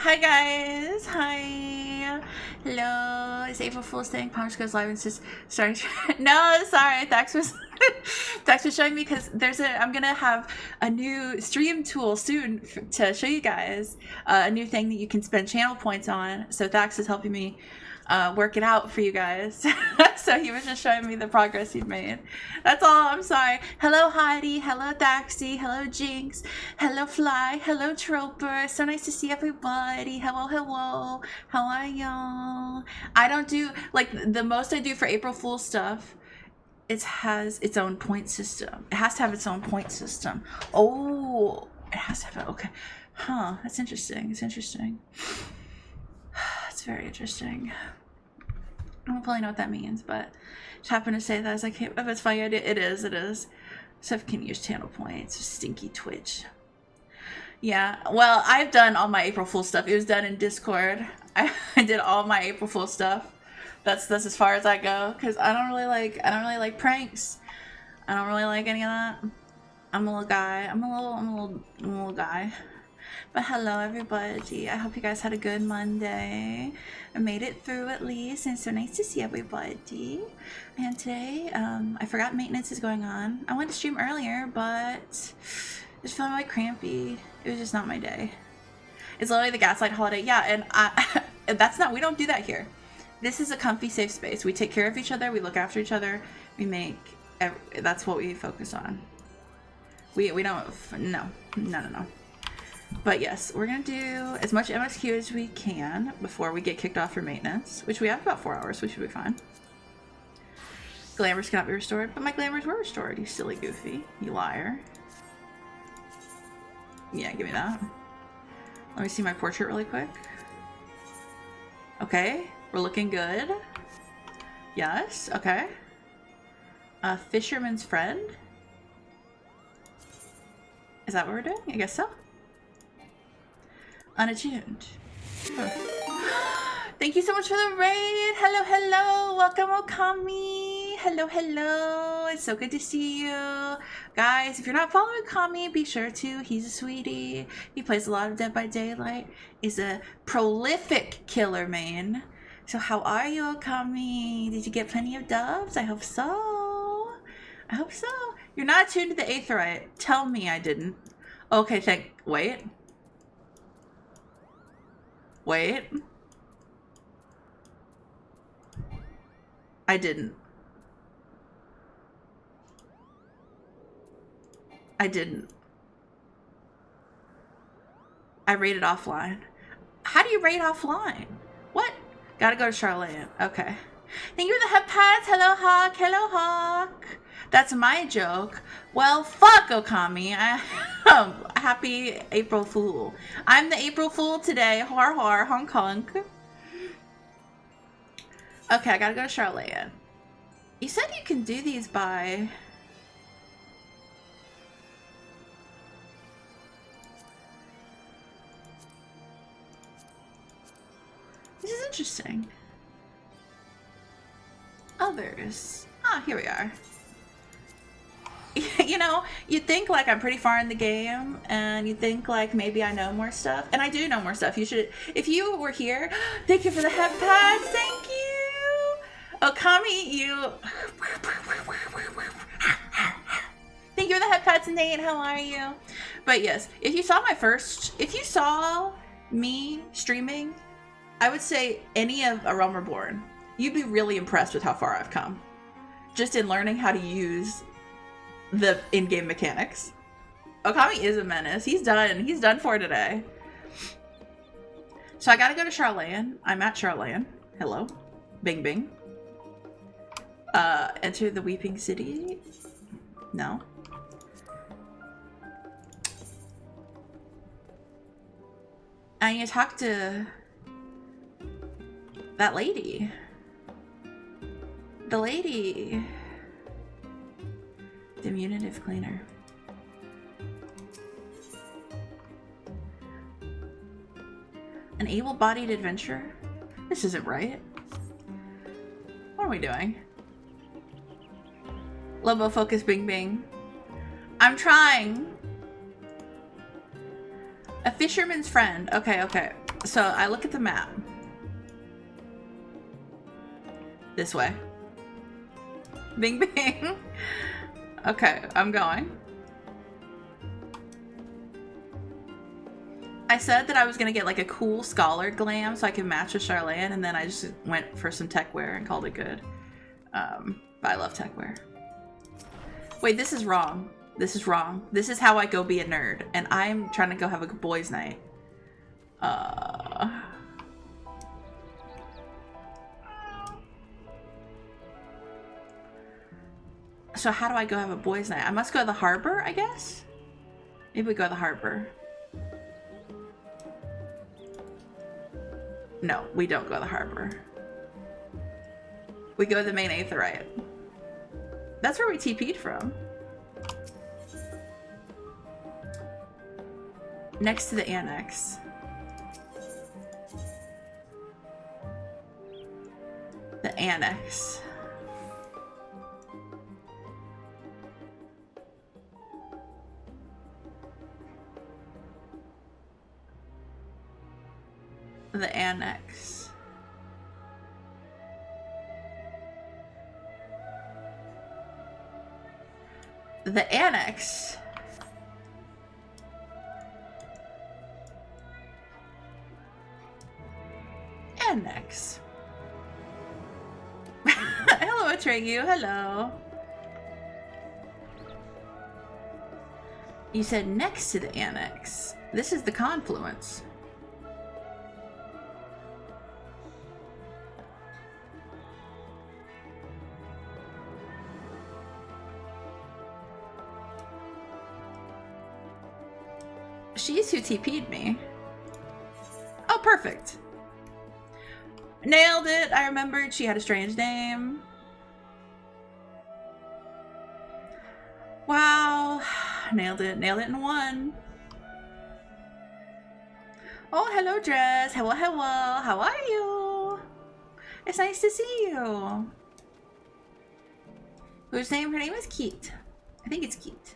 Hi guys, hi, hello. It's April Fool's Day. Punch goes live and just starting. No, sorry, Thax was Thax was showing me because I'm gonna have a new stream tool soon to show you guys a new thing that you can spend channel points on. So Thax is helping me work it out for you guys. So he was just showing me the progress he'd made. That's all. I'm sorry. Hello Heidi, hello Daxy, hello Jinx, hello Fly, hello Troper. So nice to see everybody. Hello, how are y'all? I don't do, like, the most I do for April Fool's stuff, it has its own point system. It has to have its own point system. Oh, it has to have it. Okay. Huh, that's interesting. It's interesting. It's very interesting. I don't fully know what that means, but just happened to say that as I came. If it's funny, it is. So if can use channel points. Stinky Twitch. Yeah, well, I've done all my April Fool stuff. It was done in Discord. I did all my April Fool stuff. That's as far as I go, because I don't really like pranks. I don't really like any of that. I'm a little guy. I'm a little guy. But hello everybody. I hope you guys had a good Monday. I made it through at least, and it's so nice to see everybody. And today, I forgot maintenance is going on. I wanted to stream earlier, but just feeling like crampy. It was just not my day. It's literally the gaslight holiday. Yeah, and we don't do that here. This is a comfy, safe space. We take care of each other. We look after each other. That's what we focus on. We don't, no. But yes, we're gonna do as much MSQ as we can before we get kicked off for maintenance, which we have about 4 hours, so we should be fine. Glamours cannot be restored, but my glamours were restored, you silly goofy. You liar. Yeah, give me that. Let me see my portrait really quick. Okay, we're looking good. Yes, okay. Fisherman's friend? Is that what we're doing? I guess so. Unattuned. Thank you so much for the raid. Hello. Welcome, Okami. Hello. It's so good to see you. Guys, if you're not following Kami, be sure to. He's a sweetie. He plays a lot of Dead by Daylight. Is a prolific killer main. So how are you, Kami? Did you get plenty of dubs? I hope so. I hope so. You're not tuned to the Aetheryte. Tell me I didn't. Okay, wait. Wait. I didn't. I didn't. I rated offline. How do you rate offline? What? Gotta go to Charlotte. Okay. Thank you for the headpads. Hello, Hawk. Hello, Hawk. That's my joke. Well, fuck, Okami. Happy April Fool. I'm the April Fool today. Har har, Hong Kong. Okay, I gotta go to Charlotte. You said you can do these by... This is interesting. Others. Ah, here we are. You know, you think like I'm pretty far in the game, and you think like maybe I know more stuff, and I do know more stuff. You should, if you were here, thank you for the headpads. Thank you. Okami, you. Thank you for the headpads, Nate. How are you? But yes, if you saw me streaming, I would say any of A Realm Reborn, you'd be really impressed with how far I've come. Just in learning how to use the in-game mechanics. Okami is a menace. He's done for today. So I gotta go to Charlayan. I'm at Charlayan. Hello. Bing bing. Enter the Weeping City. No. I need to talk to that lady. The lady. Diminutive cleaner. An able-bodied adventurer? This isn't right. What are we doing? Lobo focus bing bing. I'm trying. A fisherman's friend. Okay, okay. So I look at the map. This way. Bing bing. Okay, I'm going. I said that I was gonna get like a cool scholar glam so I could match with Charlayan, and then I just went for some tech wear and called it good. But I love tech wear. Wait, this is wrong. This is wrong. This is how I go be a nerd, and I'm trying to go have a boys' night. So how do I go have a boys' night? I must go to the harbor, I guess? Maybe we go to the harbor. No, we don't go to the harbor. We go to the main Aetheryte. That's where we TP'd from. Next to the annex. The annex. The annex. The annex. Annex. Hello, Atreyu. Hello. You said next to the annex. This is the confluence. She's who TP'd me. Oh, perfect. Nailed it. I remembered she had a strange name. Wow. Nailed it. Nailed it in one. Oh, hello, Dress. Hello, hello. How are you? It's nice to see you. Whose name? Her name is Keat. I think it's cute.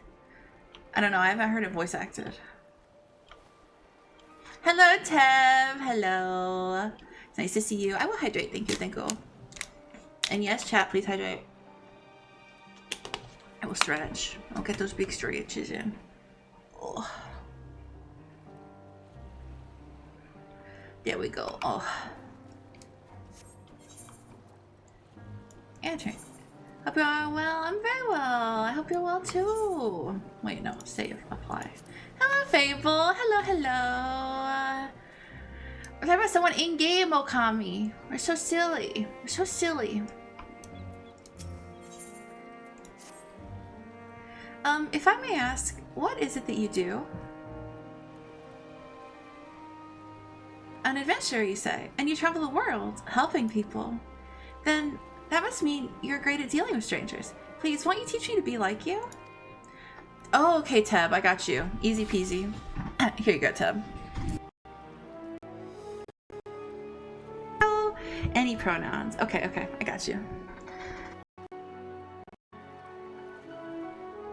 I don't know. I haven't heard it voice acted. Hello, Tev. Hello. It's nice to see you. I will hydrate. Thank you. Thank you. And yes, chat, please hydrate. I will stretch. I'll get those big stretches in. Oh. There we go. Oh. And turn. Hope you're well. I'm very well. I hope you're well too. Wait, no. Save. Apply. Hello, Fable. Hello, hello. We're talking about someone in-game, Okami. We're so silly. We're so silly. If I may ask, what is it that you do? An adventurer, you say, and you travel the world, helping people. Then that must mean you're great at dealing with strangers. Please, won't you teach me to be like you? Oh, okay, Teb, I got you. Easy peasy. Here you go, Teb. Oh, any pronouns. Okay, okay, I got you.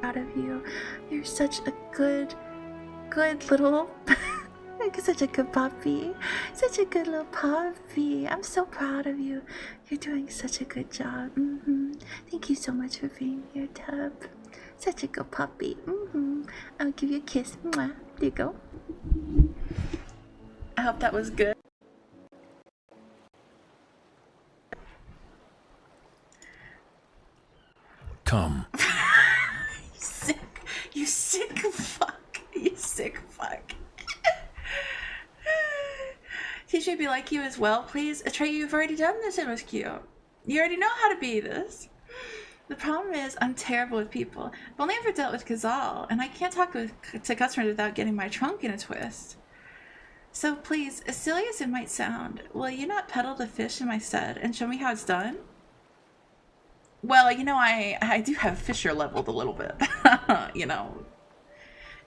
Proud of you. You're such a good little... such a good puppy. Such a good little puppy. I'm so proud of you. You're doing such a good job. Thank you so much for being here, Tub. Such a good puppy. I'll give you a kiss. Mwah. There you go. I hope that was good. Come. You sick fuck. You sick fuck. Teach me to be like you as well, please. Atreyu, you've already done this. It was cute. You already know how to be this. The problem is I'm terrible with people. I've only ever dealt with Kazal, and I can't talk to customers without getting my trunk in a twist. So please, as silly as it might sound, will you not peddle the fish in my stead and show me how it's done? Well, you know, I do have Fisher leveled a little bit, you know.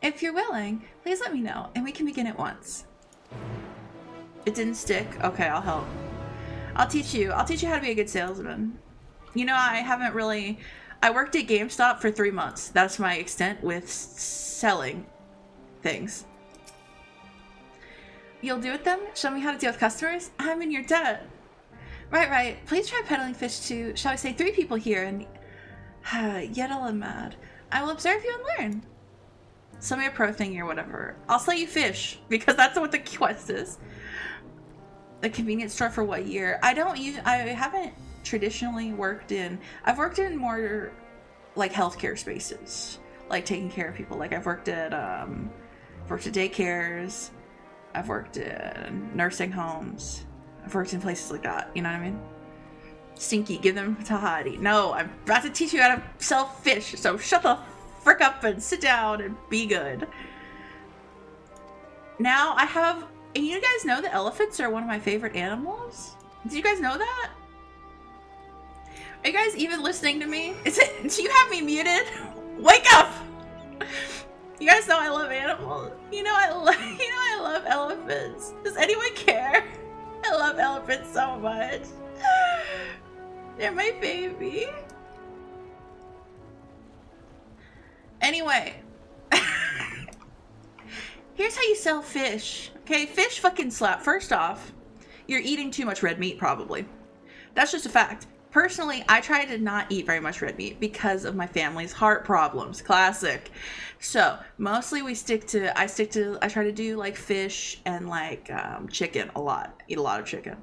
If you're willing, please let me know, and we can begin at once. It didn't stick? Okay, I'll help. I'll teach you how to be a good salesman. You know, I worked at GameStop for 3 months. That's my extent with selling things. You'll do it then? Show me how to deal with customers? I'm in your debt. Right. Please try peddling fish to, shall we say, 3 people here, and Yetel and Mad. I will observe you and learn. Sell me a pro thingy or whatever. I'll sell you fish, because that's what the quest is. A convenience store for what year? I haven't traditionally worked in, I've worked in more like healthcare spaces, like taking care of people. Like I've worked at daycares, I've worked in nursing homes, I've worked in places like that, you know what I mean? Stinky, give them to Hadi. No, I'm about to teach you how to sell fish, so shut the frick up and sit down and be good. Now I have, and you guys know that elephants are one of my favorite animals? Did you guys know that? Are you guys even listening to me? Do you have me muted? Wake up! You guys know I love animals. You know I love elephants. Does anyone care? I love elephants so much. They're my baby. Anyway. Here's how you sell fish. Okay, fish fucking slap. First off, you're eating too much red meat, probably. That's just a fact. Personally, I try to not eat very much red meat because of my family's heart problems. Classic. So, mostly I try to do like fish and like chicken a lot. Eat a lot of chicken.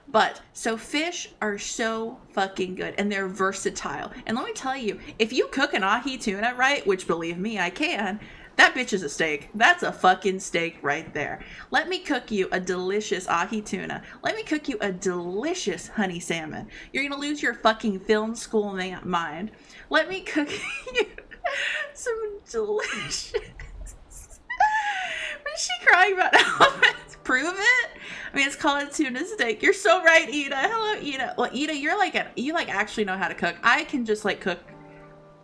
But, so fish are so fucking good and they're versatile. And let me tell you, if you cook an ahi tuna right, which believe me, I can, that bitch is a steak. That's a fucking steak right there. Let me cook you a delicious ahi tuna. Let me cook you a delicious honey salmon. You're gonna lose your fucking film school mind. Let me cook you some delicious... What is she crying about? Prove it? I mean, it's called a tuna steak. You're so right, Ida. Hello, Ida. Well, Ida, you actually know how to cook. I can just like cook.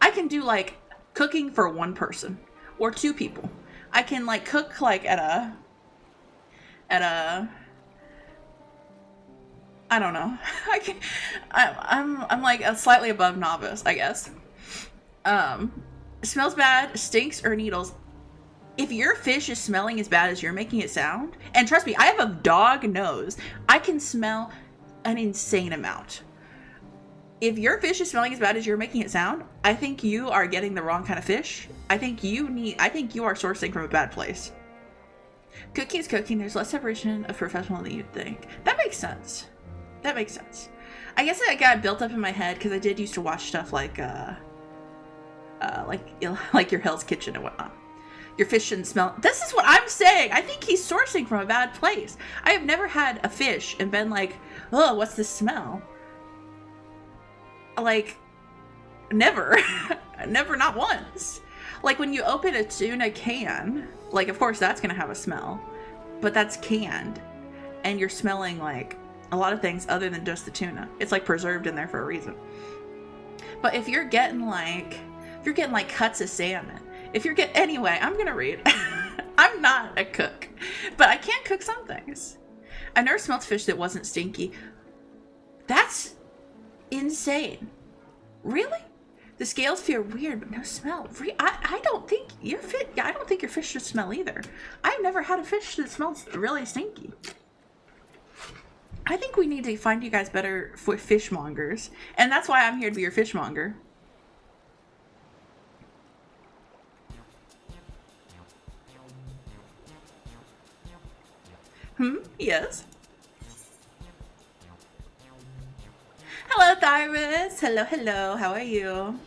I can do like cooking for one person or 2 people. I can like cook like at a I don't know. I'm like a slightly above novice, I guess. Smells bad, stinks, or needles. If your fish is smelling as bad as you're making it sound, and trust me, I have a dog nose. I can smell an insane amount. If your fish is smelling as bad as you're making it sound, I think you are getting the wrong kind of fish. I think you are sourcing from a bad place. Cooking is cooking. There's less separation of professional than you'd think. That makes sense. That makes sense. I guess it got built up in my head because I did used to watch stuff like your Hell's Kitchen and whatnot. Your fish shouldn't smell. This is what I'm saying. I think he's sourcing from a bad place. I have never had a fish and been like, oh, what's this smell? Like, never. Never, not once. Like, when you open a tuna can, like, of course that's gonna have a smell, but that's canned, and you're smelling, like, a lot of things other than just the tuna. It's, like, preserved in there for a reason. But if you're getting, like, cuts of salmon, anyway, I'm gonna read. I'm not a cook, but I can cook some things. I never smelled fish that wasn't stinky. That's insane. Really? The scales feel weird, but no smell. I don't think your fish should smell either. I've never had a fish that smells really stinky. I think we need to find you guys better fishmongers, and that's why I'm here to be your fishmonger. Yes. Hello, Thymus. Hello. How are you?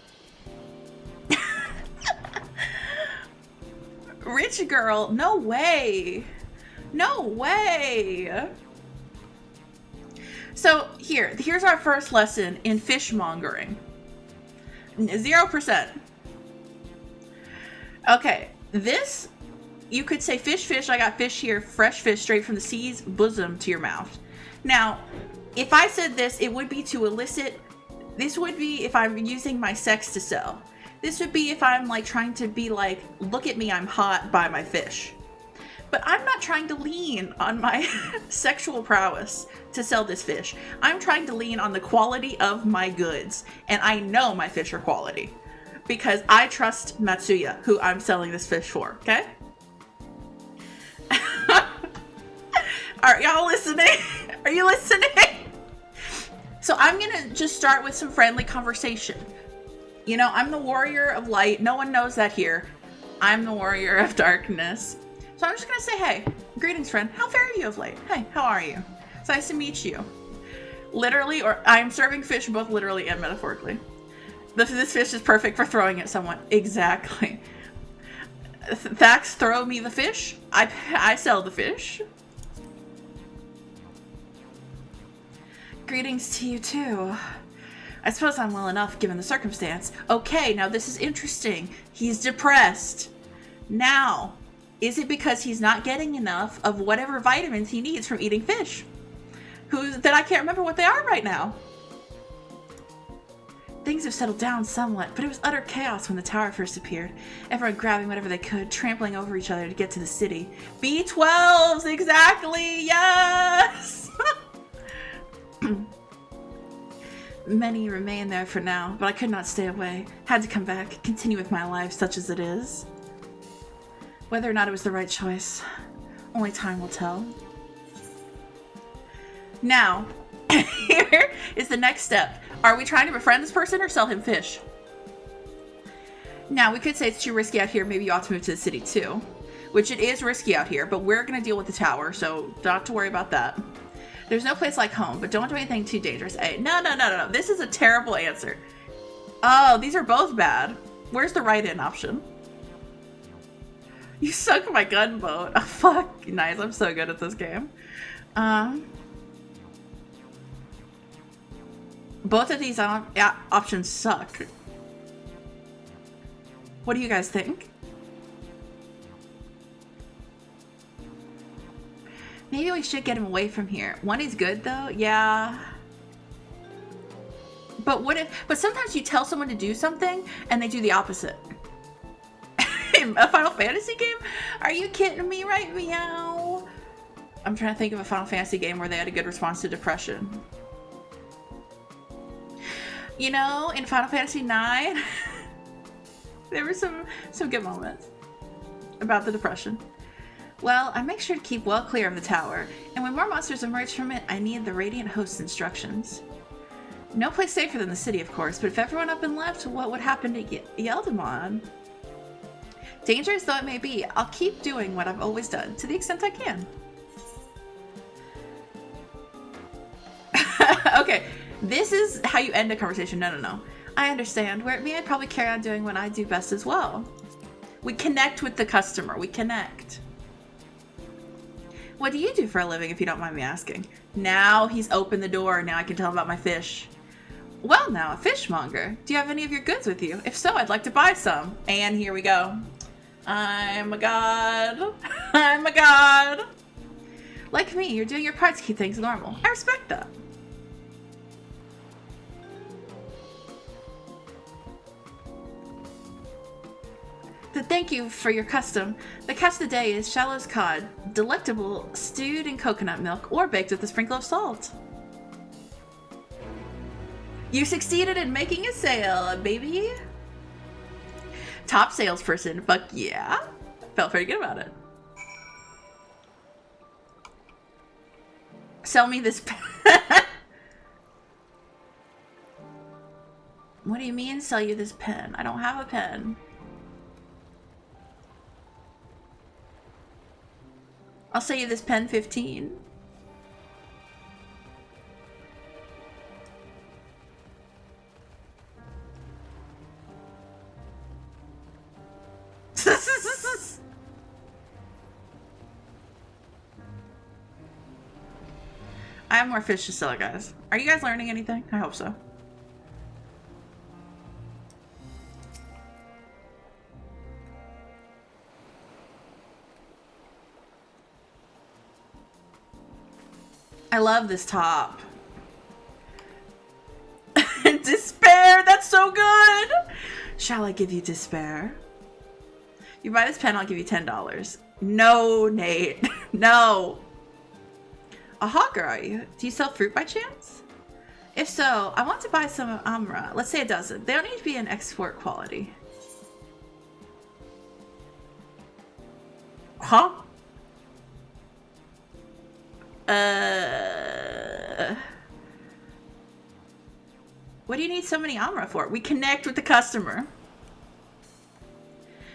Rich girl. No way. No way. So here's our first lesson in fishmongering. 0%. Okay, this, you could say fish, I got fish here, fresh fish straight from the sea's bosom to your mouth. Now, if I said this, it would be to elicit, this would be if I'm using my sex to sell. This would be if I'm like trying to be like, look at me, I'm hot, buy my fish. But I'm not trying to lean on my sexual prowess to sell this fish. I'm trying to lean on the quality of my goods. And I know my fish are quality because I trust Matsuya, who I'm selling this fish for, okay? Are y'all listening? Are you listening? So I'm gonna just start with some friendly conversation. You know, I'm the warrior of light. No one knows that here. I'm the warrior of darkness. So I'm just gonna say, hey, greetings, friend. How fare you of late? Hey, how are you? It's nice to meet you. Literally, or I'm serving fish both literally and metaphorically. This fish is perfect for throwing at someone. Exactly. Thax, throw me the fish. I sell the fish. Greetings to you too. I suppose I'm well enough given the circumstance. Okay, now this is interesting. He's depressed. Now, is it because he's not getting enough of whatever vitamins he needs from eating fish? That I can't remember what they are right now. Things have settled down somewhat, but it was utter chaos when the tower first appeared. Everyone grabbing whatever they could, trampling over each other to get to the city. B12s, exactly, yes! Many remain there for now, but I could not stay away. Had to come back, continue with my life, such as it is. Whether or not it was the right choice, only time will tell. Now, here is the next step. Are we trying to befriend this person or sell him fish? Now, we could say it's too risky out here. Maybe you ought to move to the city too. Which it is risky out here, but we're going to deal with the tower, so don't have to worry about that. There's no place like home, but don't do anything too dangerous. Hey, no. This is a terrible answer. Oh, these are both bad. Where's the write-in option? You sunk my gunboat. Oh, fuck. Nice. I'm so good at this game. Both of these options suck. What do you guys think? Maybe we should get him away from here. One is good though. Yeah. But but sometimes you tell someone to do something and they do the opposite. A Final Fantasy game? Are you kidding me right meow? I'm trying to think of a Final Fantasy game where they had a good response to depression. You know, in Final Fantasy IX, There were some good moments about the depression. Well, I make sure to keep well clear of the tower, and when more monsters emerge from it, I need the Radiant Host's instructions. No place safer than the city, of course, but if everyone up and left, what would happen to Yeldamon? Dangerous though it may be, I'll keep doing what I've always done, to the extent I can. Okay, this is how you end a conversation. No. I understand. Where me, I'd probably carry on doing what I do best as well. We connect with the customer. We connect. What do you do for a living, if you don't mind me asking? Now he's opened the door. Now I can tell him about my fish. Well now, a fishmonger. Do you have any of your goods with you? If so, I'd like to buy some. And here we go. I'm a god. I'm a god. Like me, you're doing your part to keep things normal. I respect that. Thank you for your custom. The catch of the day is Shallow's cod, delectable, stewed in coconut milk or baked with a sprinkle of salt. You succeeded in making a sale, baby. Top salesperson, fuck yeah. Felt pretty good about it. Sell me this pen. What do you mean, sell you this pen? I don't have a pen. I'll sell you this pen 15. I have more fish to sell, guys. Are you guys learning anything? I hope so. I love this top. Despair! That's so good! Shall I give you despair? You buy this pen, I'll give you $10. No, Nate. No. A hawker, are you? Do you sell fruit by chance? If so, I want to buy some Amra. Let's say a dozen. They don't need to be an export quality. Huh? What do you need so many Amra for? We connect with the customer.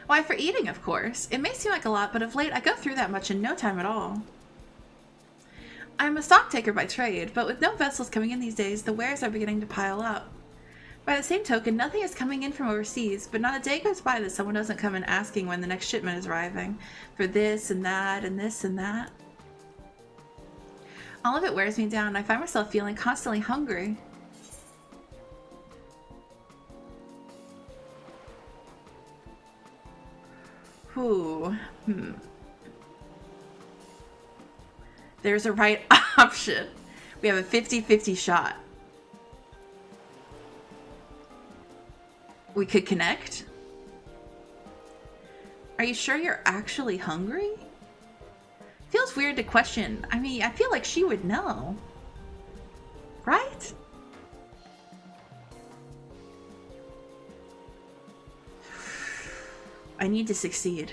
Why, for eating, of course. It may seem like a lot, but of late I go through that much in no time at all. I'm a stock taker by trade, but with no vessels coming in these days, the wares are beginning to pile up. By the same token, nothing is coming in from overseas, but not a day goes by that someone doesn't come in asking when the next shipment is arriving, for this and that and this and that. All of it wears me down, and I find myself feeling constantly hungry. There's a right option. We have a 50-50 shot. We could connect. Are you sure you're actually hungry? Feels weird to question. I mean, I feel like she would know. Right? I need to succeed.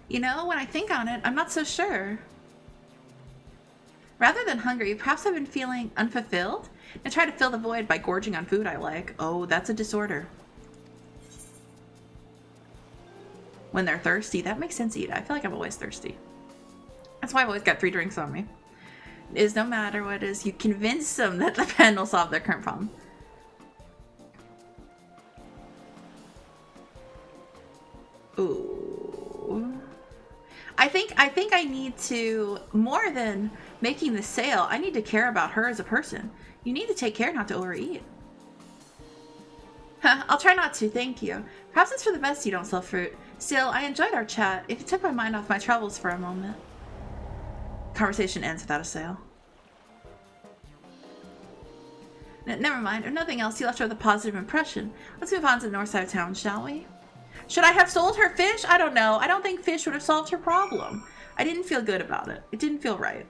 You know, when I think on it, I'm not so sure. Rather than hungry, perhaps I've been feeling unfulfilled and try to fill the void by gorging on food I like. Oh, that's a disorder. When they're thirsty, that makes sense, Ida. I feel like I'm always thirsty. That's why I've always got 3 drinks on me. It is no matter what it is, you convince them that the pen will solve their current problem. Ooh. I think I need to, more than making the sale, I need to care about her as a person. You need to take care not to overeat. I'll try not to, thank you. Perhaps it's for the best you don't sell fruit. Still, I enjoyed our chat. It took my mind off my troubles for a moment. Conversation ends without a sale. Never mind. If nothing else, you left her with a positive impression. Let's move on to the north side of town, shall we? Should I have sold her fish? I don't know. I don't think fish would have solved her problem. I didn't feel good about it. It didn't feel right.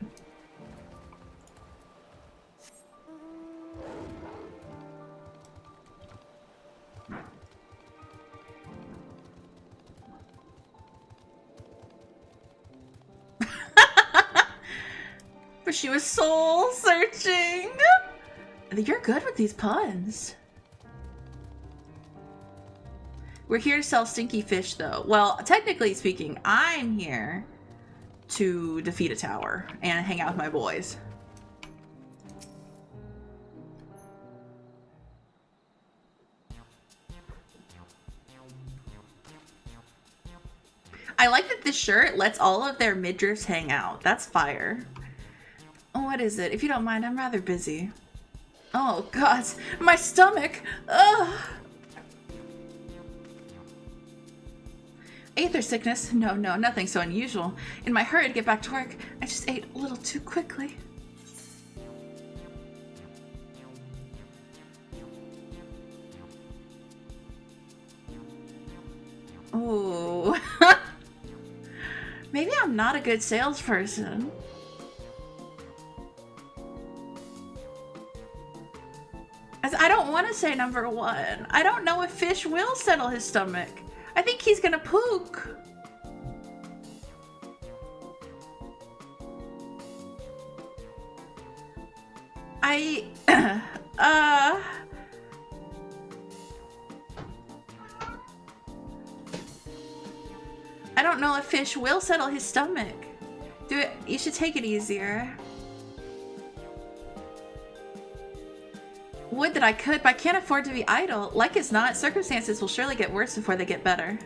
But she was soul searching. You're good with these puns. We're here to sell stinky fish, though. Well, technically speaking, I'm here to defeat a tower and hang out with my boys. I like that this shirt lets all of their midriffs hang out. That's fire. What is it? If you don't mind, I'm rather busy. Oh, God. My stomach. Ugh. Aether sickness? No, nothing so unusual. In my hurry to get back to work, I just ate a little too quickly. Oh. Maybe I'm not a good salesperson. I don't want to say number one. I don't know if fish will settle his stomach. I think he's gonna pook. I don't know if fish will settle his stomach. Do it. You should take it easier. Would that I could, but I can't afford to be idle. Like as not, circumstances will surely get worse before they get better.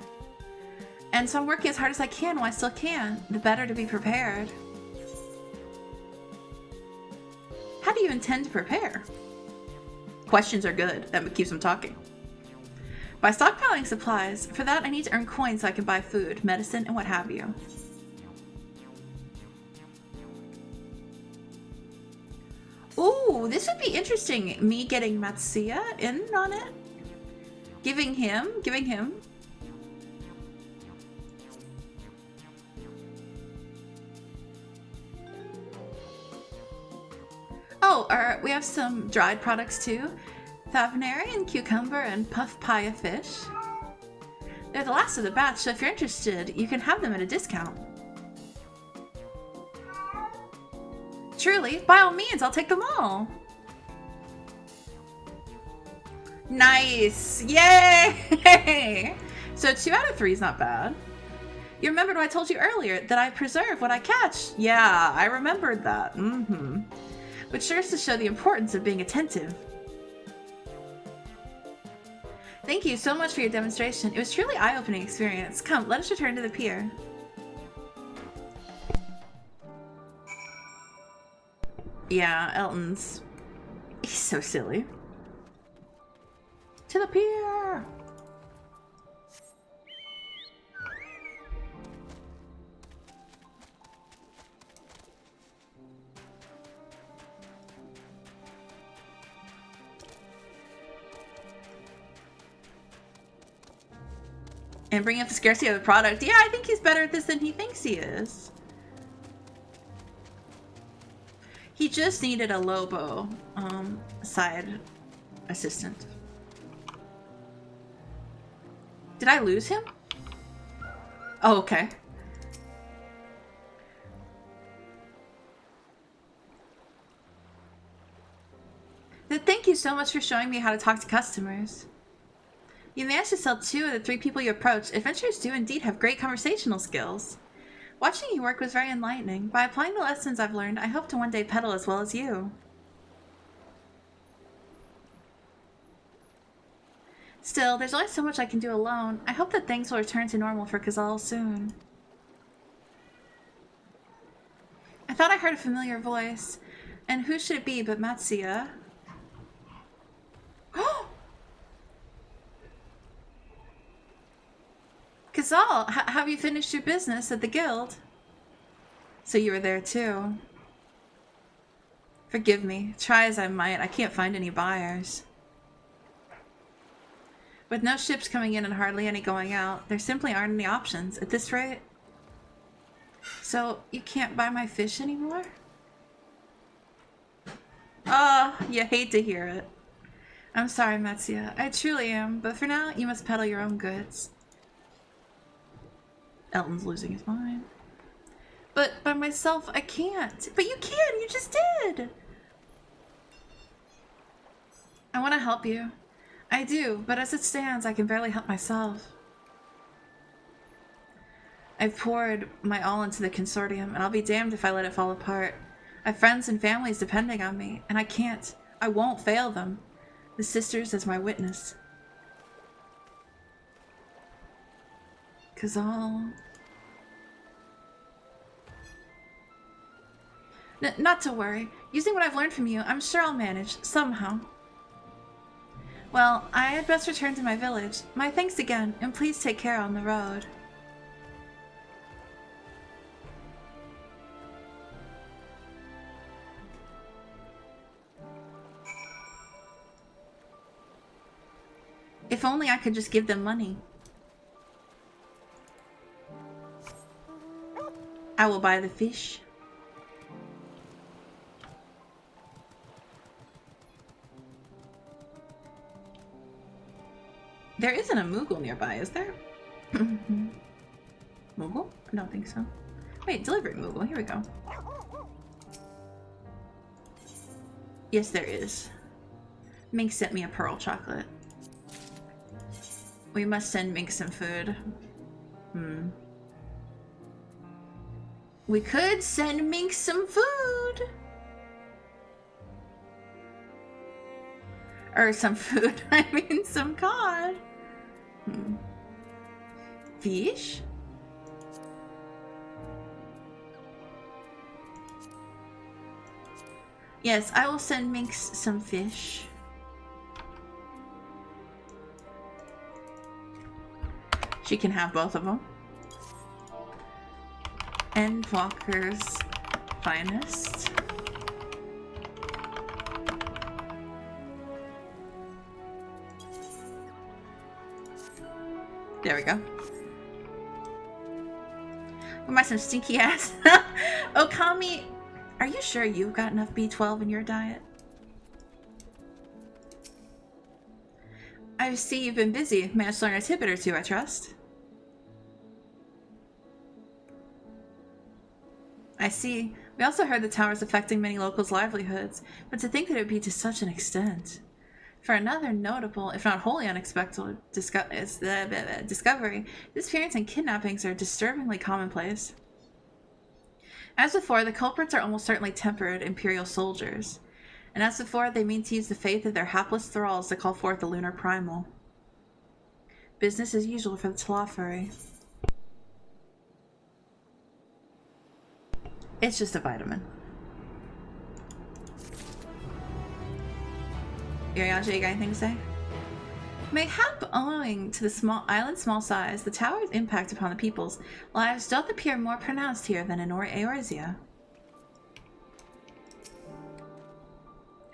And so I'm working as hard as I can while I still can. The better to be prepared. How do you intend to prepare? Questions are good. That keeps them talking. By stockpiling supplies. For that, I need to earn coins so I can buy food, medicine, and what have you. Ooh, this would be interesting. Me getting Matsuya in on it. Giving him. Oh, we have some dried products too. Thavnair and cucumber and puff pie fish. They're the last of the batch, so if you're interested, you can have them at a discount. Truly, by all means, I'll take them all. Nice! Yay! So 2 out of 3 is not bad. You remembered what I told you earlier, that I preserve what I catch. Yeah, I remembered that. Which serves to show the importance of being attentive. Thank you so much for your demonstration. It was truly an eye-opening experience. Come, let us return to the pier. Yeah, Elton's... he's so silly. To the pier! And bring up the scarcity of the product. Yeah, I think he's better at this than he thinks he is. He just needed a Lobo side assistant. Did I lose him? Oh, okay. Thank you so much for showing me how to talk to customers. You managed to sell 2 of the 3 people you approached. Adventurers do indeed have great conversational skills. Watching you work was very enlightening. By applying the lessons I've learned, I hope to one day peddle as well as you. Still, there's only so much I can do alone. I hope that things will return to normal for Kazal soon. I thought I heard a familiar voice. And who should it be but Matsuya? Kazal, have you finished your business at the guild? So you were there too. Forgive me. Try as I might, I can't find any buyers. With no ships coming in and hardly any going out, there simply aren't any options at this rate. So, you can't buy my fish anymore? Oh, you hate to hear it. I'm sorry, Metsia. I truly am, but for now, you must peddle your own goods. Elton's losing his mind. But by myself, I can't. But you can! You just did! I want to help you. I do, but as it stands, I can barely help myself. I've poured my all into the consortium, and I'll be damned if I let it fall apart. I have friends and families depending on me, and I can't. I won't fail them. The sisters as my witness. 'Cause not to worry. Using what I've learned from you, I'm sure I'll manage, somehow. Well, I had best return to my village. My thanks again, and please take care on the road. If only I could just give them money. I will buy the fish. There isn't a Moogle nearby, is there? Moogle? I don't think so. Wait, delivery Moogle. Here we go. Yes, there is. Mink sent me a pearl chocolate. We must send Mink some food. We could send Mink some food! Or some food, I mean some cod. Fish? Yes, I will send Minx some fish. She can have both of them. Endwalker's finest. There we go. We might some stinky ass. Okami, are you sure you've got enough B12 in your diet? I see you've been busy. Managed to learn a tidbit or two, I trust. I see. We also heard the tower's affecting many locals' livelihoods, but to think that it would be to such an extent. For another notable, if not wholly unexpected, discovery, disappearance and kidnappings are disturbingly commonplace. As before, the culprits are almost certainly tempered Imperial soldiers. And as before, they mean to use the faith of their hapless thralls to call forth the lunar primal. Business as usual for the Talafuri. It's just a vitamin. Iriaja, you got anything to say? Mayhap owing to the island's small size, the tower's impact upon the people's lives doth appear more pronounced here than in Eorzea.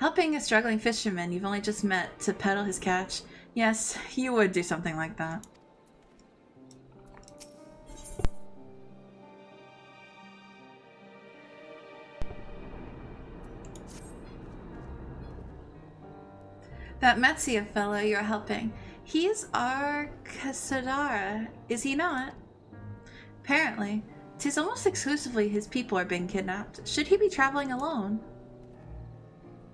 Helping a struggling fisherman you've only just met to peddle his catch. Yes, you would do something like that. That Metsia fellow you're helping, he's Arcasadara, is he not? Apparently. 'Tis almost exclusively his people are being kidnapped. Should he be traveling alone?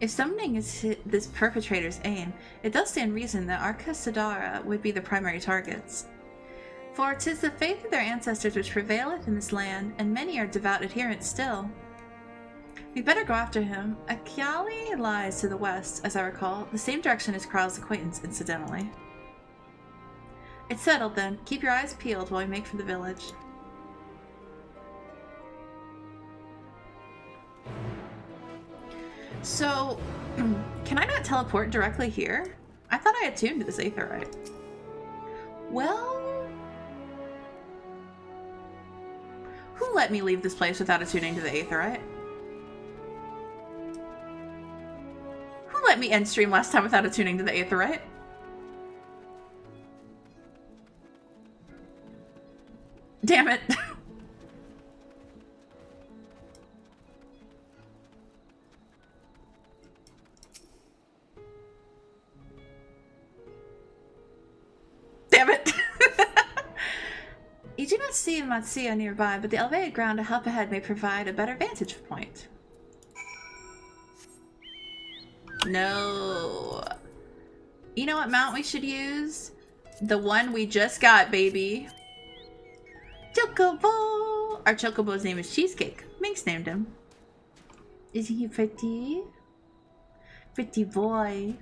If summoning is this perpetrator's aim, it does stand reason that Arcasadara would be the primary targets. For 'tis the faith of their ancestors which prevaileth in this land, and many are devout adherents still. We'd better go after him. Akiali lies to the west, as I recall, the same direction as Kral's acquaintance, incidentally. It's settled, then. Keep your eyes peeled while we make for the village. So, can I not teleport directly here? I thought I attuned to this aetherite. Well... who let me leave this place without attuning to the aetherite? Let me end stream last time without attuning to the aetherite. Damn it. Damn it. You do not see Matsuya nearby, but the elevated ground a hop ahead may provide a better vantage point. No. You know what mount we should use? The one we just got, baby. Chocobo! Our Chocobo's name is Cheesecake. Minx named him. Isn't he pretty? Pretty boy.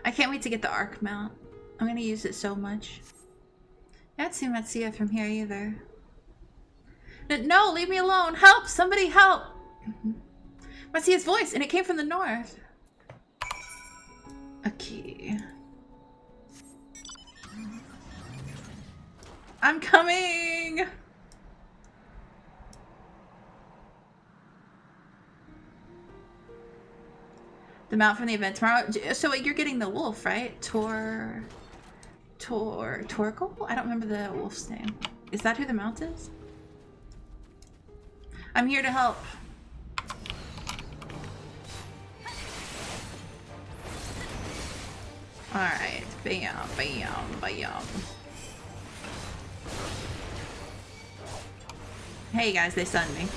I can't wait to get the arc mount. I'm gonna use it so much. I can't see Matsuya from here either. No, leave me alone! Help! Somebody help! Matsuya's voice, and it came from the north. A key. I'm coming! The mount from the event tomorrow. So you're getting the wolf, right? Torkoal? I don't remember the wolf's name. Is that who the mount is? I'm here to help. Alright. Bam, bam, bam. Hey guys, they stunned me.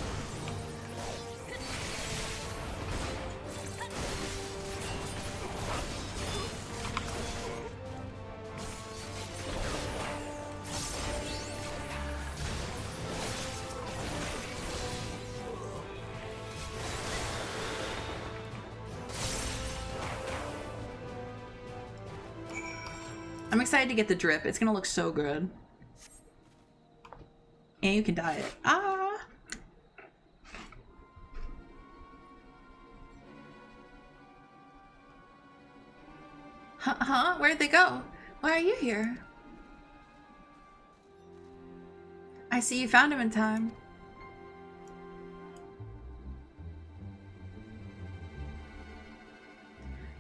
I'm excited to get the drip. It's gonna look so good. And you can dye it. Ah! Huh? Where'd they go? Why are you here? I see you found him in time.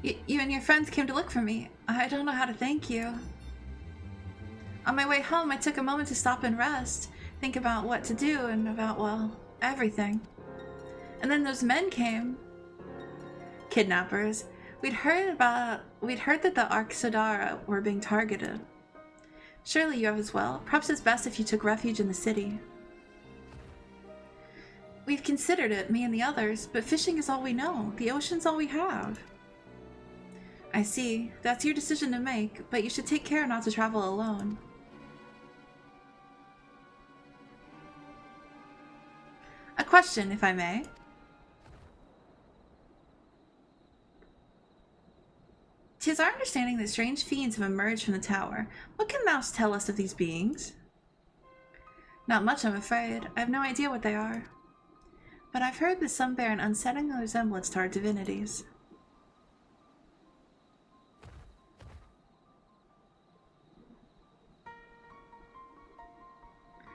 You and your friends came to look for me. I don't know how to thank you. On my way home, I took a moment to stop and rest, think about what to do and about, well, everything. And then those men came. Kidnappers. We'd heard that the Arksodara were being targeted. Surely you have as well. Perhaps it's best if you took refuge in the city. We've considered it, me and the others, but fishing is all we know. The ocean's all we have. I see. That's your decision to make, but you should take care not to travel alone. A question, if I may. Tis our understanding that strange fiends have emerged from the tower. What can thou tell us of these beings? Not much, I'm afraid. I have no idea what they are. But I've heard that some bear an unsettling resemblance to our divinities.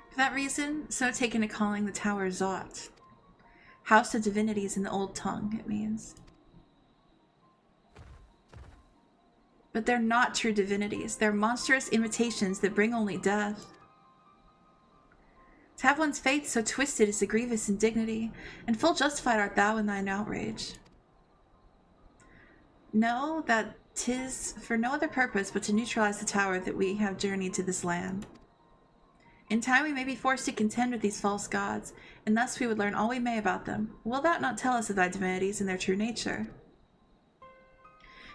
For that reason, so taken to calling the tower Zot. House of Divinities in the old tongue, it means. But they're not true divinities. They're monstrous imitations that bring only death. To have one's faith so twisted is a grievous indignity, and full justified art thou in thine outrage. Know that 'tis for no other purpose but to neutralize the tower that we have journeyed to this land. In time we may be forced to contend with these false gods, and thus we would learn all we may about them. Will that not tell us of thy divinities and their true nature?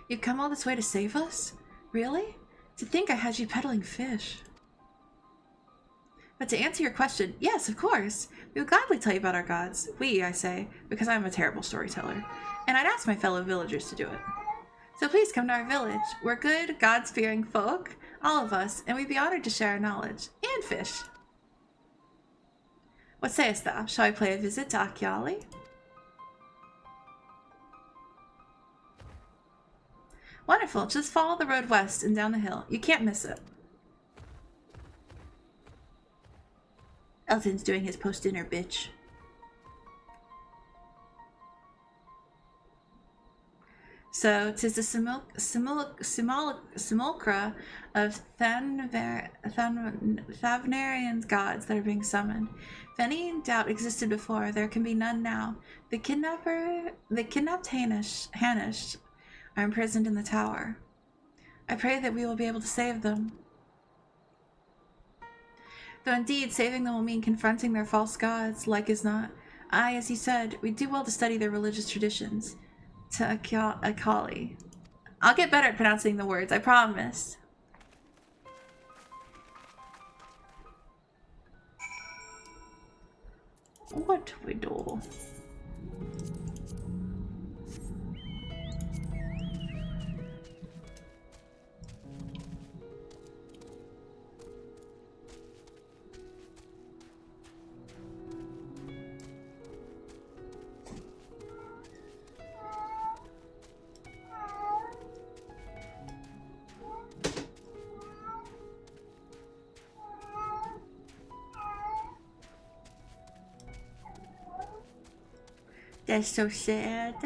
You've come all this way to save us? Really? To think I had you peddling fish. But to answer your question, yes, of course. We would gladly tell you about our gods. We, I say, because I'm a terrible storyteller. And I'd ask my fellow villagers to do it. So please come to our village. We're good, God-fearing folk, all of us, and we'd be honored to share our knowledge. And fish. What sayest thou? Shall I pay a visit to Achiali? Wonderful. Just follow the road west and down the hill. You can't miss it. Elton's doing his post-dinner, bitch. So, 'tis the simulacra of Thavnairian gods that are being summoned. If any doubt existed before, there can be none now. The kidnapped Hanish are imprisoned in the tower. I pray that we will be able to save them. Though indeed, saving them will mean confronting their false gods, like as not. Aye, as you said, we do well to study their religious traditions. To Achiali. I'll get better at pronouncing the words, I promise. What we do? That's so sad.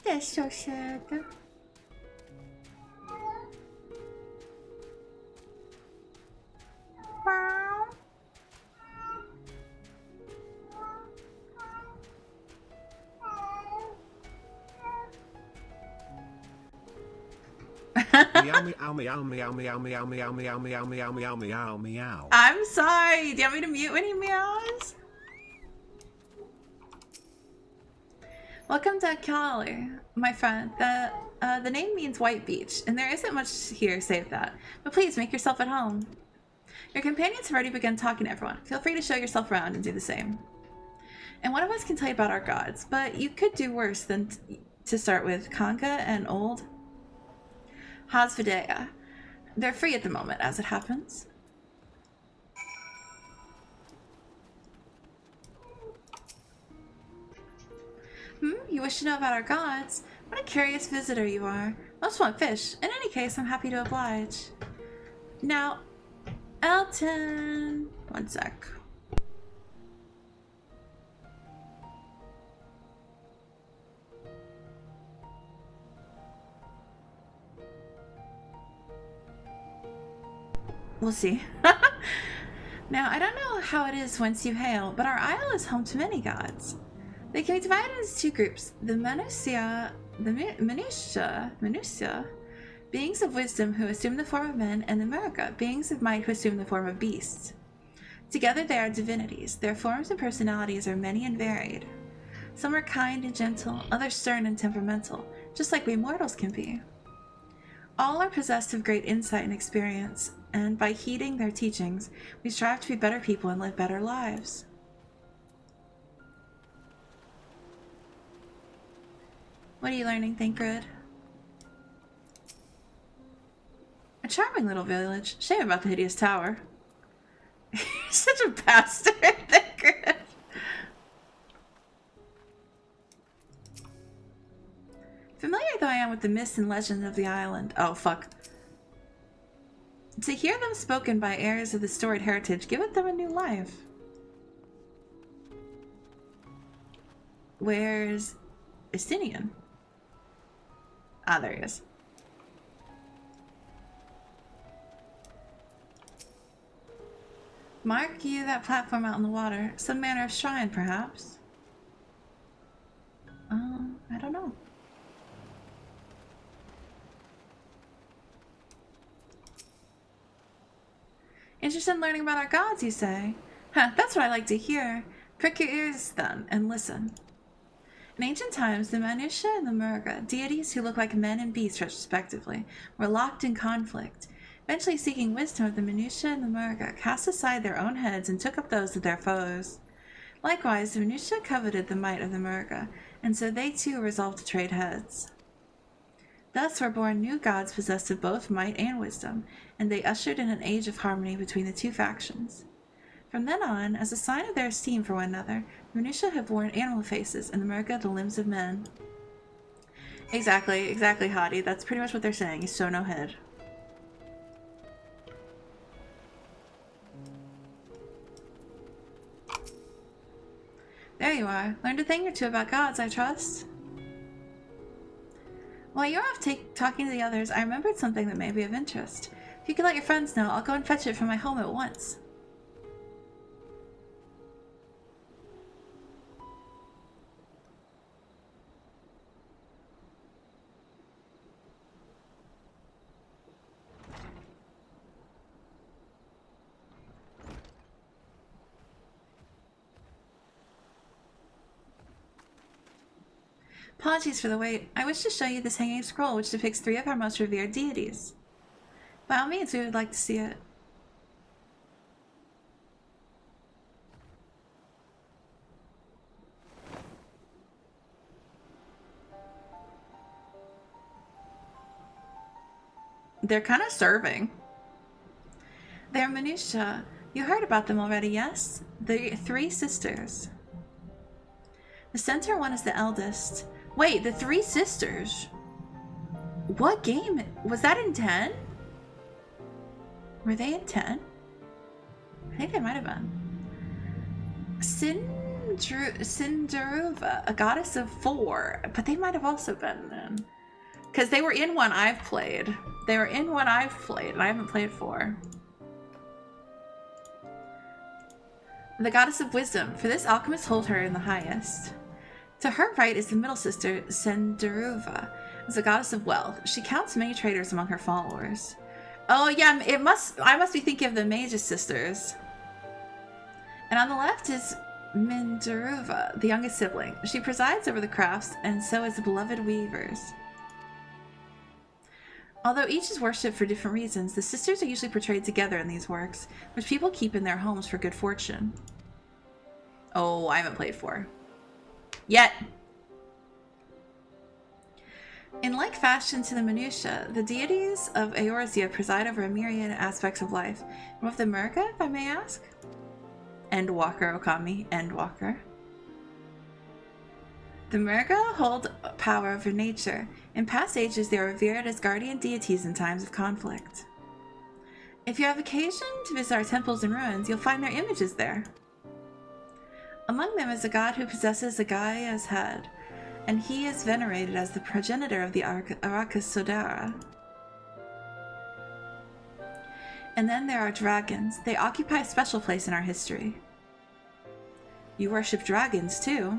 That's so sad. Wow. I'm sorry. Do you want me to mute when he meows? Welcome to Achiali, my friend. The name means white beach, and there isn't much here save that. But please make yourself at home. Your companions have already begun talking to everyone. Feel free to show yourself around and do the same. And one of us can tell you about our gods, but you could do worse than to start with Kanka and old Hasvidea. They're free at the moment, as it happens. You wish to know about our gods? What a curious visitor you are. Most want fish. In any case, I'm happy to oblige. Now, Elton. One sec. We'll see. Now, I don't know how it is whence you hail, but our isle is home to many gods. They can be divided into two groups: the Minutia, beings of wisdom who assume the form of men, and the Murga, beings of might who assume the form of beasts. Together they are divinities. Their forms and personalities are many and varied. Some are kind and gentle, others stern and temperamental, just like we mortals can be. All are possessed of great insight and experience, and by heeding their teachings, we strive to be better people and live better lives. What are you learning, Thancred? A charming little village. Shame about the hideous tower. You're such a bastard, Thancred. Familiar though I am with the myths and legends of the island. Oh, fuck. To hear them spoken by heirs of the storied heritage giveth them a new life. Where's Estinian? Ah, there he is. Mark you that platform out in the water. Some manner of shrine, perhaps? I don't know. Interested in learning about our gods, you say? Huh, that's what I like to hear. Prick your ears, then, and listen. In ancient times, the Manusha and the Murga, deities who look like men and beasts respectively, were locked in conflict. Eventually seeking wisdom of the Manusha and the Murga, cast aside their own heads and took up those of their foes. Likewise, the Manusha coveted the might of the Murga, and so they too resolved to trade heads. Thus were born new gods possessed of both might and wisdom, and they ushered in an age of harmony between the two factions. From then on, as a sign of their esteem for one another, the Minutia have worn animal faces, and the Merca the limbs of men. Exactly, Hottie. That's pretty much what they're saying. You sew no head. There you are. Learned a thing or two about gods, I trust. While you're off talking to the others, I remembered something that may be of interest. If you could let your friends know, I'll go and fetch it from my home at once. Apologies for the wait. I wish to show you this hanging scroll which depicts 3 of our most revered deities. By all means, we would like to see it. They're kind of serving. They're Minutia. You heard about them already, yes? The 3 sisters. The center one is the eldest. Wait, the 3 sisters? What game? Was that in 10? Were they in 10? I think they might have been. Cinderuva, a goddess of 4. But they might have also been then. Because they were in one I've played. They were in one I've played, and I haven't played 4. The goddess of wisdom. For this, alchemists hold her in the highest. To her right is the middle sister, Cinderuva, as a goddess of wealth. She counts many traders among her followers. Oh yeah, I must be thinking of the Mage's sisters. And on the left is Minderuva, the youngest sibling. She presides over the crafts, and so is the beloved weavers. Although each is worshipped for different reasons, the sisters are usually portrayed together in these works, which people keep in their homes for good fortune. Oh, I haven't played 4. Yet. In like fashion to the Minutia, the deities of Eorzea preside over a myriad aspects of life. And with the Merca, if I may ask? Endwalker, Okami, Endwalker. The Merca hold power over nature. In past ages, they are revered as guardian deities in times of conflict. If you have occasion to visit our temples and ruins, you'll find their images there. Among them is a god who possesses a Gaia's head, and he is venerated as the progenitor of the Aracus Sodara. And then there are dragons. They occupy a special place in our history. You worship dragons, too.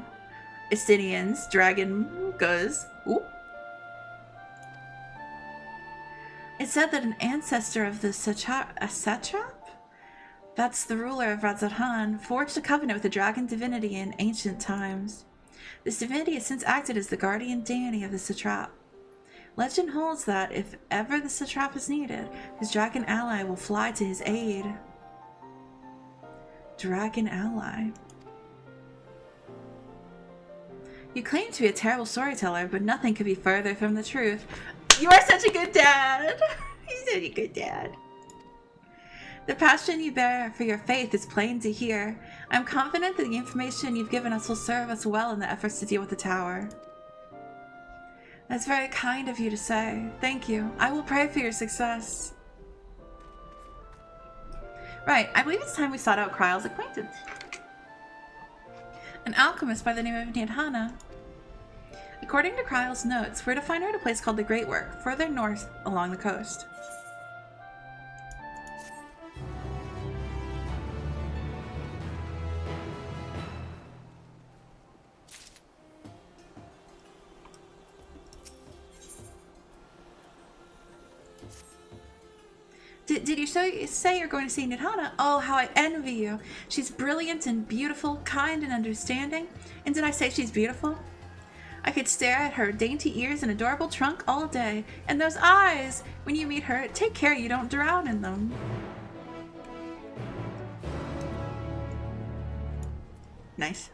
Estinians, dragon-gas. Ooh. It's said that an ancestor of the satrap? That's the ruler of Radzarhan, forged a covenant with the dragon divinity in ancient times. This divinity has since acted as the guardian deity of the satrap. Legend holds that if ever the satrap is needed, his dragon ally will fly to his aid. Dragon ally. You claim to be a terrible storyteller, but nothing could be further from the truth. You are such a good dad! He's such a good dad. The passion you bear for your faith is plain to hear. I'm confident that the information you've given us will serve us well in the efforts to deal with the tower. That's very kind of you to say. Thank you. I will pray for your success. Right, I believe it's time we sought out Kryle's acquaintance. An alchemist by the name of Nidhana. According to Kryle's notes, we're to find her at a place called the Great Work, further north along the coast. Did you say you're going to see Nidhana? Oh, how I envy you. She's brilliant and beautiful, kind and understanding. And did I say she's beautiful? I could stare at her dainty ears and adorable trunk all day. And those eyes! When you meet her, take care you don't drown in them. Nice.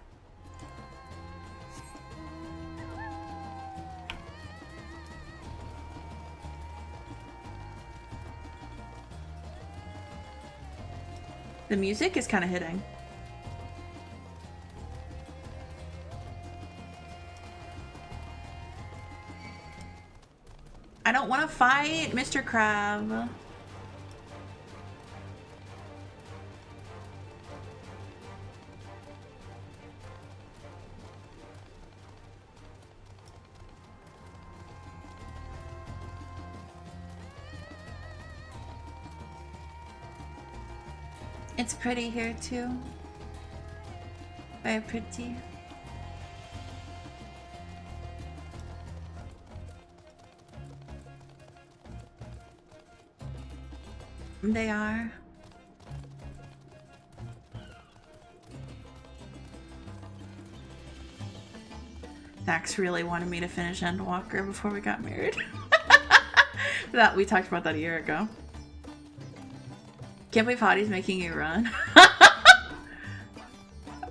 The music is kind of hitting. I don't want to fight Mr. Crab. It's pretty here too. Very pretty. They are. Dax really wanted me to finish Endwalker before we got married. That we talked about that a year ago. Can't believe Hottie's making you run.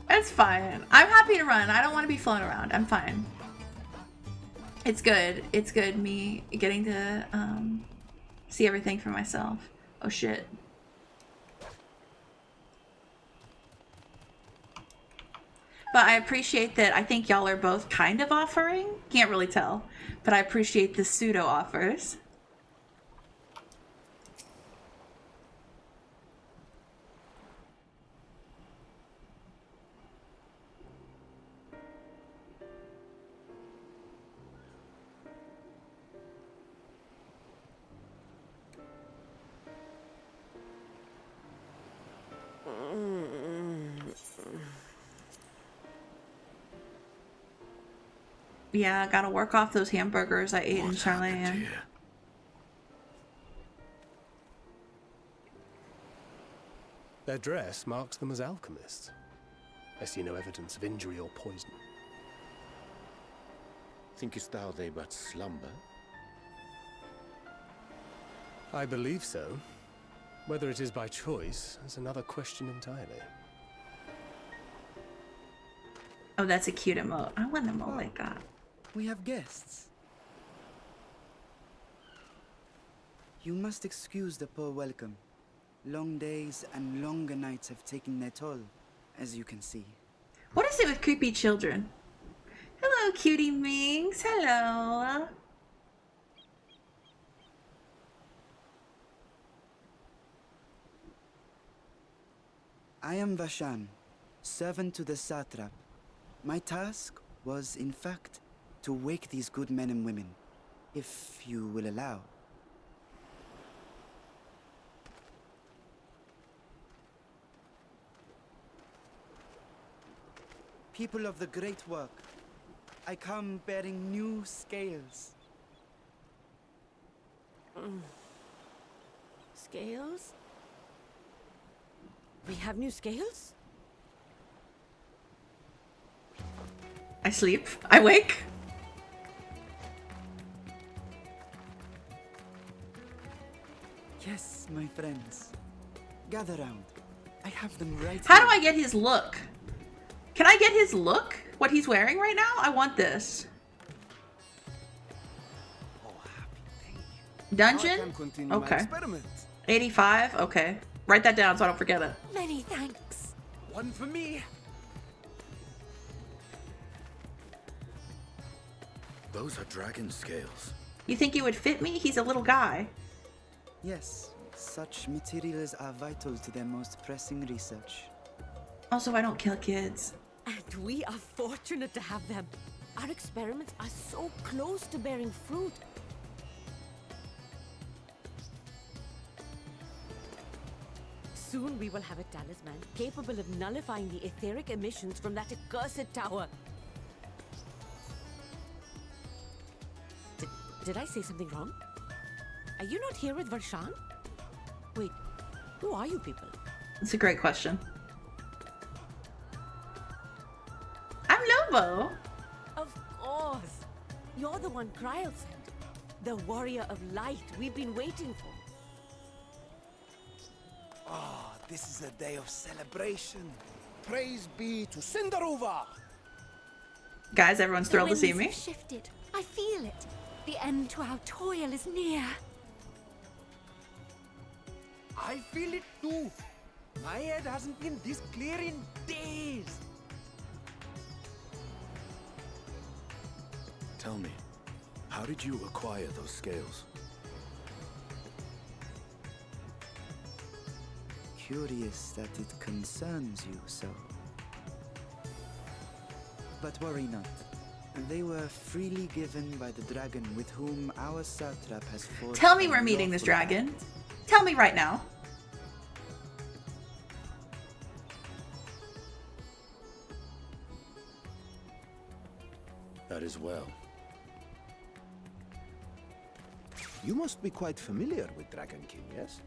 It's fine. I'm happy to run. I don't want to be flown around. I'm fine. It's good. It's good me getting to see everything for myself. Oh shit. But I appreciate that. I think y'all are both kind of offering. Can't really tell. But I appreciate the pseudo offers. Yeah, gotta work off those hamburgers I ate in Charlene. Their dress marks them as alchemists. I see no evidence of injury or poison. Thinkest thou they but slumber? I believe so. Whether it is by choice is another question entirely. Oh, that's a cute emote. I want an emote like that. We have guests. You must excuse the poor welcome. Long days and longer nights have taken their toll, as you can see. What is it with creepy children? Hello, cutie Minx. Hello. I am Vashan, servant to the satrap. My task was, in fact, to wake these good men and women, if you will allow. People of the great work, I come bearing new scales. Scales? We have new scales? I sleep. I wake. Yes, my friends. Gather round. I have them right How here. do I get his look? Can I get his look? What he's wearing right now? I want this. Oh, happy day. Dungeon? Now I can continue my Okay. experiment. 85? Okay. Write that down so I don't forget it. Many thanks. One for me. Those are dragon scales. You think he would fit me? He's a little guy. Yes, such materials are vital to their most pressing research. Also, I don't kill kids. And we are fortunate to have them. Our experiments are so close to bearing fruit. Soon we will have a talisman capable of nullifying the etheric emissions from that accursed tower. Did I say something wrong? Are you not here with Varshan? Wait, who are you people? It's a great question. I'm Lobo. Of course. You're the one Kryl sent. The warrior of light we've been waiting for. Ah, this is a day of celebration. Praise be to Cinderova! Guys, everyone's thrilled to see me. Have shifted. I feel it. The end to our toil is near. I feel it too. My head hasn't been this clear in days. Tell me, how did you acquire those scales? Curious that it concerns you so. But worry not. They were freely given by the dragon with whom our satrap has forged. Tell me we're meeting this dragon. Tell me right now. That is well. You must be quite familiar with Dragon King, yes?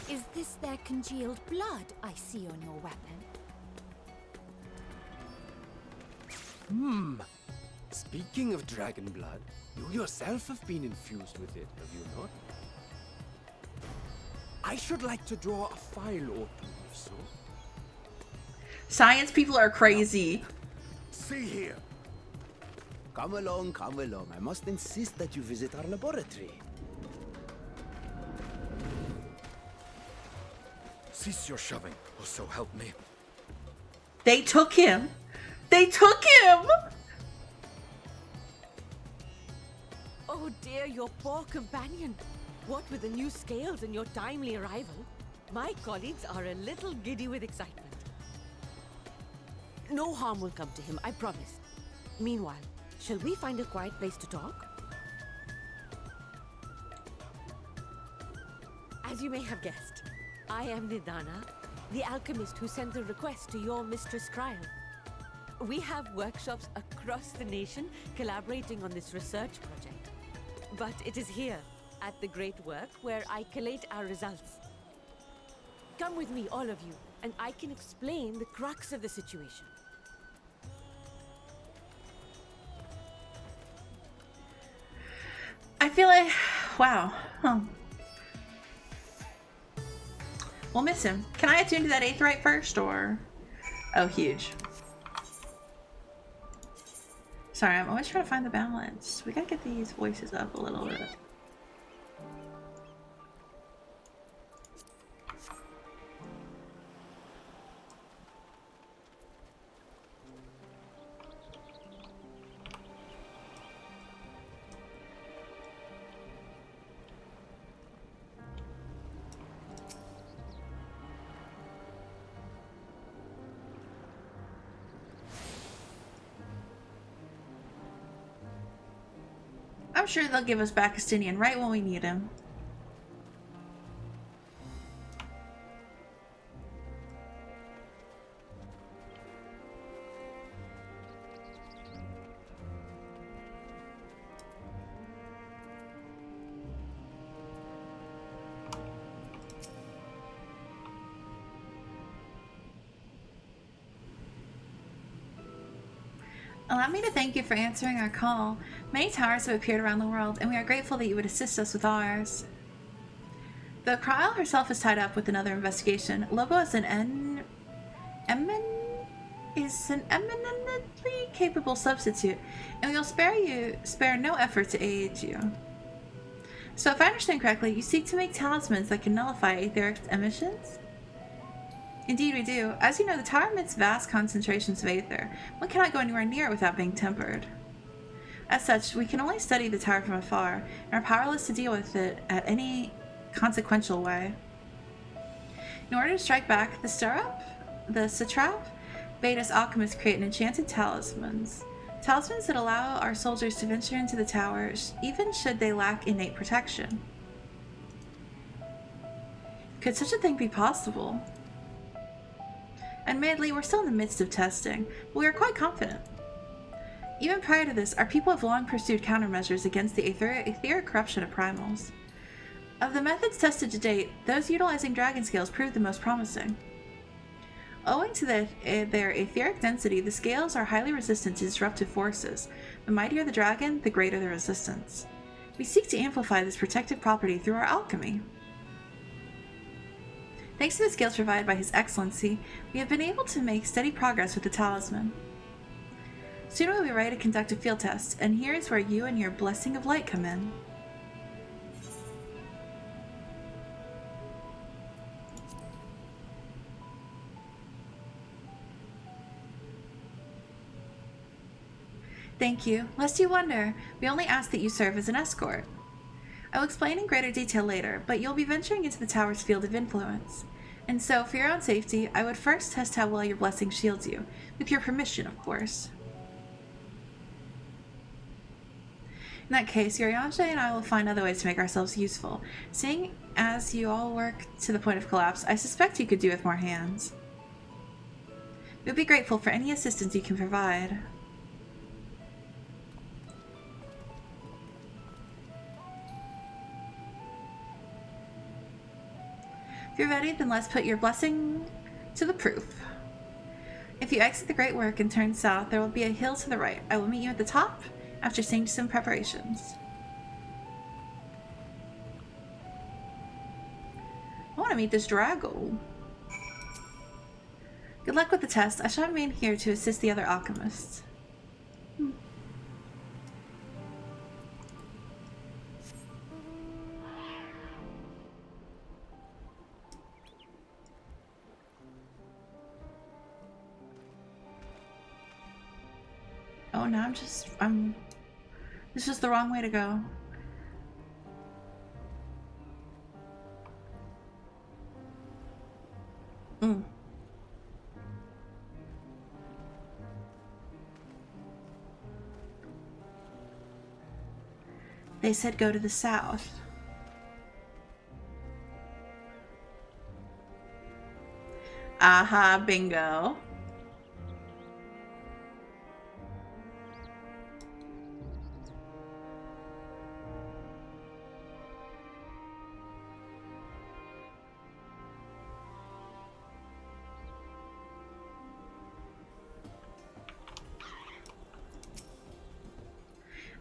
Is this their congealed blood I see on your weapon? Speaking of dragon blood, you yourself have been infused with it, have you not? I should like to draw a file or two, if so. Science people are crazy. See here. Come along, come along. I must insist that you visit our laboratory. Cease your shoving, or so help me. They took him. They took him. Oh dear, your poor companion. What with the new scales and your timely arrival, my colleagues are a little giddy with excitement. No harm will come to him, I promise. Meanwhile, shall we find a quiet place to talk? As you may have guessed, I am Nidana, the alchemist who sent the request to your Mistress Kryl. We have workshops across the nation collaborating on this research project. But it is here, at the Great Work, where I collate our results. Come with me, all of you, and I can explain the crux of the situation. I feel like, wow. Huh. We'll miss him. Can I attune to that aetheryte first, or? Oh, huge. Sorry, I'm always trying to find the balance. We gotta get these voices up a little bit. I'm sure they'll give us back Estinian right when we need him. Allow me to thank you for answering our call. Many towers have appeared around the world, and we are grateful that you would assist us with ours. Though Kryl herself is tied up with another investigation, Lobo is an eminently capable substitute, and we will spare no effort to aid you. So if I understand correctly, you seek to make talismans that can nullify etheric emissions? Indeed we do. As you know, the tower emits vast concentrations of aether. One cannot go anywhere near it without being tempered. As such, we can only study the tower from afar, and are powerless to deal with it at any consequential way. In order to strike back, the satrap bade us alchemists create an enchanted talismans. Talismans that allow our soldiers to venture into the towers, even should they lack innate protection. Could such a thing be possible? Admittedly, we're still in the midst of testing, but we are quite confident. Even prior to this, our people have long pursued countermeasures against the etheric corruption of primals. Of the methods tested to date, those utilizing dragon scales proved the most promising. Owing to their etheric density, the scales are highly resistant to disruptive forces. The mightier the dragon, the greater the resistance. We seek to amplify this protective property through our alchemy. Thanks to the scales provided by His Excellency, we have been able to make steady progress with the talisman. Soon we'll be ready to conduct a field test, and here is where you and your blessing of light come in. Thank you. Lest you wonder, we only ask that you serve as an escort. I will explain in greater detail later, but you'll be venturing into the tower's field of influence. And so, for your own safety, I would first test how well your blessing shields you. With your permission, of course. In that case, Yoriange and I will find other ways to make ourselves useful. Seeing as you all work to the point of collapse, I suspect you could do with more hands. We'll be grateful for any assistance you can provide. If you're ready, then let's put your blessing to the proof. If you exit the Great Work and turn south, there will be a hill to the right. I will meet you at the top after seeing some preparations. I want to meet this Drago. Good luck with the test. I shall remain here to assist the other alchemists. Oh, now this is the wrong way to go. They said go to the south. Aha, bingo.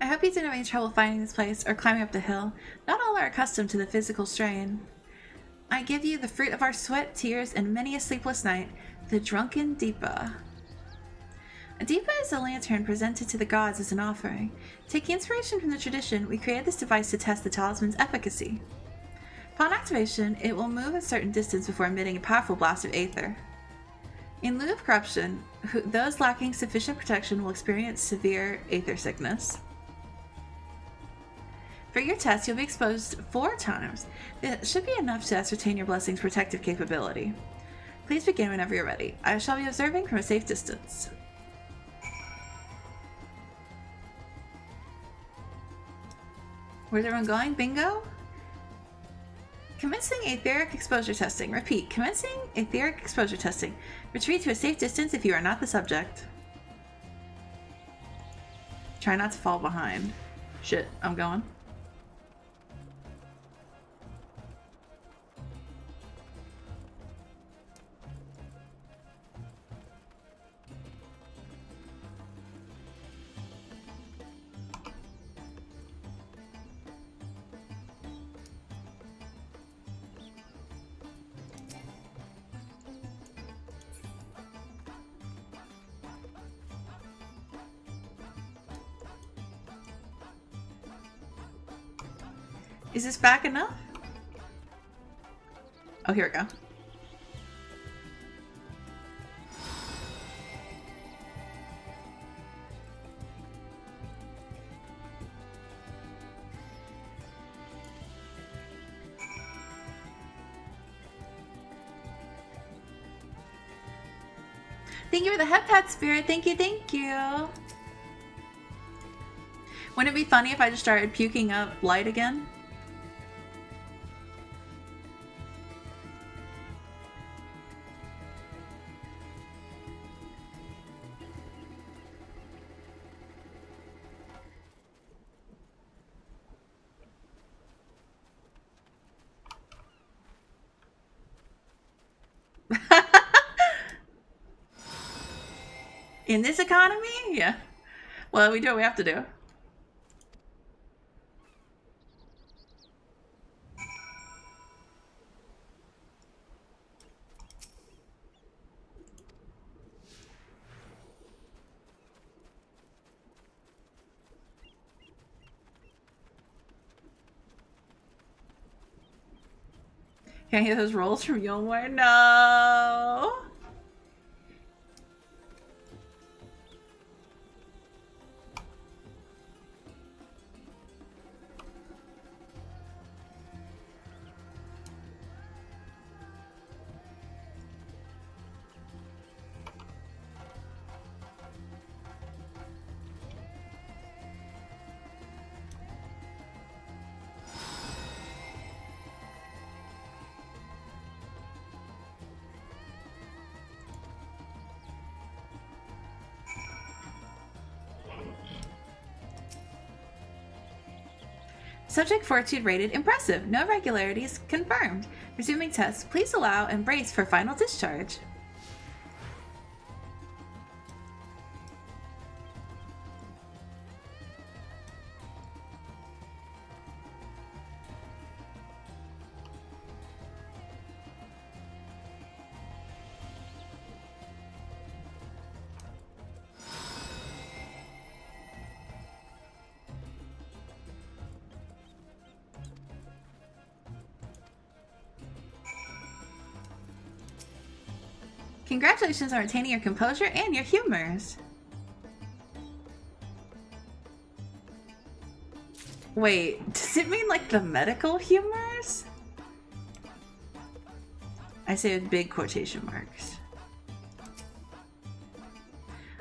I hope you didn't have any trouble finding this place or climbing up the hill. Not all are accustomed to the physical strain. I give you the fruit of our sweat, tears, and many a sleepless night, the drunken Deepa. A Deepa is a lantern presented to the gods as an offering. Taking inspiration from the tradition, we created this device to test the talisman's efficacy. Upon activation, it will move a certain distance before emitting a powerful blast of aether. In lieu of corruption, those lacking sufficient protection will experience severe aether sickness. For your test, you'll be exposed 4 times. It should be enough to ascertain your blessing's protective capability. Please begin whenever you're ready. I shall be observing from a safe distance. Where's everyone going? Bingo? Commencing etheric exposure testing. Repeat, commencing etheric exposure testing. Retreat to a safe distance if you are not the subject. Try not to fall behind. Shit, I'm going. Is this back enough? Oh, here we go. Thank you for the hepat spirit. Thank you, thank you. Wouldn't it be funny if I just started puking up light again? In this economy? Yeah. Well, we do what we have to do. Can I hear those rolls from Yolmore? No! Subject fortitude rated impressive. No irregularities confirmed. Resuming test. Please allow and brace for final discharge. Congratulations on retaining your composure and your humors. Wait, does it mean like the medical humors? I say with big quotation marks.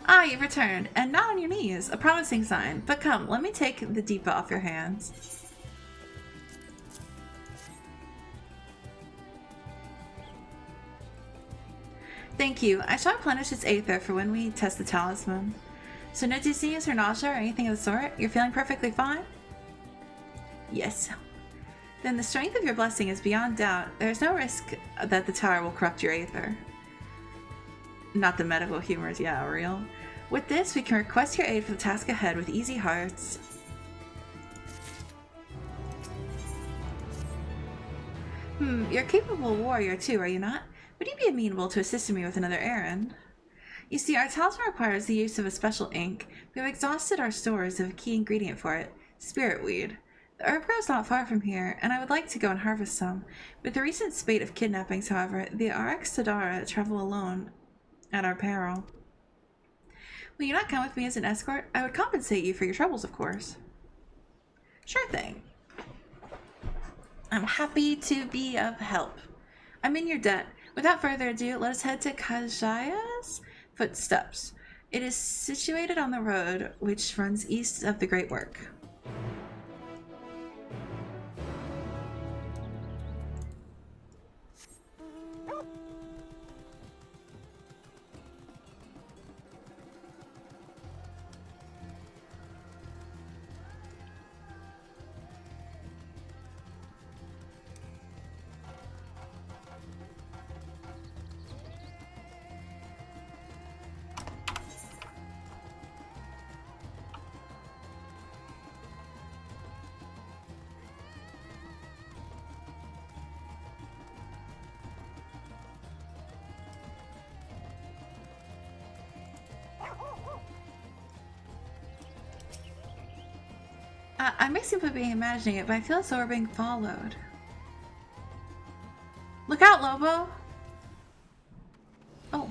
Ah, you've returned, and not on your knees. A promising sign. But come, let me take the Deepa off your hands. Thank you. I shall replenish its aether for when we test the talisman. So no disease or nausea or anything of the sort? You're feeling perfectly fine? Yes. Then the strength of your blessing is beyond doubt. There is no risk that the tower will corrupt your aether. Not the medical humors, yeah, real. With this, we can request your aid for the task ahead with easy hearts. You're a capable warrior too, are you not? Would you be amenable to assisting me with another errand? You see, our talisman requires the use of a special ink. We have exhausted our stores of a key ingredient for it, spirit weed. The herb grows not far from here, and I would like to go and harvest some. With the recent spate of kidnappings, however, the RX Sadara travel alone at our peril. Will you not come with me as an escort? I would compensate you for your troubles, of course. Sure thing. I'm happy to be of help. I'm in your debt. Without further ado, let us head to Kajaya's footsteps. It is situated on the road which runs east of the Great Work. I may simply be imagining it, but I feel as though we're being followed. Look out, Lobo! Oh.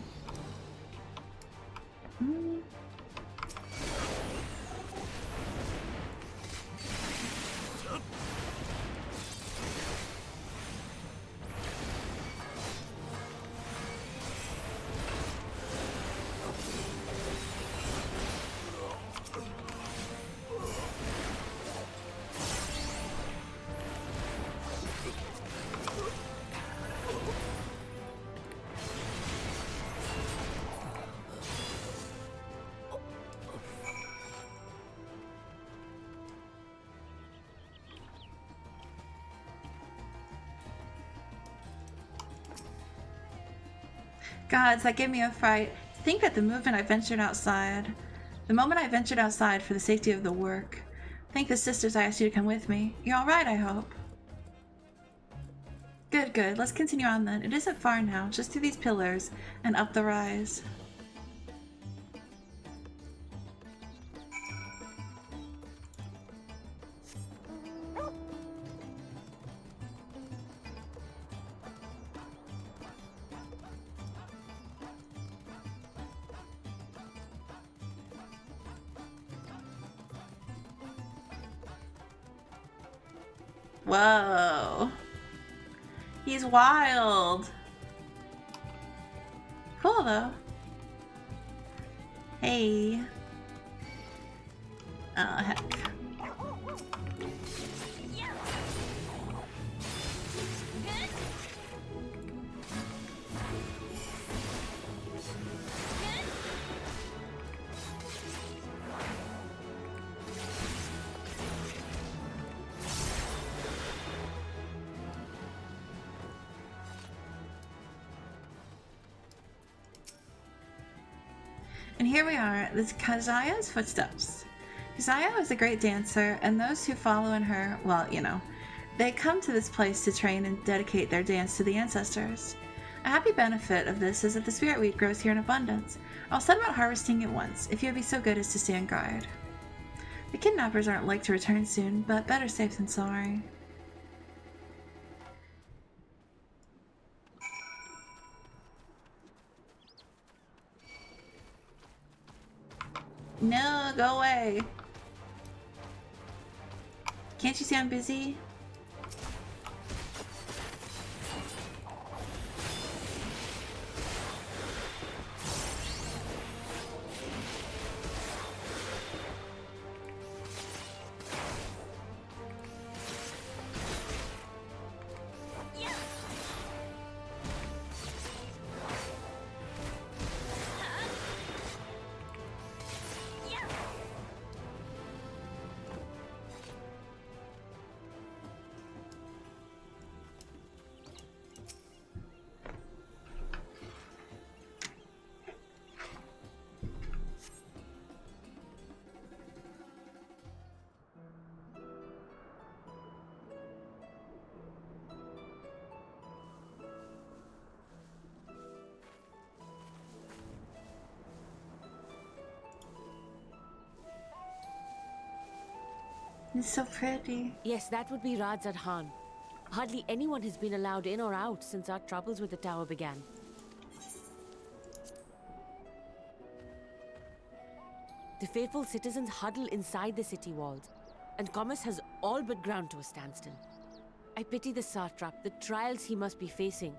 Gods, that gave me a fright. To think that the moment I ventured outside for the safety of the work. Thank the sisters I asked you to come with me. You're all right, I hope. Good, good. Let's continue on then. It isn't far now, just through these pillars and up the rise. Whoa. He's wild. Cool though. Hey. Oh heck. And here we are, this Kazaya's footsteps. Kazaya is a great dancer, and those who follow in her, well, you know, they come to this place to train and dedicate their dance to the ancestors. A happy benefit of this is that the spirit wheat grows here in abundance. I'll set about harvesting it once, if you would be so good as to stand guard. The kidnappers aren't like to return soon, but better safe than sorry. No, go away. Can't you see I'm busy? It's so pretty. Yes, that would be Radzad Khan. Hardly anyone has been allowed in or out since our troubles with the tower began. The faithful citizens huddle inside the city walls, and commerce has all but ground to a standstill. I pity the satrap, the trials he must be facing.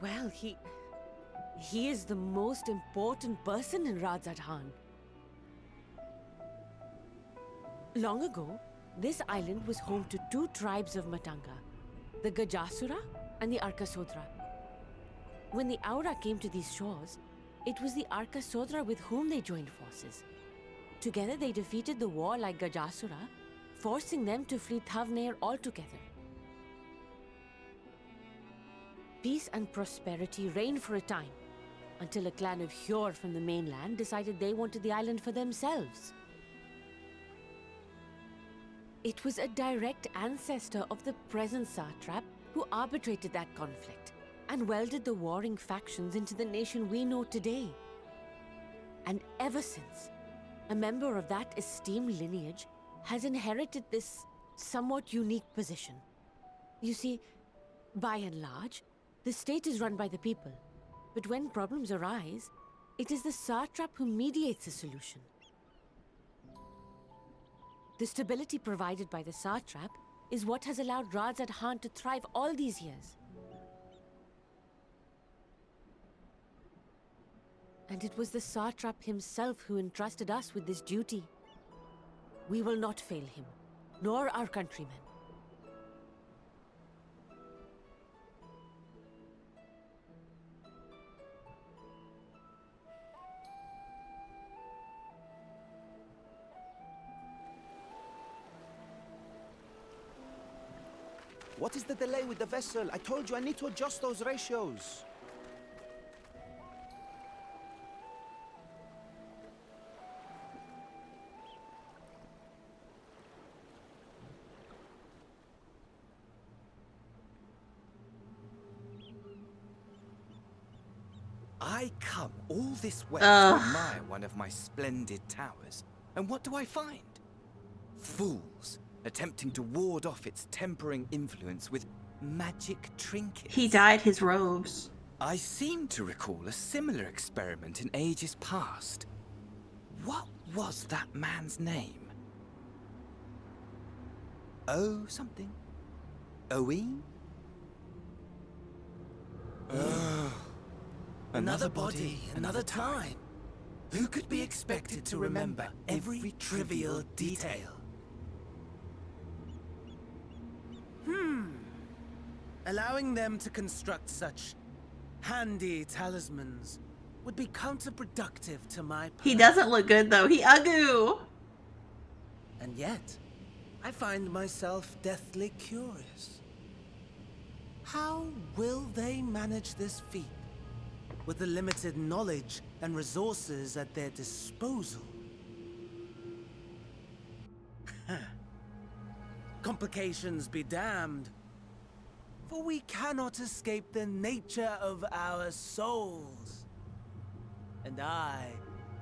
Well, he is the most important person in Radzad Khan. Long ago, this island was home to two tribes of Matanga, the Gajasura and the Arkasodra. When the Aura came to these shores, it was the Arkasodra with whom they joined forces. Together they defeated the warlike Gajasura, forcing them to flee Thavnair altogether. Peace and prosperity reigned for a time, until a clan of Hjor from the mainland decided they wanted the island for themselves. It was a direct ancestor of the present satrap who arbitrated that conflict and welded the warring factions into the nation we know today. And ever since, a member of that esteemed lineage has inherited this somewhat unique position. You see, by and large, the state is run by the people, but when problems arise, it is the satrap who mediates a solution. The stability provided by the satrap is what has allowed Radzad Khan to thrive all these years. And it was the satrap himself who entrusted us with this duty. We will not fail him, nor our countrymen. What is the delay with the vessel? I told you I need to adjust those ratios. I come all this way to admire one of my splendid towers, and what do I find? Fools attempting to ward off its tempering influence with magic trinkets. He dyed his robes. I seem to recall a similar experiment in ages past. What was that man's name? Oh, something. Owen? Another body, another time. Who could be expected to remember every trivial detail? Allowing them to construct such handy talismans would be counterproductive to my He doesn't look good though. He ugoo. And yet, I find myself deathly curious. How will they manage this feat with the limited knowledge and resources at their disposal? Complications be damned, for we cannot escape the nature of our souls. And I,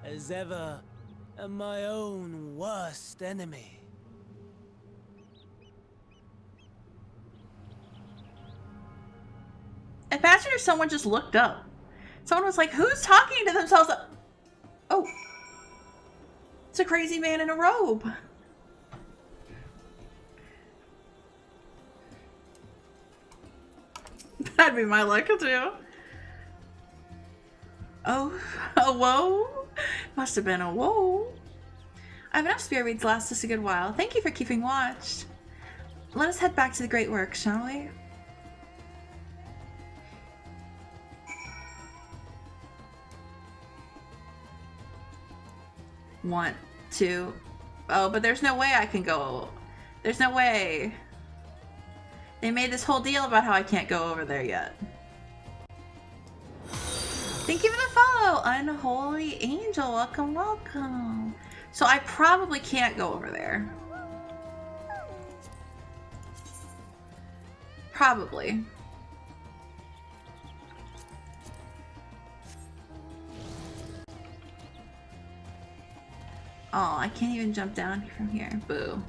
as ever, am my own worst enemy. Imagine if someone just looked up. Someone was like, who's talking to themselves? Oh. It's a crazy man in a robe. That'd be my luck too. Oh, a whoa. Must have been a whoa. I have enough spirit beads to last us a good while. Thank you for keeping watch. Let us head back to the great work, shall we? One, two. Oh, but there's no way I can go. There's no way. They made this whole deal about how I can't go over there yet. Thank you for the follow, Unholy Angel. Welcome, welcome. So I probably can't go over there. Probably. Oh, I can't even jump down from here. Boo.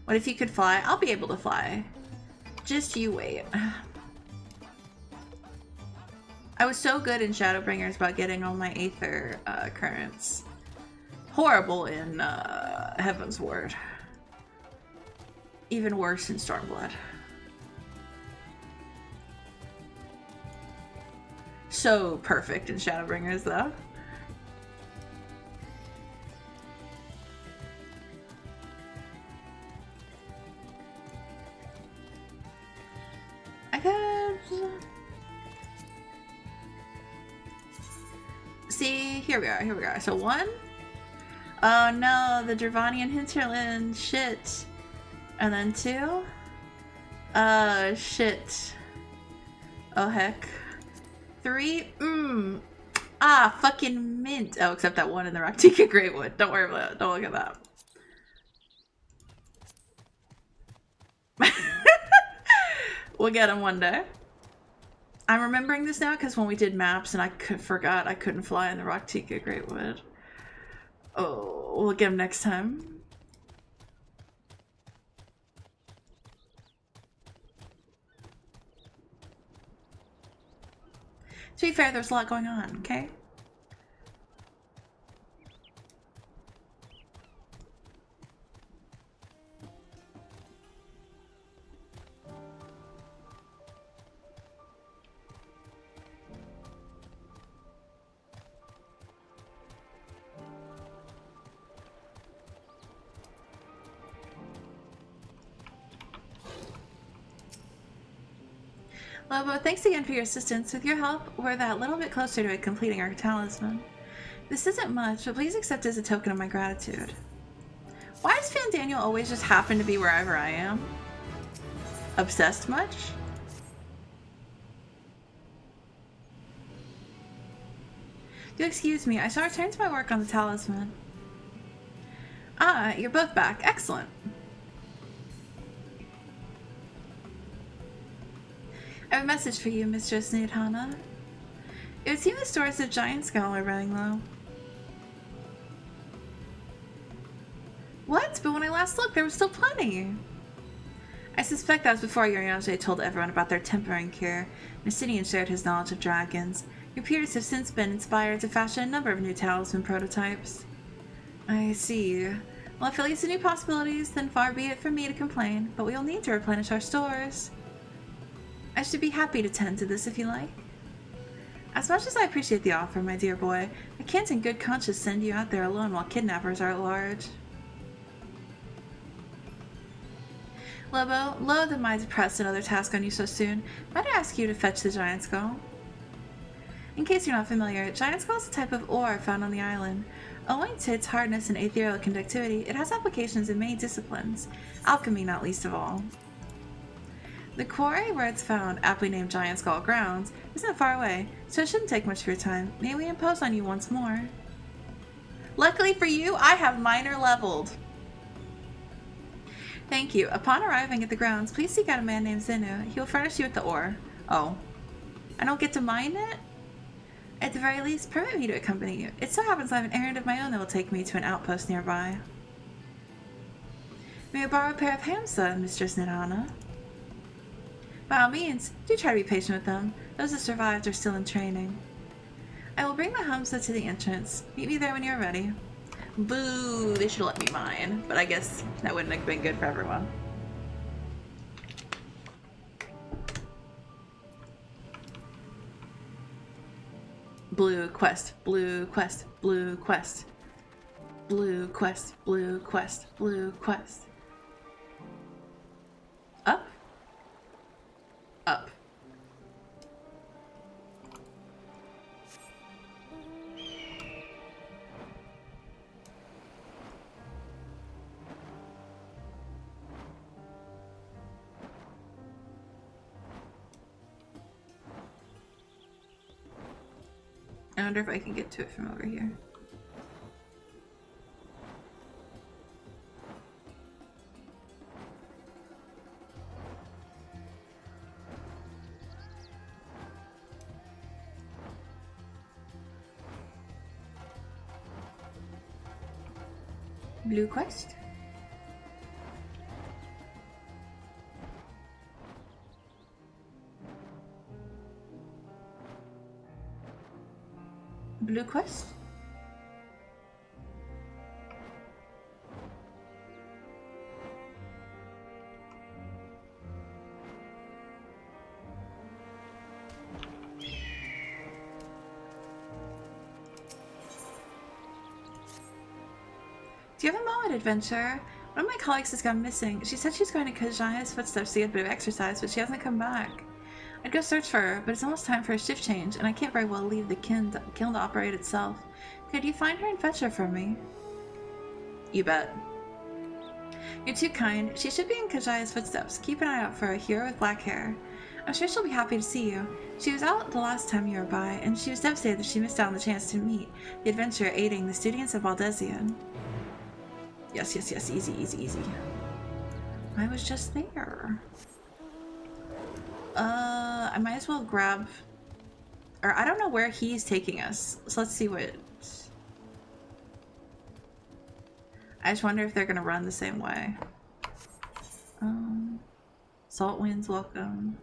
What if you could fly? I'll be able to fly. Just you wait. I was so good in Shadowbringers about getting all my Aether currents. Horrible in Heaven's Word. Even worse in Stormblood. So perfect in Shadowbringers though. I could... See, here we are. So one. Oh no, the Dravanian hinterland. Shit. And then two. Shit. Oh heck. Three. Ah, fucking mint. Oh, except that one in the Raktika Greatwood. Don't worry about it. Don't look at that. We'll get him one day. I'm remembering this now because when we did maps and I forgot I couldn't fly in the Raktika Greatwood. Oh, we'll get him next time. To be fair, there's a lot going on, okay? Lobo, thanks again for your assistance. With your help, we're that little bit closer to completing our talisman. This isn't much, but please accept it as a token of my gratitude. Why does Fandaniel always just happen to be wherever I am? Obsessed much? Do excuse me, I shall return to my work on the talisman. Ah, you're both back. Excellent. I have a message for you, Mistress Nidhana. It would seem the stores of Giant Skull are running low. What? But when I last looked, there was still plenty. I suspect that was before Urianger told everyone about their tempering cure. Mycinian shared his knowledge of dragons. Your peers have since been inspired to fashion a number of new talisman prototypes. I see. Well, if it leads to new possibilities, then far be it from me to complain, but we will need to replenish our stores. I should be happy to tend to this if you like. As much as I appreciate the offer, my dear boy, I can't in good conscience send you out there alone while kidnappers are at large. Lobo, loath am I to press another task on you so soon, might I ask you to fetch the giant skull? In case you're not familiar, giant skull is a type of ore found on the island. Owing to its hardness and ethereal conductivity, it has applications in many disciplines, alchemy not least of all. The quarry where it's found, aptly named Giant Skull Grounds, isn't far away, so it shouldn't take much of your time. May we impose on you once more? Luckily for you, I have minor leveled. Thank you. Upon arriving at the grounds, please seek out a man named Zenu. He will furnish you with the ore. Oh. I don't get to mine it? At the very least, permit me to accompany you. It so happens I have an errand of my own that will take me to an outpost nearby. May I borrow a pair of hamsa, Mistress Nidana? By all means, do try to be patient with them. Those that survived are still in training. I will bring the hamsa to the entrance. Meet me there when you're ready. Boo! They should let me mine. But I guess that wouldn't have been good for everyone. Blue quest, blue quest, blue quest. Blue quest, blue quest, blue quest. Up? Up. I wonder if I can get to it from over here. Blue quest? Blue quest? Do you have a moment, adventurer? One of my colleagues has gone missing. She said she's going to Kajaya's footsteps to get a bit of exercise, but she hasn't come back. I'd go search for her, but it's almost time for a shift change, and I can't very well leave the kiln to operate itself. Could you find her and fetch her for me? You bet. You're too kind. She should be in Kajaya's footsteps. Keep an eye out for a hero with black hair. I'm sure she'll be happy to see you. She was out the last time you were by, and she was devastated that she missed out on the chance to meet the adventurer aiding the students of Baldesion. Yes, yes, yes. Easy, easy, easy. I was just there. I might as well grab... Or I don't know where he's taking us. So let's see what... I just wonder if they're gonna run the same way. Salt winds, welcome.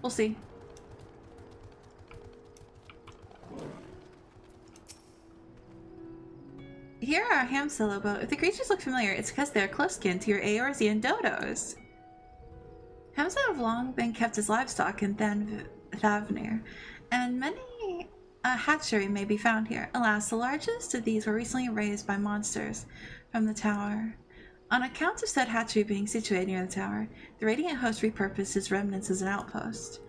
We'll see. Here are our ham Lobo. If the creatures look familiar, it's because they're close kin to your Eorzean dodos. Hams have long been kept as livestock in Thavnair, and many a hatchery may be found here. Alas, the largest of these were recently raised by monsters from the tower. On account of said hatchery being situated near the tower, the Radiant Host repurposed its remnants as an outpost.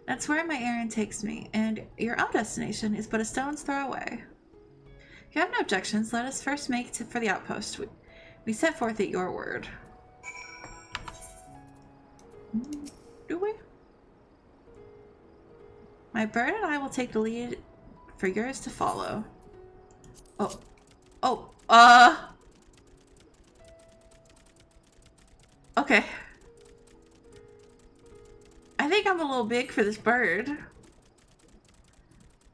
That's where my errand takes me, and your own destination is but a stone's throw away. If you have no objections, let us first make for the outpost. We set forth at your word. Do we? My bird and I will take the lead for yours to follow. Okay. I think I'm a little big for this bird.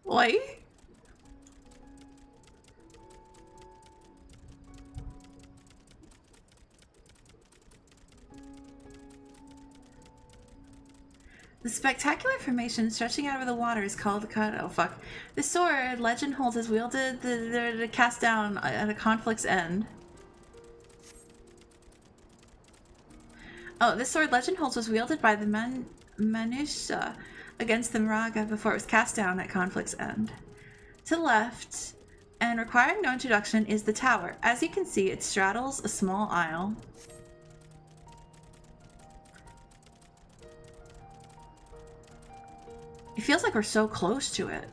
Like? The spectacular formation stretching out over the water is called oh fuck. The sword legend holds is wielded to cast down at a conflict's end. Oh, this sword legend holds was wielded by the Manusha against the Maraga before it was cast down at conflict's end. To the left, and requiring no introduction, is the tower. As you can see, it straddles a small aisle. It feels like we're so close to it.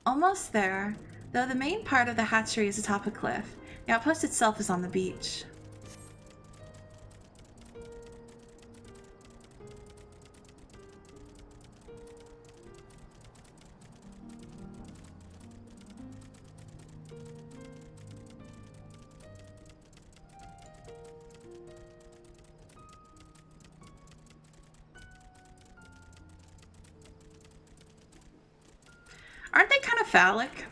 Almost there, though the main part of the hatchery is atop a cliff. The outpost itself is on the beach. Aren't they kind of phallic?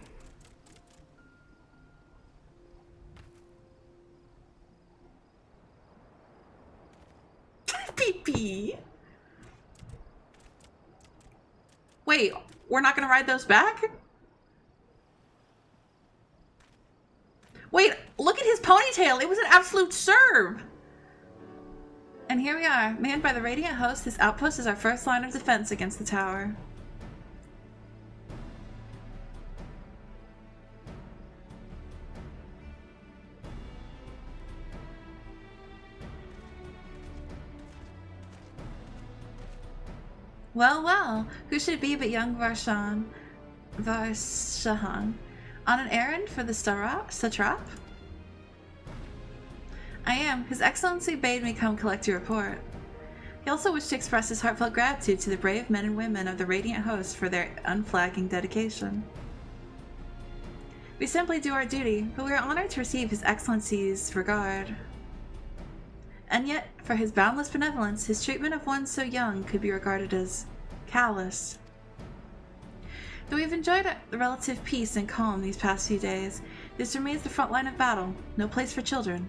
Pee-pee. Wait, we're not gonna ride those back? Wait, look at his ponytail. It was an absolute serve. And here we are, manned by the Radiant Host. This outpost is our first line of defense against the tower. Well, well, who should it be but young Varshahan on an errand for the satrap? I am. His Excellency bade me come collect your report. He also wished to express his heartfelt gratitude to the brave men and women of the Radiant Host for their unflagging dedication. We simply do our duty, but we are honored to receive His Excellency's regard. And yet, for his boundless benevolence, his treatment of one so young could be regarded as callous. Though we've enjoyed a relative peace and calm these past few days, this remains the front line of battle, no place for children.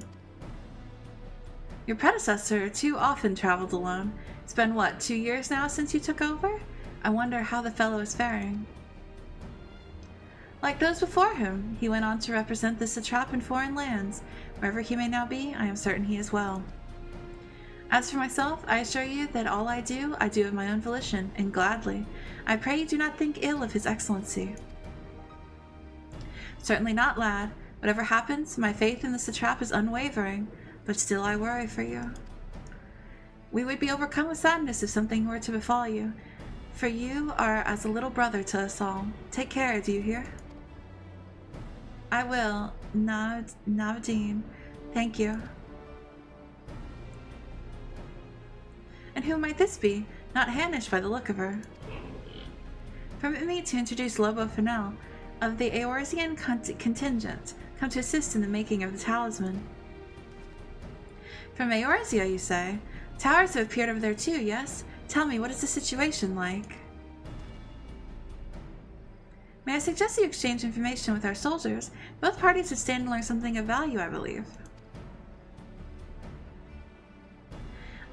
Your predecessor too often traveled alone. It's been, what, 2 years now since you took over? I wonder how the fellow is faring. Like those before him, he went on to represent the satrap in foreign lands. Wherever he may now be, I am certain he is well. As for myself, I assure you that all I do of my own volition, and gladly. I pray you do not think ill of His Excellency. Certainly not, lad. Whatever happens, my faith in the satrap is unwavering, but still I worry for you. We would be overcome with sadness if something were to befall you, for you are as a little brother to us all. Take care, do you hear? I will, Navadine. Thank you. And who might this be? Not Hanish by the look of her. Permit me to introduce Lobo Fennel of the Eorzean contingent, come to assist in the making of the talisman. From Eorzea, you say? Towers have appeared over there too, yes? Tell me, what is the situation like? May I suggest you exchange information with our soldiers? Both parties would stand to learn something of value, I believe.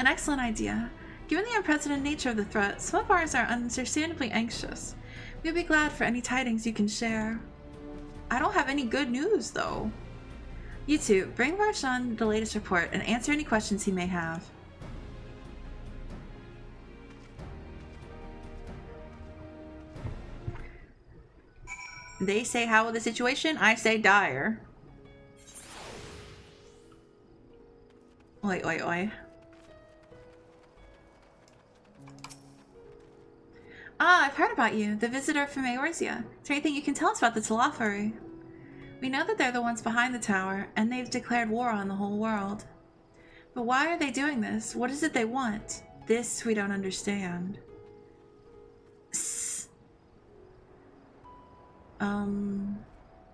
An excellent idea. Given the unprecedented nature of the threat, some of ours are understandably anxious. We'd be glad for any tidings you can share. I don't have any good news, though. You two, bring Varshan the latest report and answer any questions he may have. They say, how is the situation? I say dire. Oi, oi, oi. Ah, I've heard about you, the visitor from Eorzea. Is there anything you can tell us about the Telafari? We know that they're the ones behind the tower, and they've declared war on the whole world. But why are they doing this? What is it they want? This we don't understand.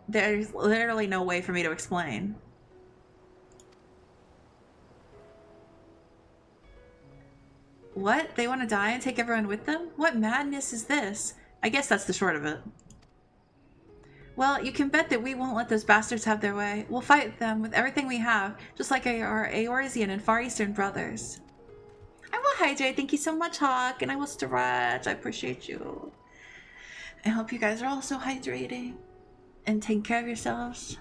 There's literally no way for me to explain. What? They want to die and take everyone with them? What madness is this? I guess that's the short of it. Well, you can bet that we won't let those bastards have their way. We'll fight them with everything we have, just like our Eorzean and Far Eastern brothers. I will hydrate. Thank you so much, Hawk. And I will stretch. I appreciate you. I hope you guys are also hydrating and taking care of yourselves.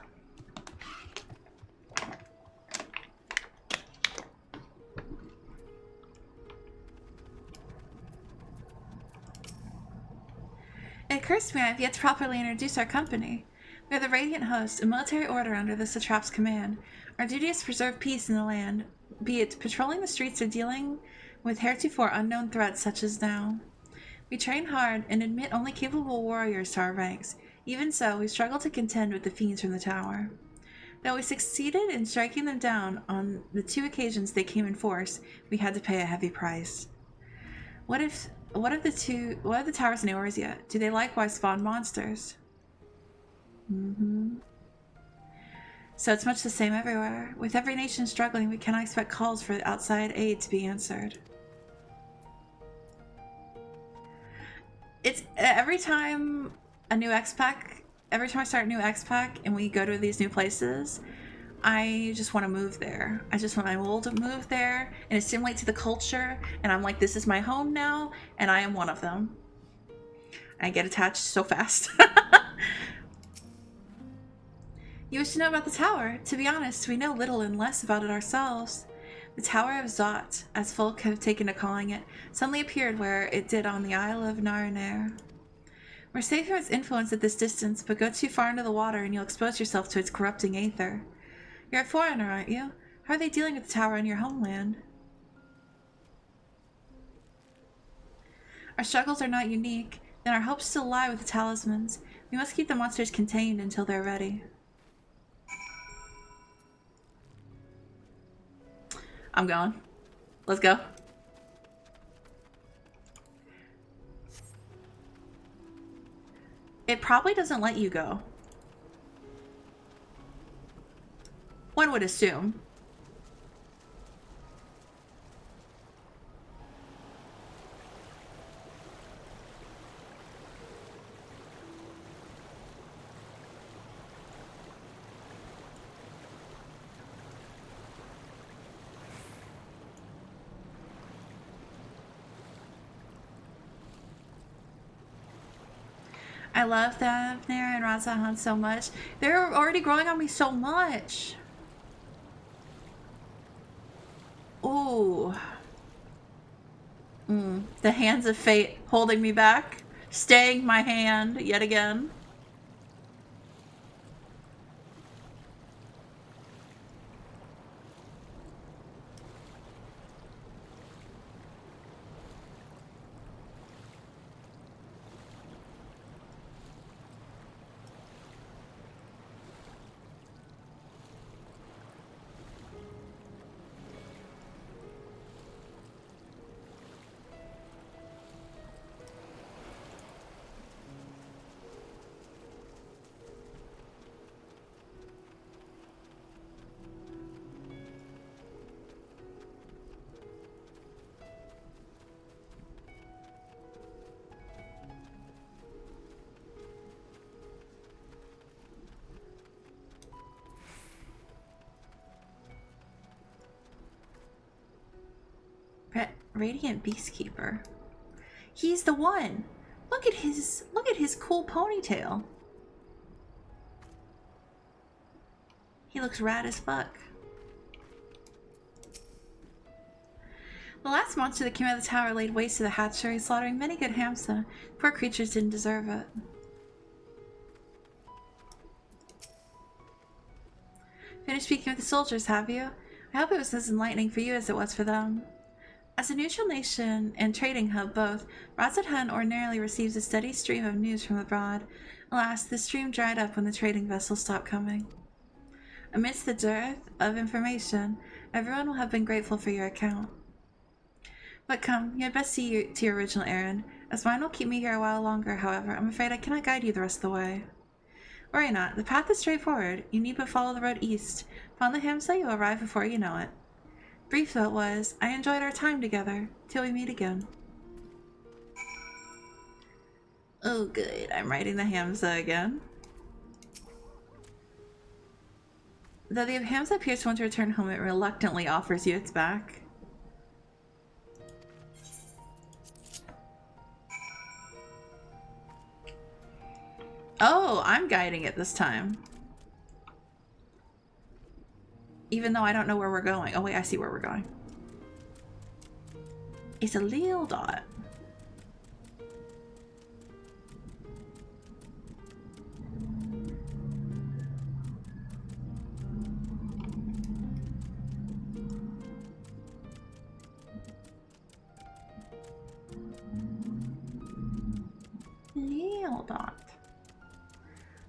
mail dot.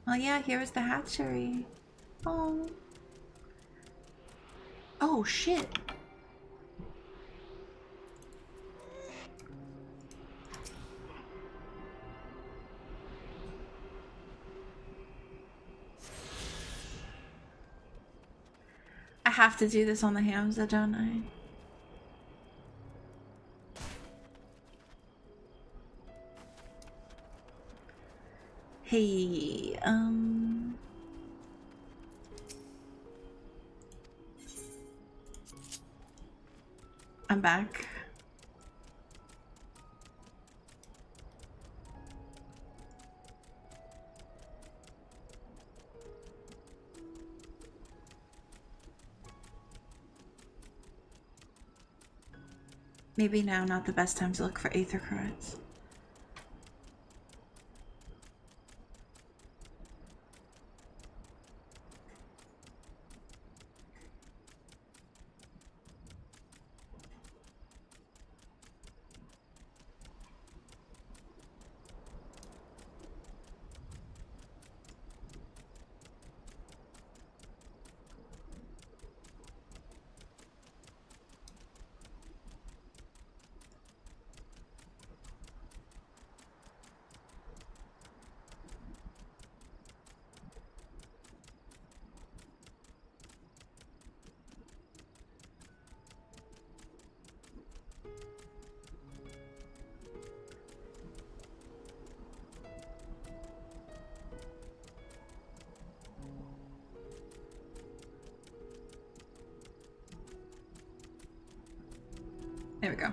Oh yeah, here was the hatchery. Oh. Oh shit. I have to do this on the Hamza, don't I? Hey, I'm back. Maybe now not the best time to look for aether currents. There we go.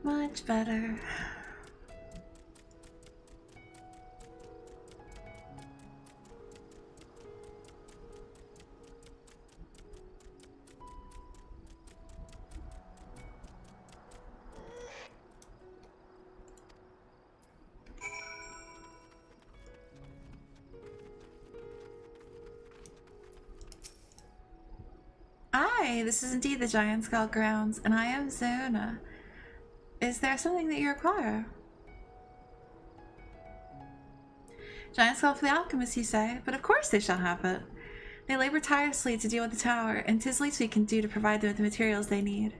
Much better. Hi, this is indeed the Giant Skull Grounds, and I am Zona. Is there something that you require? Giant Skull for the Alchemist, you say? But of course they shall have it. They labor tirelessly to deal with the tower, and 'tis least we can do to provide them with the materials they need.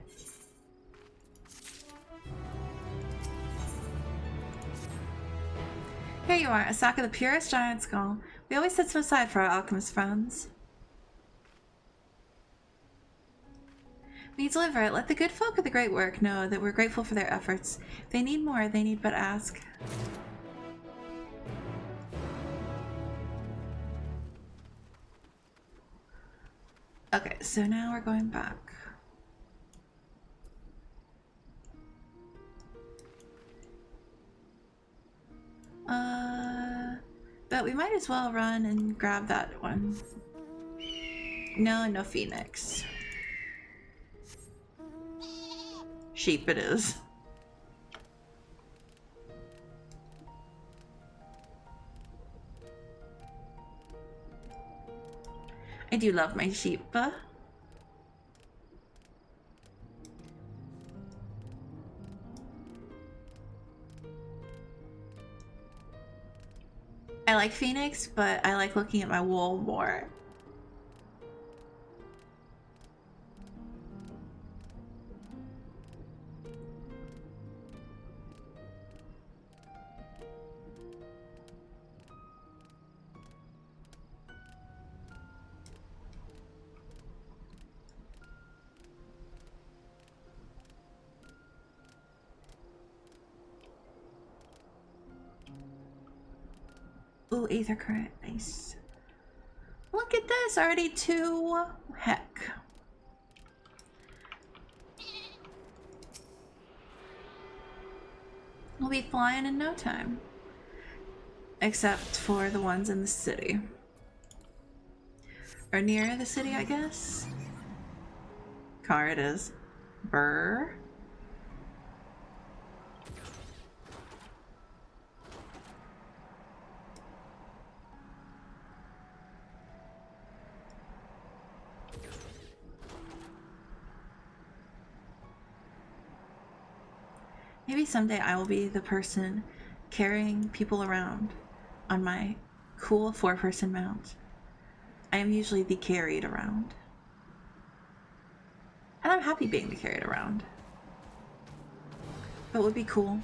Here you are, a sack of the purest Giant Skull. We always set some aside for our alchemist friends. When you deliver it, let the good folk of the great work know that we're grateful for their efforts. If they need more, they need but ask. Okay, so now we're going back. But we might as well run and grab that one. No Phoenix. Sheep it is. I do love my sheep. I like Phoenix, but I like looking at my wool more. Ooh, aether current, nice. Look at this, already 2. Heck. We'll be flying in no time. Except for the ones in the city. Or near the city, I guess. Car it is. Brr. Maybe someday I will be the person carrying people around on my cool 4-person mount. I am usually the carried around. And I'm happy being the carried around. But it would be cool.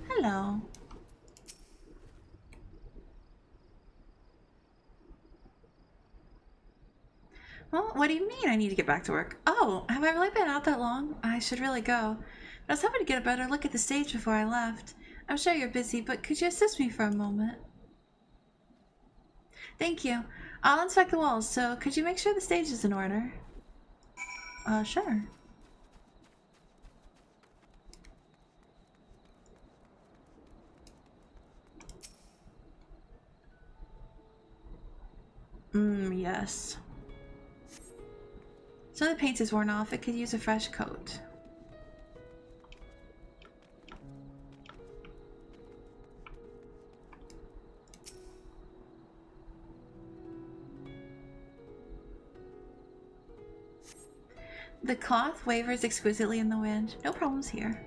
Hello. Well, what do you mean I need to get back to work? Oh, have I really been out that long? I should really go. But I was hoping to get a better look at the stage before I left. I'm sure you're busy, but could you assist me for a moment? Thank you. I'll inspect the walls, so could you make sure the stage is in order? Sure. Yes. So the paint is worn off. It could use a fresh coat. The cloth wavers exquisitely in the wind. No problems here.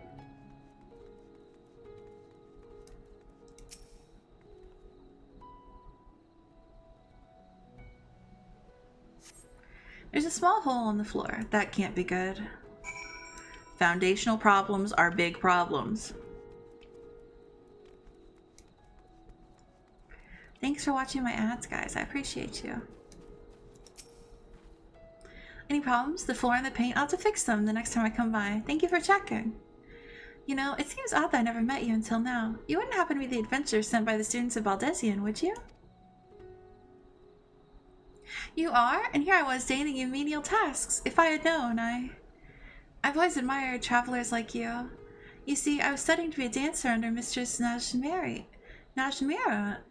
There's a small hole in the floor. That can't be good. Foundational problems are big problems. Thanks for watching my ads, guys. I appreciate you. Any problems? The floor and the paint? I'll have to fix them the next time I come by. Thank you for checking. You know, it seems odd that I never met you until now. You wouldn't happen to be the adventurer sent by the students of Baldesion, would you? You are? And here I was dating you menial tasks. If I had known, I've always admired travelers like you. You see, I was studying to be a dancer under Mistress Najmira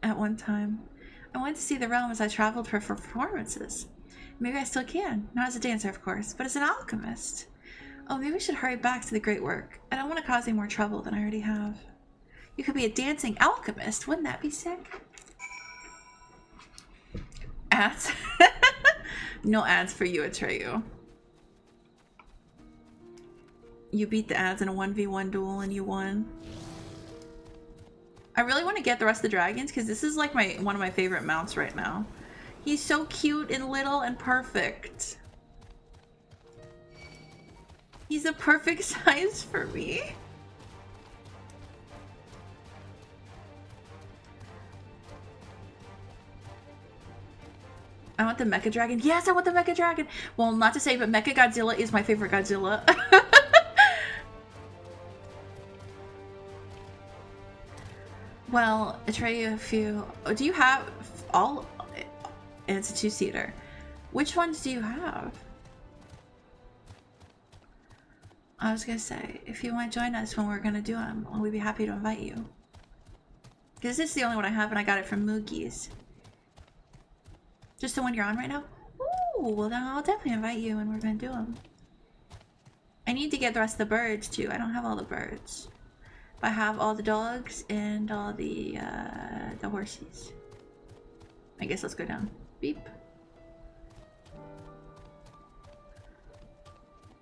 at one time. I wanted to see the realm as I traveled for performances. Maybe I still can. Not as a dancer, of course, but as an alchemist. Oh, maybe we should hurry back to the great work. I don't want to cause any more trouble than I already have. You could be a dancing alchemist. Wouldn't that be sick? Ads? No ads for you, Atreyu. You beat the ads in a 1v1 duel and you won. I really want to get the rest of the dragons because this is like one of my favorite mounts right now. He's so cute and little and perfect. He's a perfect size for me. I want the Mecha Dragon. Yes, I want the Mecha Dragon. Well, not to say, but Mecha Godzilla is my favorite Godzilla. Well, Atreyu, if you... do you have all... It's a 2-seater. Which ones do you have? I was gonna say, if you want to join us when we're gonna do them, we'd be happy to invite you. Because this is the only one I have and I got it from Moogie's. Just the one you're on right now? Ooh, well then I'll definitely invite you and we're gonna do them. I need to get the rest of the birds too. I don't have all the birds. But I have all the dogs and all the horses. I guess let's go down. Beep.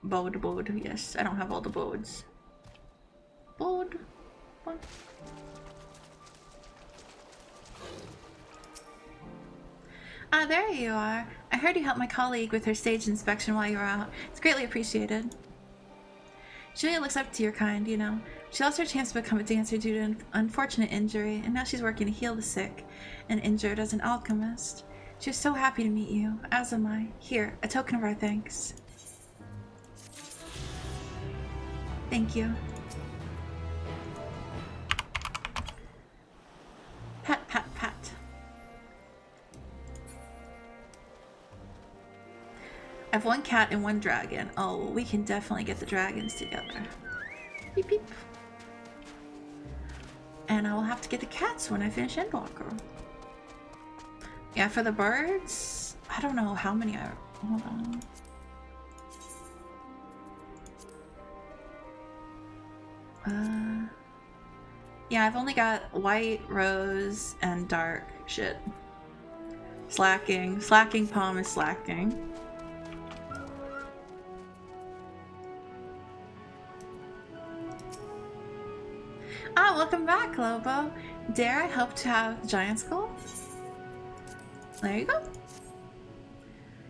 Bode, yes. I don't have all the bodes. Bode. Ah, there you are. I heard you helped my colleague with her stage inspection while you were out. It's greatly appreciated. Julia looks up to your kind, you know. She lost her chance to become a dancer due to an unfortunate injury, and now she's working to heal the sick and injured as an alchemist. She was so happy to meet you, as am I. Here, a token of our thanks. Thank you. Pat, pat, pat. I have one cat and one dragon. Oh, we can definitely get the dragons together. Beep, beep. And I will have to get the cats when I finish Endwalker. Yeah, for the birds, I don't know how many I... Hold on. Yeah, I've only got white, rose, and dark shit. Slacking. Slacking palm is slacking. Ah, welcome back, Lobo. Dare I help to have the giant skull? There you go.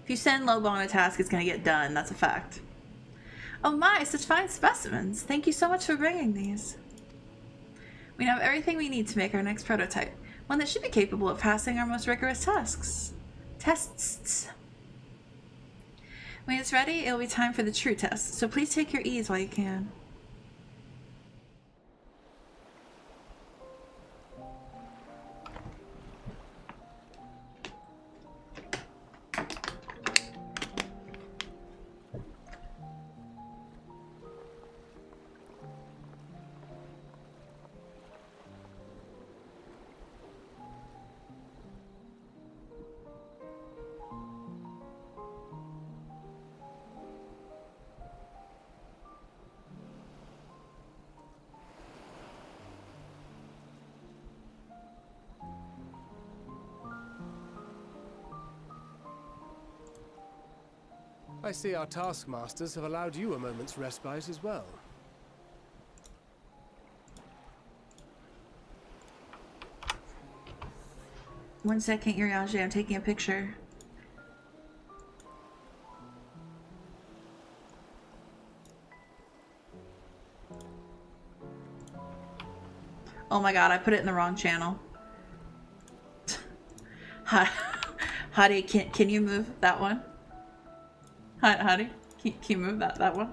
If you send Lobo on a task, it's gonna get done. That's a fact. Oh my, such fine specimens. Thank you so much for bringing these. We have everything we need to make our next prototype. One that should be capable of passing our most rigorous tests. When it's ready, it'll be time for the true test. So please take your ease while you can. I see our taskmasters have allowed you a moment's respite as well. One second, Urianger, I'm taking a picture. Oh my god, I put it in the wrong channel. Hadi, can you move that one? Hadi, can you move that one?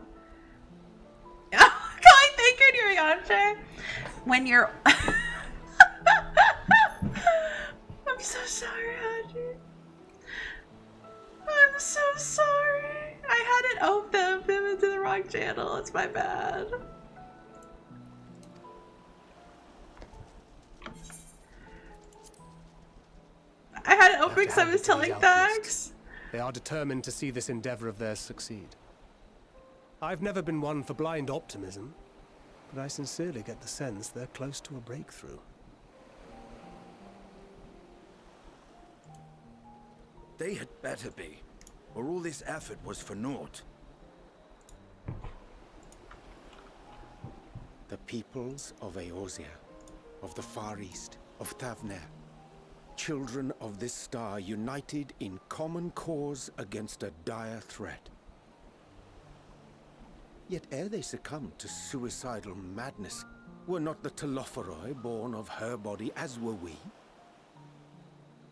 Thank you, Urianger. When you're... I'm so sorry, Hadi. I'm so sorry. I had it open into the wrong channel. It's my bad. I had it open because I was telling Thax. They are determined to see this endeavor of theirs succeed. I've never been one for blind optimism, but I sincerely get the sense they're close to a breakthrough. They had better be, or all this effort was for naught. The peoples of Eorzea, of the Far East, of Thavnair, children of this star united in common cause against a dire threat. Yet ere they succumbed to suicidal madness, were not the Telophoroi born of her body as were we?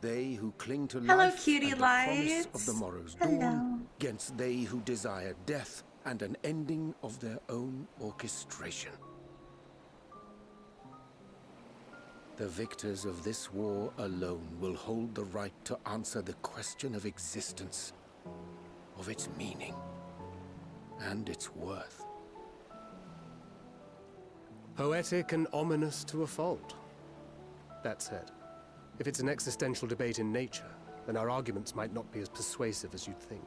They who cling to life cutie and the promise of the morrow's dawn, against they who desire death and an ending of their own orchestration. The victors of this war alone will hold the right to answer the question of existence, of its meaning, and its worth. Poetic and ominous to a fault. That said, if it's an existential debate in nature, then our arguments might not be as persuasive as you'd think.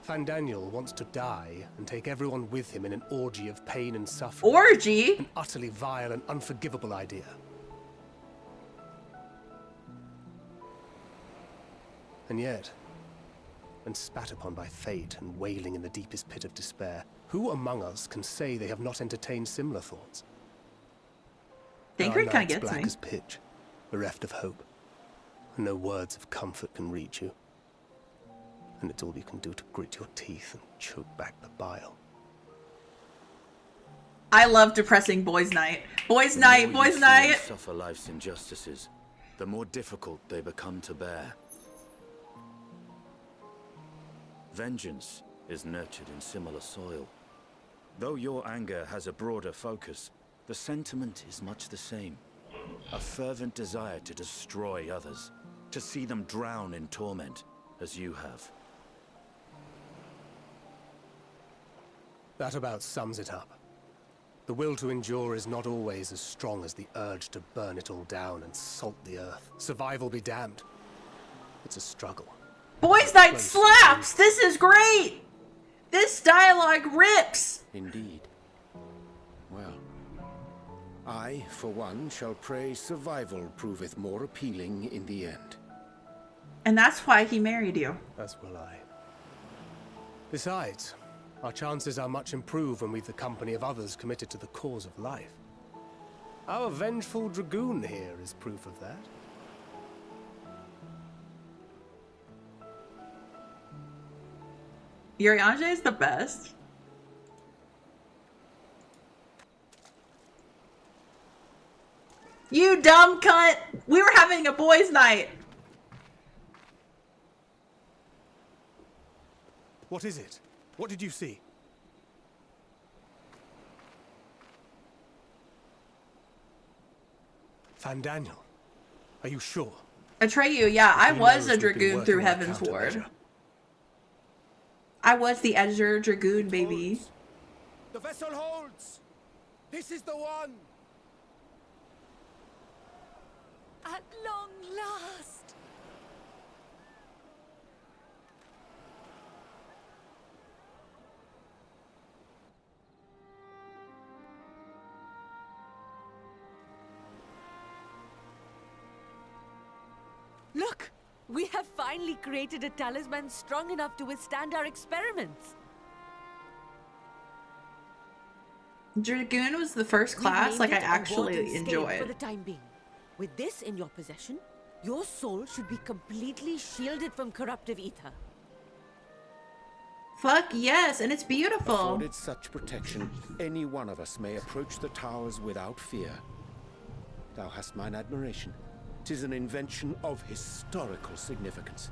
Fandaniel wants to die and take everyone with him in an orgy of pain and suffering. Orgy? An utterly vile and unforgivable idea. And yet, when spat upon by fate and wailing in the deepest pit of despair, who among us can say they have not entertained similar thoughts? Thancred kind of gets black me. as pitch, bereft of hope, and no words of comfort can reach you. And it's all you can do to grit your teeth and choke back the bile. I love depressing boys' night. Boys' night, boys' night. Suffer life's injustices, the more difficult they become to bear. Vengeance is nurtured in similar soil. Though your anger has a broader focus, the sentiment is much the same. A fervent desire to destroy others, to see them drown in torment, as you have. That about sums it up. The will to endure is not always as strong as the urge to burn it all down and salt the earth. Survival be damned. It's a struggle. Boys' night slaps! This is great! This dialogue rips! Indeed. Well, I, for one, shall pray survival proveth more appealing in the end. And that's why he married you. As will I. Besides, our chances are much improved when we've the company of others committed to the cause of life. Our vengeful dragoon here is proof of that. Urianger is the best. You dumb cunt! We were having a boys' night! What is it? What did you see? Fandaniel, are you sure? Atreyu, yeah, I He was knows a we've been dragoon through working on Heaven's Ward. countermeasure. I was the Edger dragoon, baby. The vessel holds! This is the one! At long last. Look! We have finally created a talisman strong enough to withstand our experiments. Dragoon was the first class We've like I named it a actually Warden Scale for the enjoyed. time being. With this in your possession, your soul should be completely shielded from corruptive ether. Fuck yes, and it's beautiful. Afforded such protection, any one of us may approach the towers without fear. Thou hast mine admiration. 'Tis an invention of historical significance.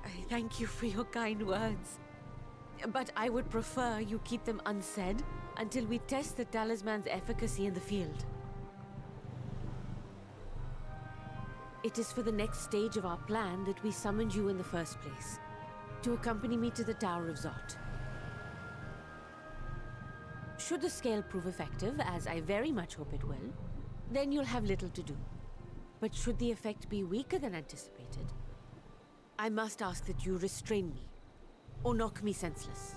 I thank you for your kind words. But I would prefer you keep them unsaid until we test the talisman's efficacy in the field. It is for the next stage of our plan that we summoned you in the first place, to accompany me to the Tower of Zot. Should the scale prove effective, as I very much hope it will, then you'll have little to do. But should the effect be weaker than anticipated, I must ask that you restrain me, or knock me senseless.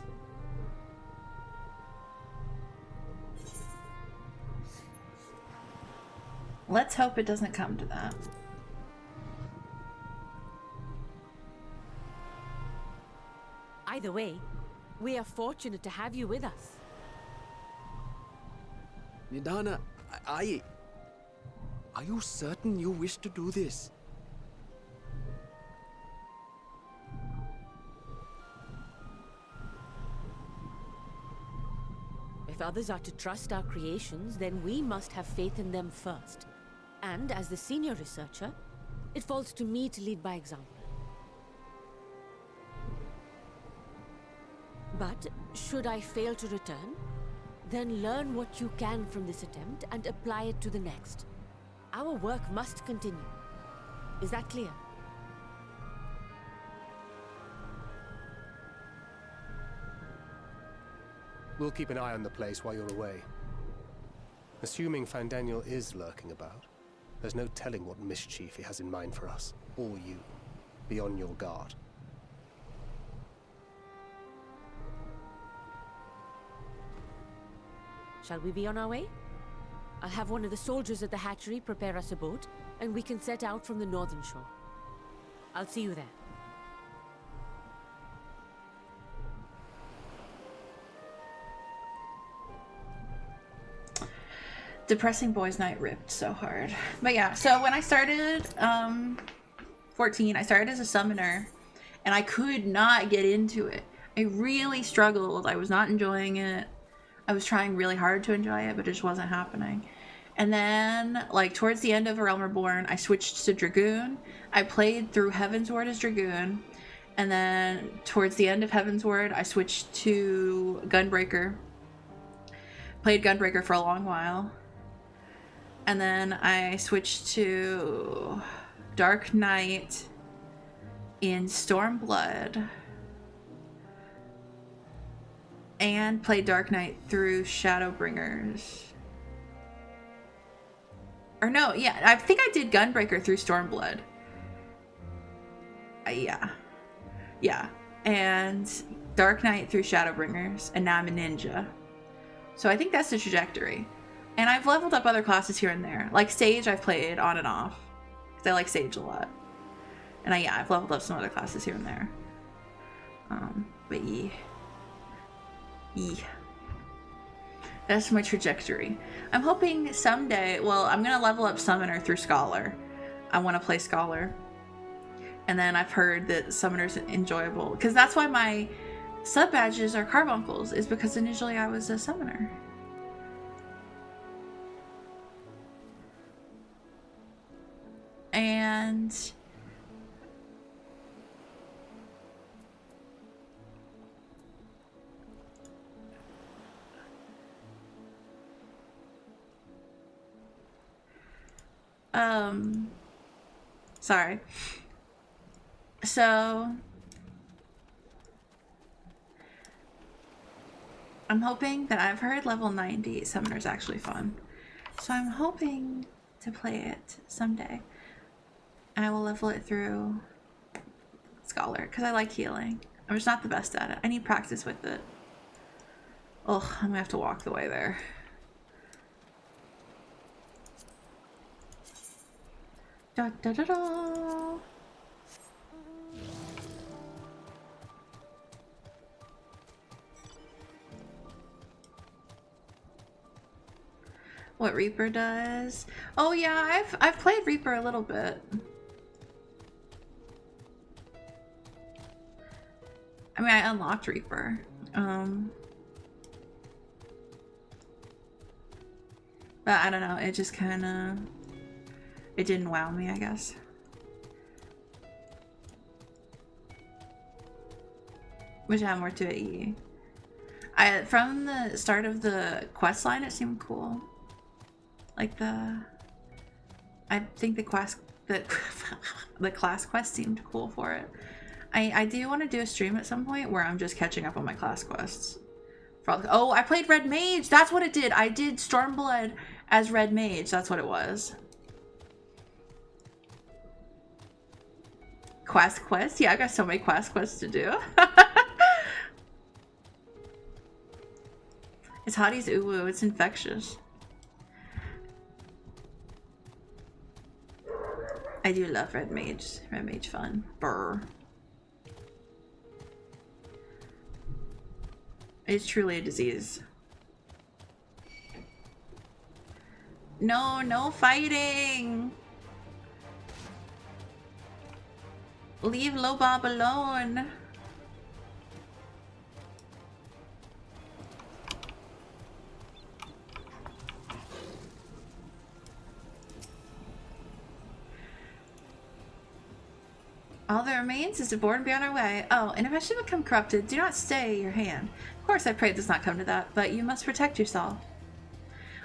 Let's hope it doesn't come to that. Either way, we are fortunate to have you with us. Nidana, are you certain you wish to do this? If others are to trust our creations, then we must have faith in them first. And as the senior researcher, it falls to me to lead by example. But should I fail to return, then learn what you can from this attempt and apply it to the next. Our work must continue. Is that clear? We'll keep an eye on the place while you're away. Assuming Fandaniel is lurking about, there's no telling what mischief he has in mind for us, or you. Be on your guard. Shall we be on our way? I'll have one of the soldiers at the hatchery prepare us a boat, and we can set out from the northern shore. I'll see you there. Depressing boys' night ripped so hard. But yeah, so when I started 14, I started as a summoner, and I could not get into it. I really struggled. I was not enjoying it. I was trying really hard to enjoy it, but it just wasn't happening. And then, like, towards the end of A Realm Reborn, I switched to Dragoon. I played through Heaven's Ward as Dragoon. And then, towards the end of Heaven's Ward, I switched to Gunbreaker. Played Gunbreaker for a long while. And then I switched to Dark Knight in Stormblood. And played Dark Knight through Shadowbringers. Or no, yeah, I think I did Gunbreaker through Stormblood. Yeah. And Dark Knight through Shadowbringers, and now I'm a ninja. So I think that's the trajectory. And I've leveled up other classes here and there. Like Sage I've played on and off. Because I like Sage a lot. And I've leveled up some other classes here and there. But yeah. That's my trajectory. I'm hoping someday, well, I'm going to level up Summoner through Scholar. I want to play Scholar. And then I've heard that Summoner's enjoyable. Because that's why my sub badges are carbuncles, is because initially I was a Summoner. And sorry. So I'm hoping that I've heard level 90 Summoner's actually fun. So I'm hoping to play it someday. And I will level it through Scholar because I like healing. I'm just not the best at it. I need practice with it. Oh, I'm gonna have to walk the way there. Da da da da. What Reaper does? Oh yeah, I've played Reaper a little bit. I mean, I unlocked Reaper. But I don't know, it just kind of, it didn't wow me, I guess. Wish I had more to it. From the start of the quest line, it seemed cool. Like I think the class quest seemed cool for it. I do want to do a stream at some point where I'm just catching up on my class quests. Oh, I played Red Mage. That's what it did. I did Stormblood as Red Mage. That's what it was. Quest? Yeah, I got so many quests to do. It's Hottie's uwu. It's infectious. I do love Red Mage. Red Mage fun. Brr. It's truly a disease. No fighting! Leave Lobob alone! All that remains is to board and be on our way. Oh, and if I should become corrupted, do not stay your hand. Of course, I pray it does not come to that, but you must protect yourself.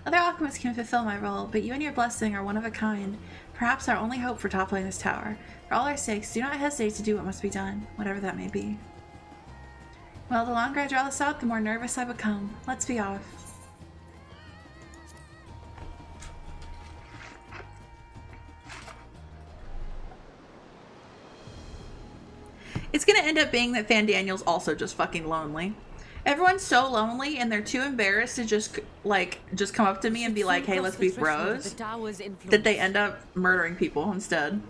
Other alchemists can fulfill my role, but you and your blessing are one of a kind. Perhaps our only hope for toppling this tower. For all our sakes, do not hesitate to do what must be done, whatever that may be. Well, the longer I draw this out, the more nervous I become. Let's be off. It's gonna end up being that Fandaniel's also just fucking lonely. Everyone's so lonely and they're too embarrassed to just come up to me and be like, hey, let's be bros, that they end up murdering people instead.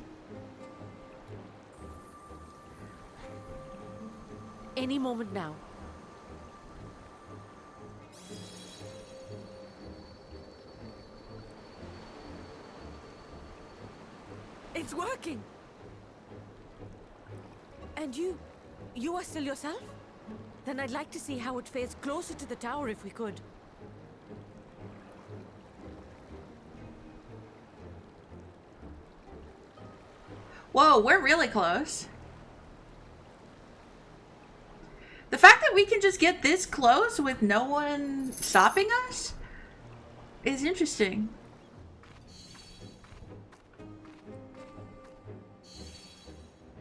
Any moment now. It's working! And you are still yourself? Then I'd like to see how it fares closer to the tower if we could. Whoa, we're really close. The fact that we can just get this close with no one stopping us is interesting.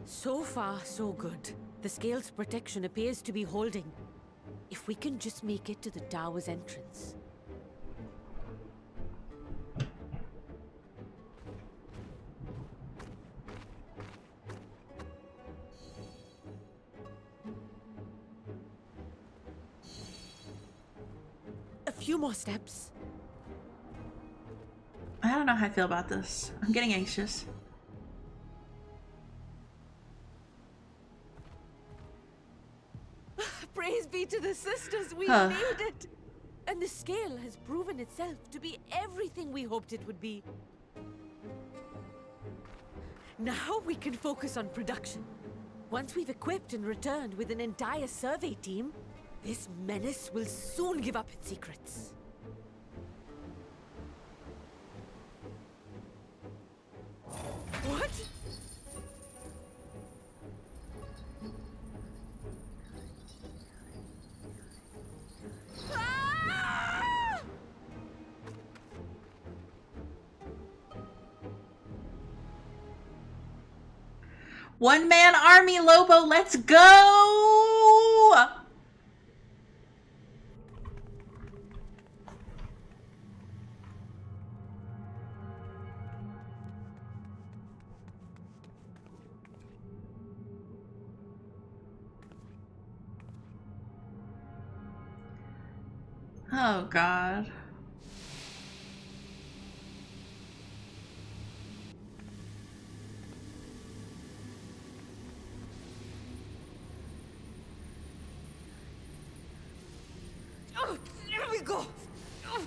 So far, so good. The scale's protection appears to be holding. If we can just make it to the tower's entrance. few more steps. I don't know how I feel about this. I'm getting anxious. Praise be to the sisters, we made it! And the scale has proven itself to be everything we hoped it would be. Now we can focus on production. Once we've equipped and returned with an entire survey team, this menace will soon give up its secrets. What? Ah! One-man army, Lobo, let's go! Oh, God. Oh, there we go! Oh,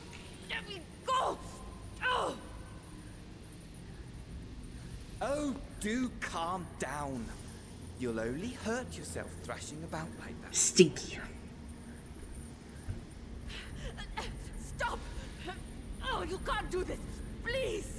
there we go! Oh! Oh, do calm down. You'll only hurt yourself thrashing about like that. Stinky. Stop! Oh, you can't do this! Please!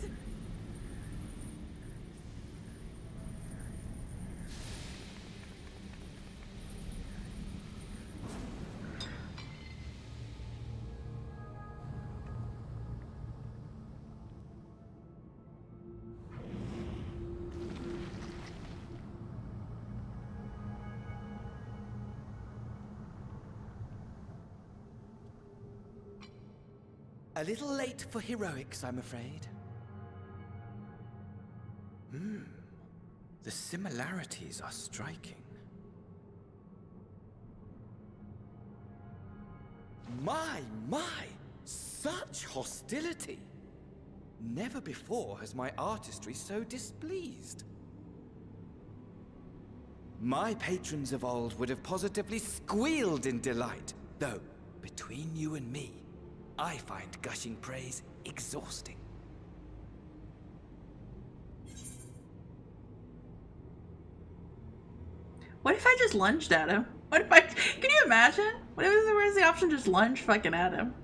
A little late for heroics, I'm afraid. The similarities are striking. My! Such hostility! Never before has my artistry so displeased. My patrons of old would have positively squealed in delight, though, between you and me, I find gushing praise exhausting. What if I just lunged at him? What if I... Can you imagine? What if there was the option to just lunge fucking at him?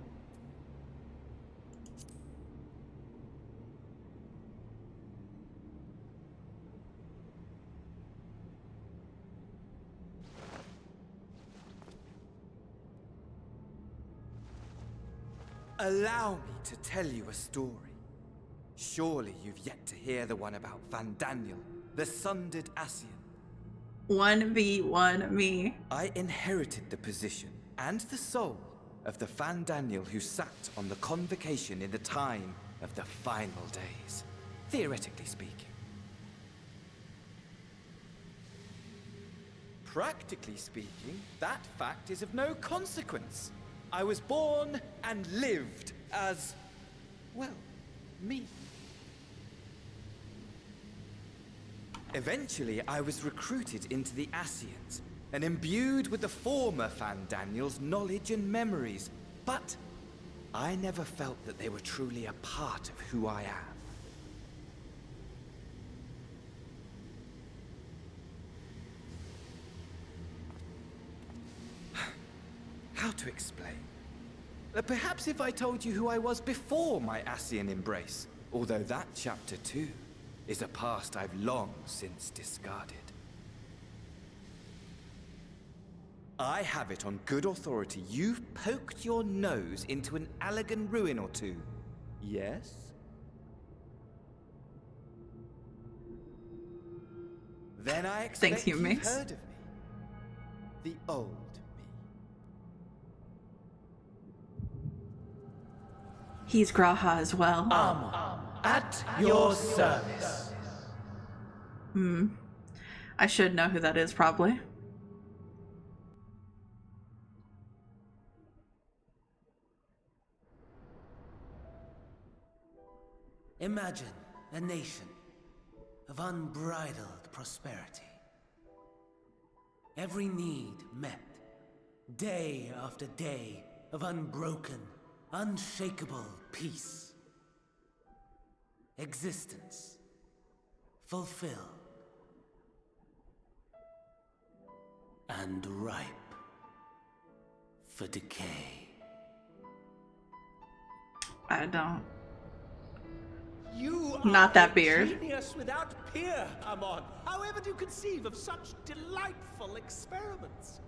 Allow me to tell you a story. Surely you've yet to hear the one about Fandaniel, the sundered Ascian. 1v1 me. I inherited the position and the soul of the Fandaniel who sat on the convocation in the time of the final days, theoretically speaking. Practically speaking, that fact is of no consequence. I was born and lived as, well, me. Eventually, I was recruited into the Ascians and imbued with the former Fandaniel's knowledge and memories, but I never felt that they were truly a part of who I am. How to explain? Perhaps if I told you who I was before my Ascian embrace, although that chapter too is a past I've long since discarded. I have it on good authority you've poked your nose into an Allegan ruin or two. Yes? Then I expect you've heard of me. The old me. He's Graha as well. At your service. I should know who that is, probably. Imagine a nation of unbridled prosperity. Every need met, day after day of unbroken, unshakable peace. Existence fulfilled and ripe for decay. I don't. You Not are that a beard. genius without peer, Amon. However do you conceive of such delightful experiments?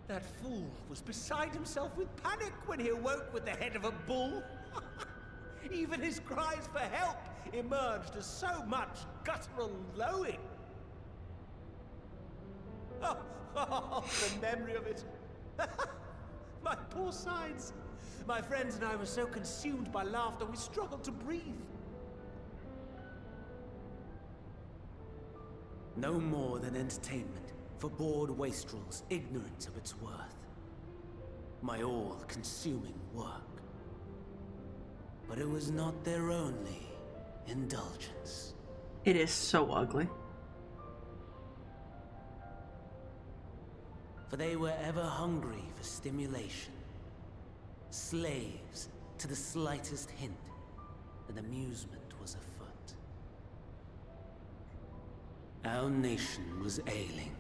That fool was beside himself with panic when he awoke with the head of a bull. Even his cries for help emerged as so much guttural lowing. Oh, the memory of it. My poor sides. My friends and I were so consumed by laughter we struggled to breathe. No more than entertainment for bored wastrels ignorant of its worth. My all-consuming work. But it was not their only indulgence. It is so ugly. For they were ever hungry for stimulation. Slaves to the slightest hint that amusement was afoot. Our nation was ailing,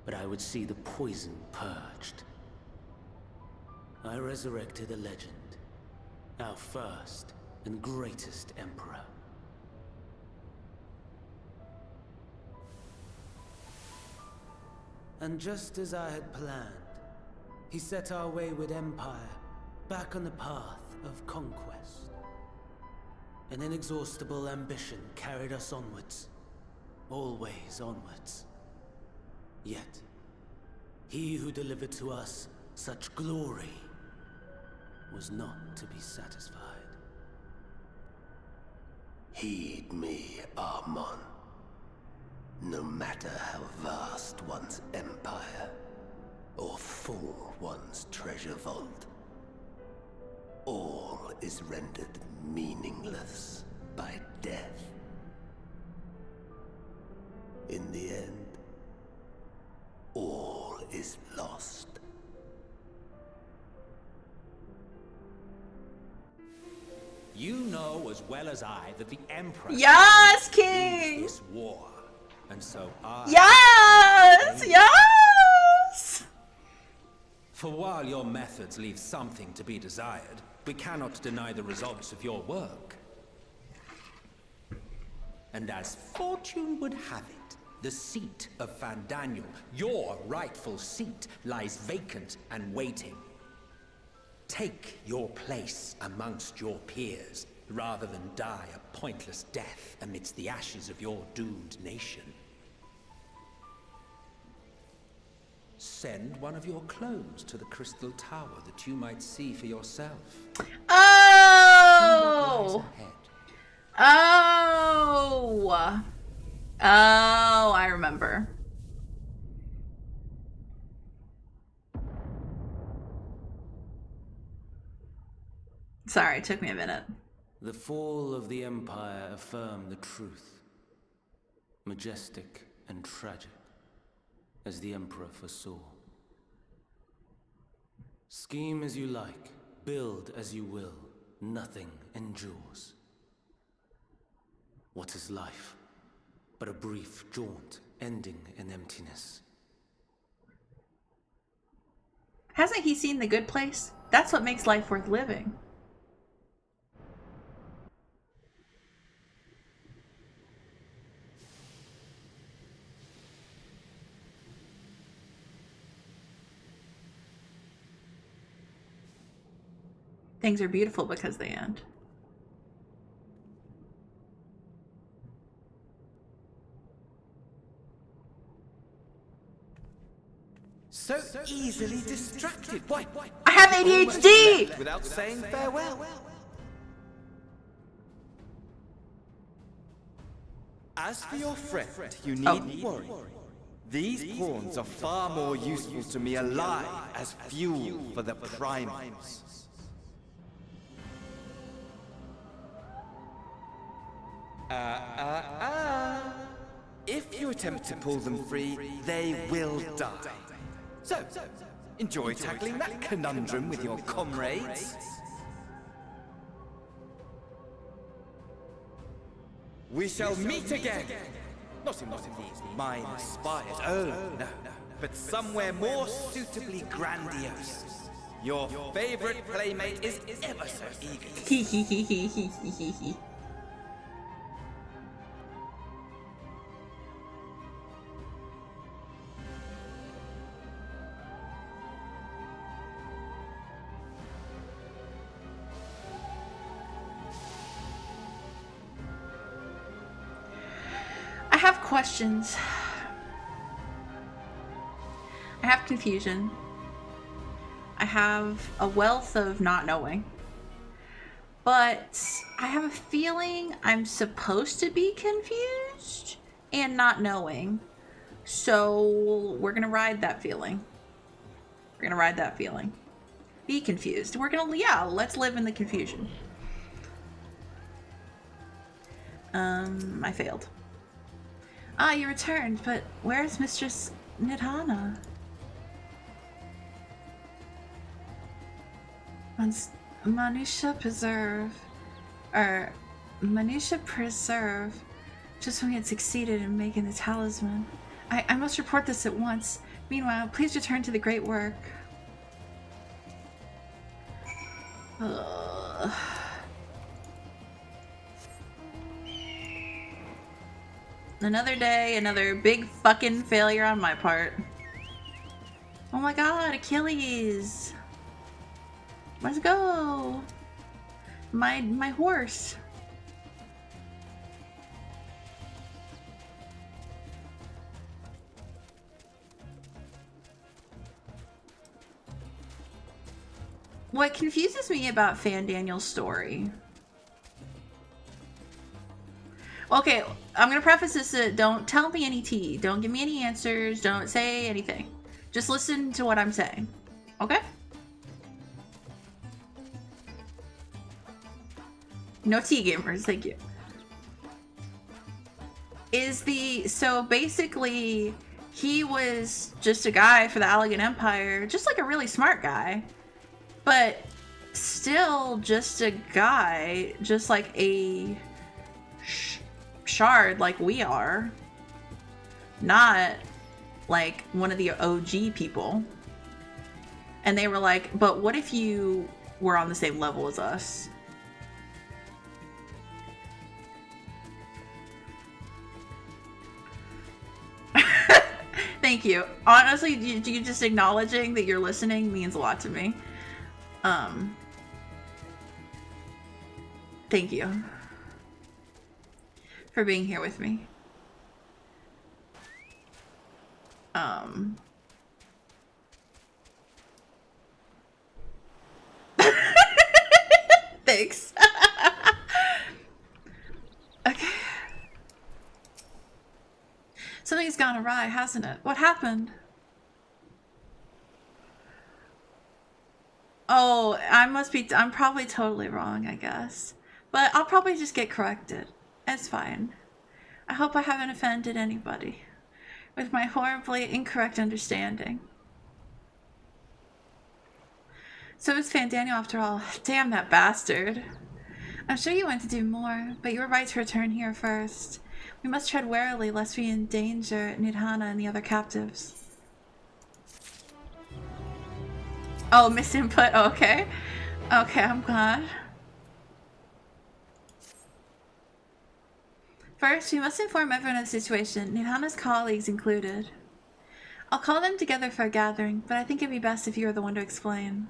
but I would see the poison purged. I resurrected a legend, our first and greatest emperor. And just as I had planned, he set our wayward empire back on the path of conquest. An inexhaustible ambition carried us onwards, always onwards. Yet, he who delivered to us such glory was not to be satisfied. Heed me, Amon. No matter how vast one's empire, or full one's treasure vault, all is rendered meaningless by death. In the end, all is lost. You know as well as I that the Emperor Yes, King! this war, and so I... Yes! Yes! For while your methods leave something to be desired, we cannot deny the results of your work. And as fortune would have it, the seat of Fandaniel, your rightful seat, lies vacant and waiting. Take your place amongst your peers, rather than die a pointless death amidst the ashes of your doomed nation. Send one of your clones to the Crystal Tower that you might see for yourself. Oh! Oh! Oh, I remember. Sorry, it took me a minute. The fall of the Empire affirmed the truth. Majestic and tragic, as the Emperor foresaw. Scheme as you like, build as you will, nothing endures. What is life but a brief jaunt ending in emptiness? Hasn't he seen The Good Place? That's what makes life worth living. Things are beautiful because they end. So easily distracted. Why? I have ADHD! Without saying farewell. As for your friend, you needn't worry. These pawns are far more useful to me alive as fuel for the primals. If you attempt to pull them free, they will die. So, enjoy tackling that conundrum with your comrades. We shall meet again! Not in one of these minor spires, oh no, but somewhere more suitably grandiose. Your favorite playmate is ever so eager to see. I have questions. I have confusion. I have a wealth of not knowing. But I have a feeling I'm supposed to be confused and not knowing. So we're gonna ride that feeling. We're gonna ride that feeling. Be confused. We're gonna, yeah, let's live in the confusion. I failed. Ah, you returned, but where's Mistress Nidhana? Manusha Preserve. Just when we had succeeded in making the talisman. I must report this at once. Meanwhile, please return to the great work. Another day, another big fucking failure on my part. Oh my god, Achilles! Let's go! My horse! What confuses me about Fandaniel's story... Okay, I'm gonna preface this, don't tell me any tea. Don't give me any answers. Don't say anything. Just listen to what I'm saying. Okay? No tea, gamers. Thank you. So basically, he was just a guy for the Allegan Empire. Just like a really smart guy. But still just a guy. Just like a... shard like we are, not like one of the OG people. And they were like, but what if you were on the same level as us? Thank you. Honestly, you just acknowledging that you're listening means a lot to me. Thank you for being here with me. Thanks. Okay. Something's gone awry, hasn't it? What happened? Oh, I'm probably totally wrong, I guess. But I'll probably just get corrected. It's fine. I hope I haven't offended anybody with my horribly incorrect understanding. So it's Fandaniel after all. Damn that bastard. I'm sure you want to do more, but you were right to return here first. We must tread warily lest we endanger Nidhana and the other captives. Oh, misinput. Oh, okay. Okay, I'm glad. First, we must inform everyone of the situation, Nidhana's colleagues included. I'll call them together for a gathering, but I think it'd be best if you were the one to explain.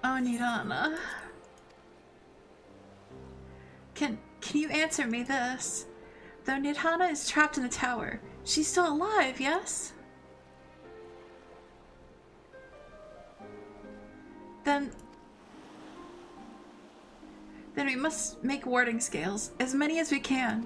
Oh, Nidhana. Can you answer me this? Though Nidhana is trapped in the tower, she's still alive, yes? Then we must make warding scales, as many as we can.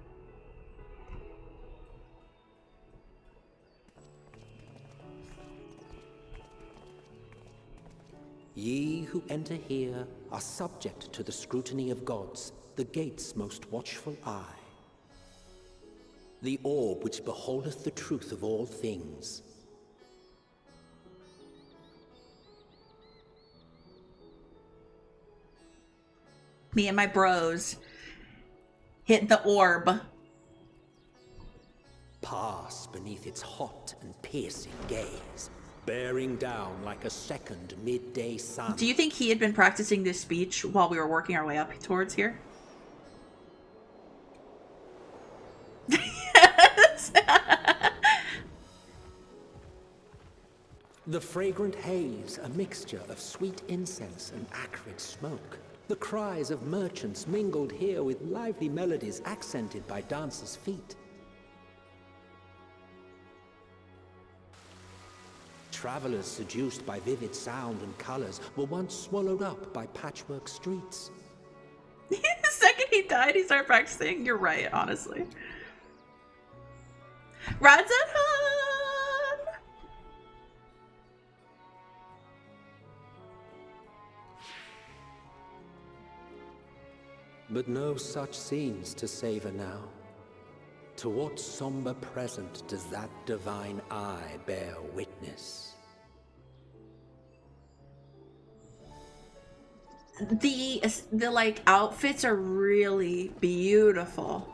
Ye who enter here are subject to the scrutiny of gods, the gate's most watchful eye. The orb which beholdeth the truth of all things. Me and my bros hit the orb. Pass beneath its hot and piercing gaze, bearing down like a second midday sun. Do you think he had been practicing this speech while we were working our way up towards here? Yes. The fragrant haze, a mixture of sweet incense and acrid smoke. The cries of merchants mingled here with lively melodies accented by dancers' feet. Travelers seduced by vivid sound and colors were once swallowed up by patchwork streets. The second he died, he started practicing. You're right, honestly. Radzethan! But no such scenes to savor now. To what somber present does that divine eye bear witness? The like outfits are really beautiful.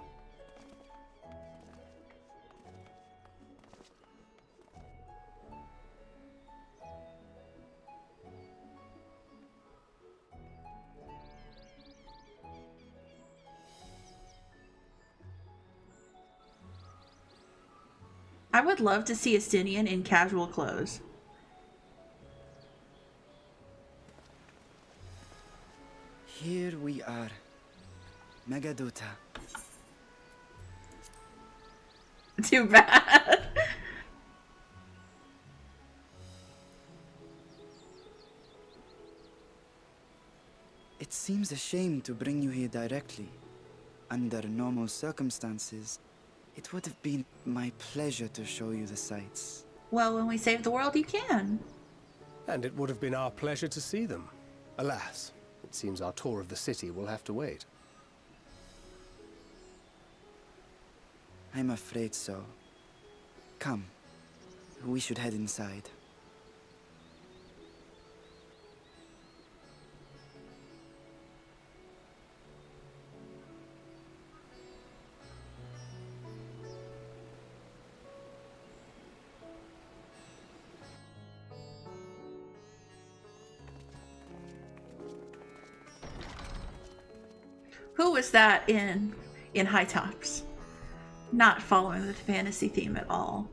I would love to see Estinian in casual clothes. Here we are. Megaduta. Too bad. It seems a shame to bring you here directly. Under normal circumstances, it would have been my pleasure to show you the sights. Well, when we save the world, you can. And it would have been our pleasure to see them. Alas, it seems our tour of the city will have to wait. I'm afraid so. Come, we should head inside. Who was that in High Tops? Not following the fantasy theme at all.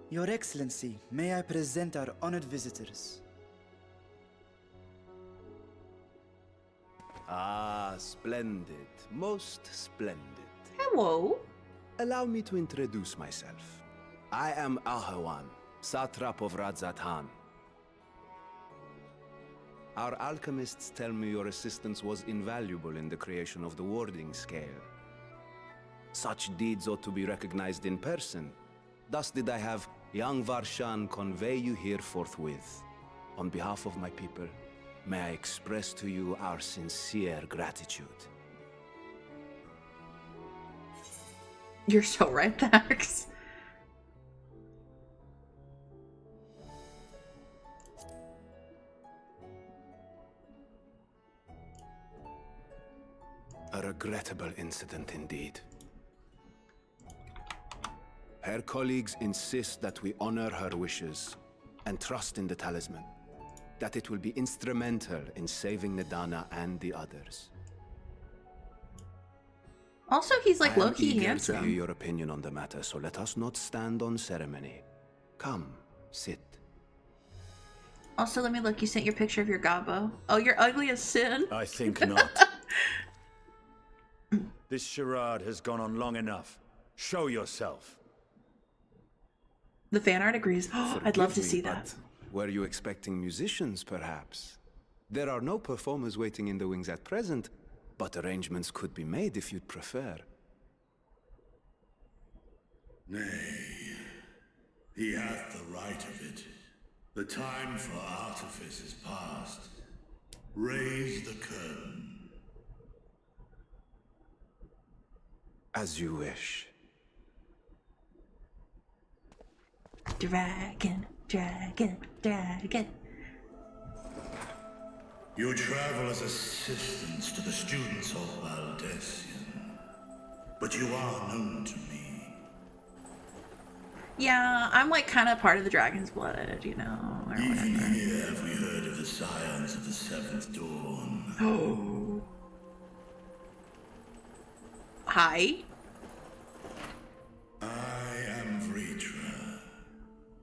Your Excellency, may I present our honored visitors? Ah, splendid. Most splendid. Hello. Allow me to introduce myself. I am Ahawan, satrap of Radzatan. Our alchemists tell me your assistance was invaluable in the creation of the warding scale. Such deeds ought to be recognized in person. Thus did I have young Varshan convey you here forthwith. On behalf of my people, may I express to you our sincere gratitude. You're so right, Thax. A regrettable incident indeed. Her colleagues insist that we honor her wishes and trust in the talisman, that it will be instrumental in saving Nidana and the others. Also, he's like I am low-key eager to handsome. hear your opinion on the matter, so let us not stand on ceremony. Come, sit. Also, let me look. You sent your picture of your gobbo. Oh, you're ugly as sin. I think not. This charade has gone on long enough. Show yourself. The fan art agrees. I'd love to Forgive see me, that. but were you expecting musicians, perhaps? There are no performers waiting in the wings at present, but arrangements could be made if you'd prefer. Nay, he hath the right of it. The time for artifice is past. Raise the curtain. As you wish. Dragon, dragon, dragon. You travel as assistants to the students of Valdesian, but you are known to me. Yeah, I'm like kind of part of the Dragon's Blood, you know, or Even whatever. here have we heard of the scions of the Seventh Dawn. Oh. Hi. I am Vritra,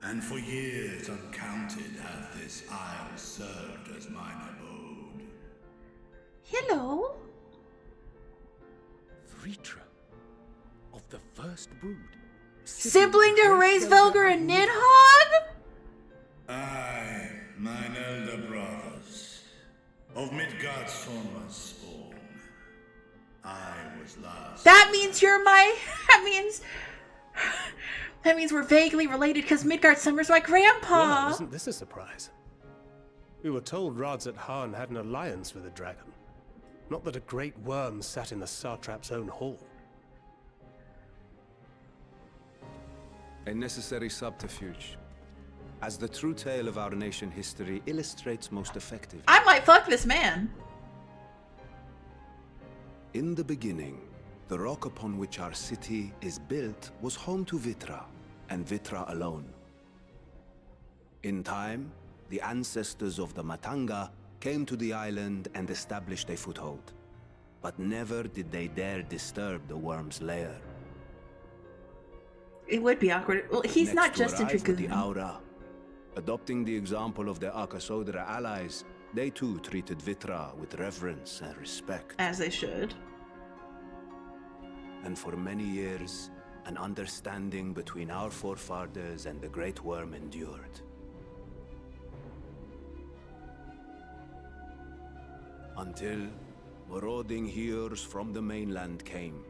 and for years uncounted hath this isle served as mine abode. Hello. Vritra of the First Brood. Sibling to raise Velgar and Nidhogg? I, mine elder brothers, of Midgard Sorma's spawn. I was last. That means you're my. That means we're vaguely related because Midgard Summer's my grandpa. Well, isn't this a surprise? We were told Radzat Han had an alliance with a dragon. Not that a great worm sat in the satrap's own hall. A necessary subterfuge, as the true tale of our nation history illustrates most effectively. I might fuck this man. In the beginning, the rock upon which our city is built was home to Vitra, and Vitra alone. In time, the ancestors of the Matanga came to the island and established a foothold. But never did they dare disturb the worm's lair. It would be awkward. Well, he's not Next just to arrive with the Dragoon. Aura. Adopting the example of their Akasodra allies, they too treated Vitra with reverence and respect. As they should. And for many years, an understanding between our forefathers and the Great Worm endured. Until marauding heroes from the mainland came,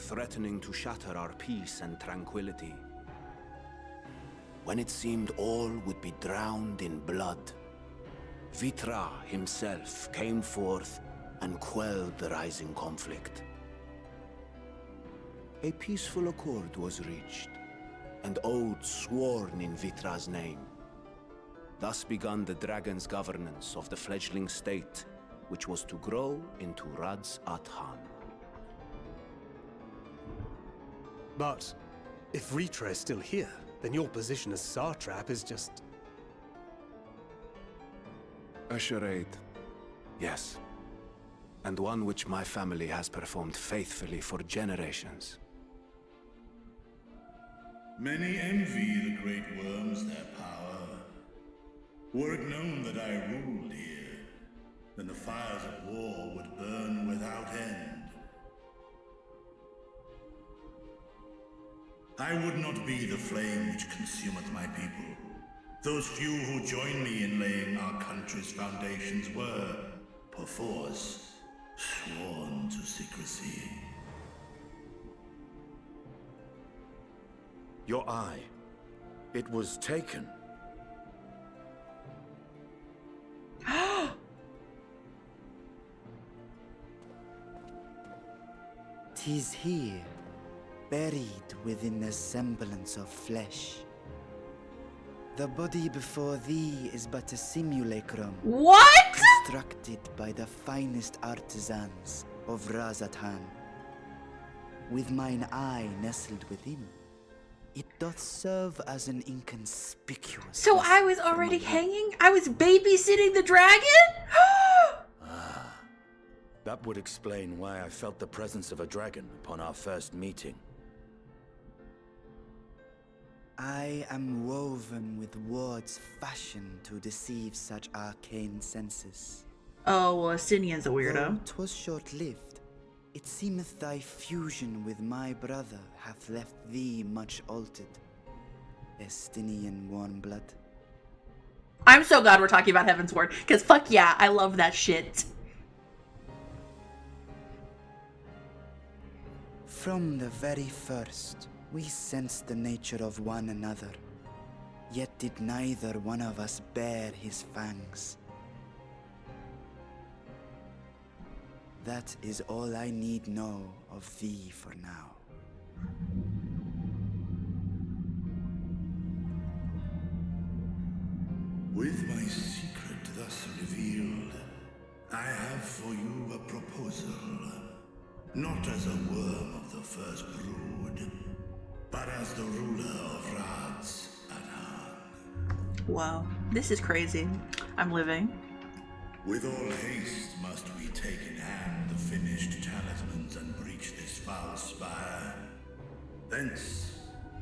threatening to shatter our peace and tranquility. When it seemed all would be drowned in blood, Vitra himself came forth and quelled the rising conflict. A peaceful accord was reached, and oaths sworn in Vitra's name. Thus began the dragon's governance of the fledgling state, which was to grow into Radzat Han. But if Vritra is still here, then your position as satrap is just... A charade, yes. And one which my family has performed faithfully for generations. Many envy the great worms their power. Were it known that I ruled here, then the fires of war would burn without end. I would not be the flame which consumeth my people. Those few who joined me in laying our country's foundations were, perforce, sworn to secrecy. Your eye. It was taken. "'Tis here, buried within the semblance of flesh. The body before thee is but a simulacrum. What? Constructed by the finest artisans of Radzat Han. With mine eye nestled within, it doth serve as an inconspicuous... So I was already hanging? I was babysitting the dragon? That would explain why I felt the presence of a dragon upon our first meeting. I am woven with words fashioned to deceive such arcane senses. Oh, well, Estinian's a weirdo. Though 'twas short-lived, it seemeth thy fusion with my brother hath left thee much altered. Estinian warm blood. I'm so glad we're talking about Heaven's Word, because fuck yeah, I love that shit. From the very first, we sensed the nature of one another. Yet did neither one of us bear his fangs. That is all I need know of thee for now. With my secret thus revealed, I have for you a proposal. Not as a worm of the first brood, but as the ruler of Rads at Harn. Wow, this is crazy. I'm living. With all haste must we take in hand the finished talismans and breach this foul spire. Thence,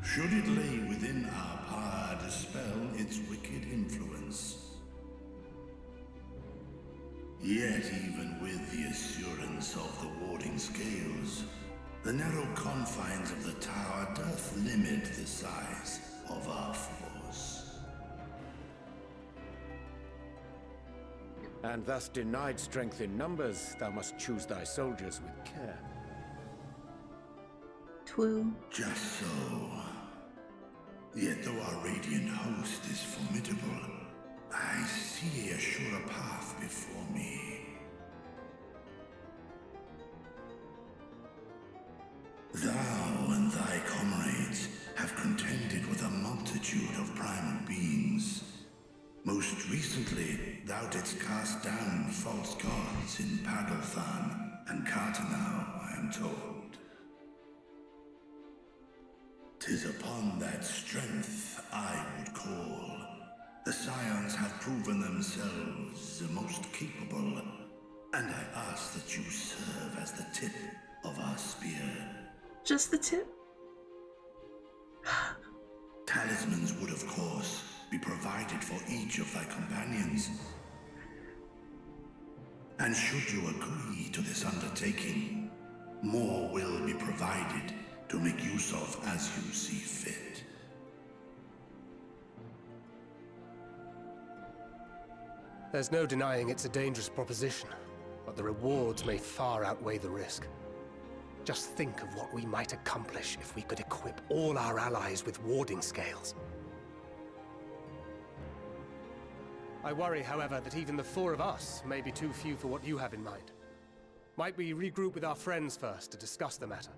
should it lay within our power, dispel its wicked influence. Yet even with the assurance of the warding scales, the narrow confines of the tower doth limit the size of our force. And thus denied strength in numbers, thou must choose thy soldiers with care. Twoo. Just so. Yet though our radiant host is formidable, I see a surer path before me. Thou and thy comrades have contended with a multitude of primal beings. Most recently, thou didst cast down false gods in Padalthan and Cartanau, I am told. 'Tis upon that strength I would call. The Scions have proven themselves the most capable, and I ask that you serve as the tip of our spear. Just the tip? Talismans would, of course, be provided for each of thy companions. And should you agree to this undertaking, more will be provided to make use of as you see fit. There's no denying it's a dangerous proposition, but the rewards may far outweigh the risk. Just think of what we might accomplish if we could equip all our allies with warding scales. I worry, however, that even the four of us may be too few for what you have in mind. Might we regroup with our friends first to discuss the matter?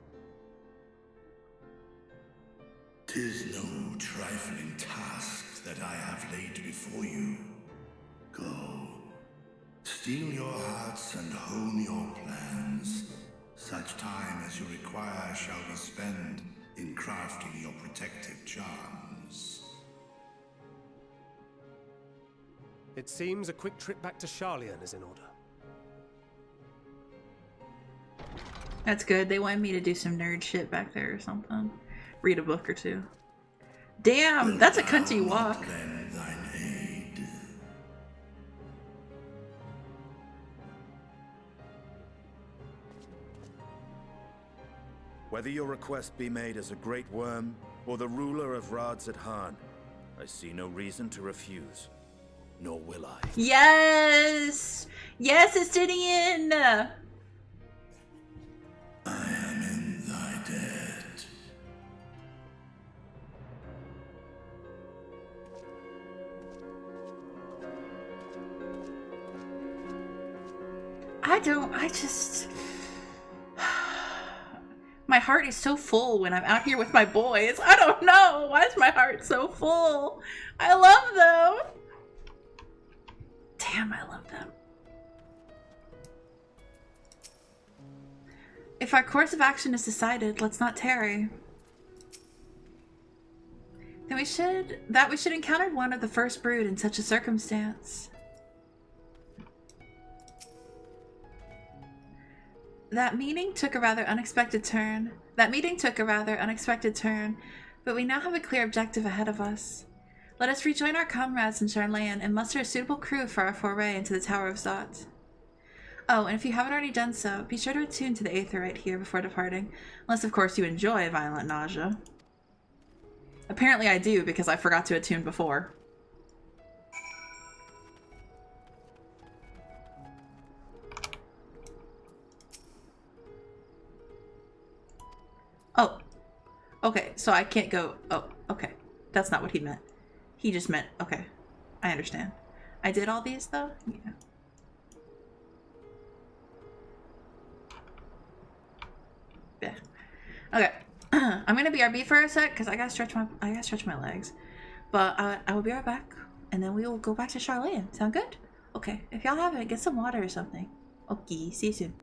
'Tis no trifling task that I have laid before you. Go, steel your hearts and hone your plans. Such time as you require shall be spent in crafting your protective charms. It seems a quick trip back to Sharlayan is in order. That's good. They wanted me to do some nerd shit back there or something. Read a book or two. Damn, that's a cunty walk. Lend thine aid. Whether your request be made as a great worm or the ruler of Rads at Harn, I see no reason to refuse. Nor will I. Yes! Yes, Estinian! I am in thy debt. I just... My heart is so full when I'm out here with my boys. I don't know. Why is my heart so full? I love them. Damn, I love them. If our course of action is decided, let's not tarry. Then we should encounter one of the first brood in such a circumstance. That meeting took a rather unexpected turn, but we now have a clear objective ahead of us. Let us rejoin our comrades in Sharlayan and muster a suitable crew for our foray into the Tower of Zot. Oh, and if you haven't already done so, be sure to attune to the Aether right here before departing, unless of course you enjoy violent nausea. Apparently I do, because I forgot to attune before. Oh. Okay, so I can't go... Oh, okay. That's not what he meant. He just meant, okay. I understand. I did all these though? Yeah. Yeah. Okay. I'm gonna BRB for a sec because I gotta stretch my legs. But I will be right back, and then we will go back to Charlene. Sound good? Okay. If y'all have it, get some water or something. Okay. See you soon.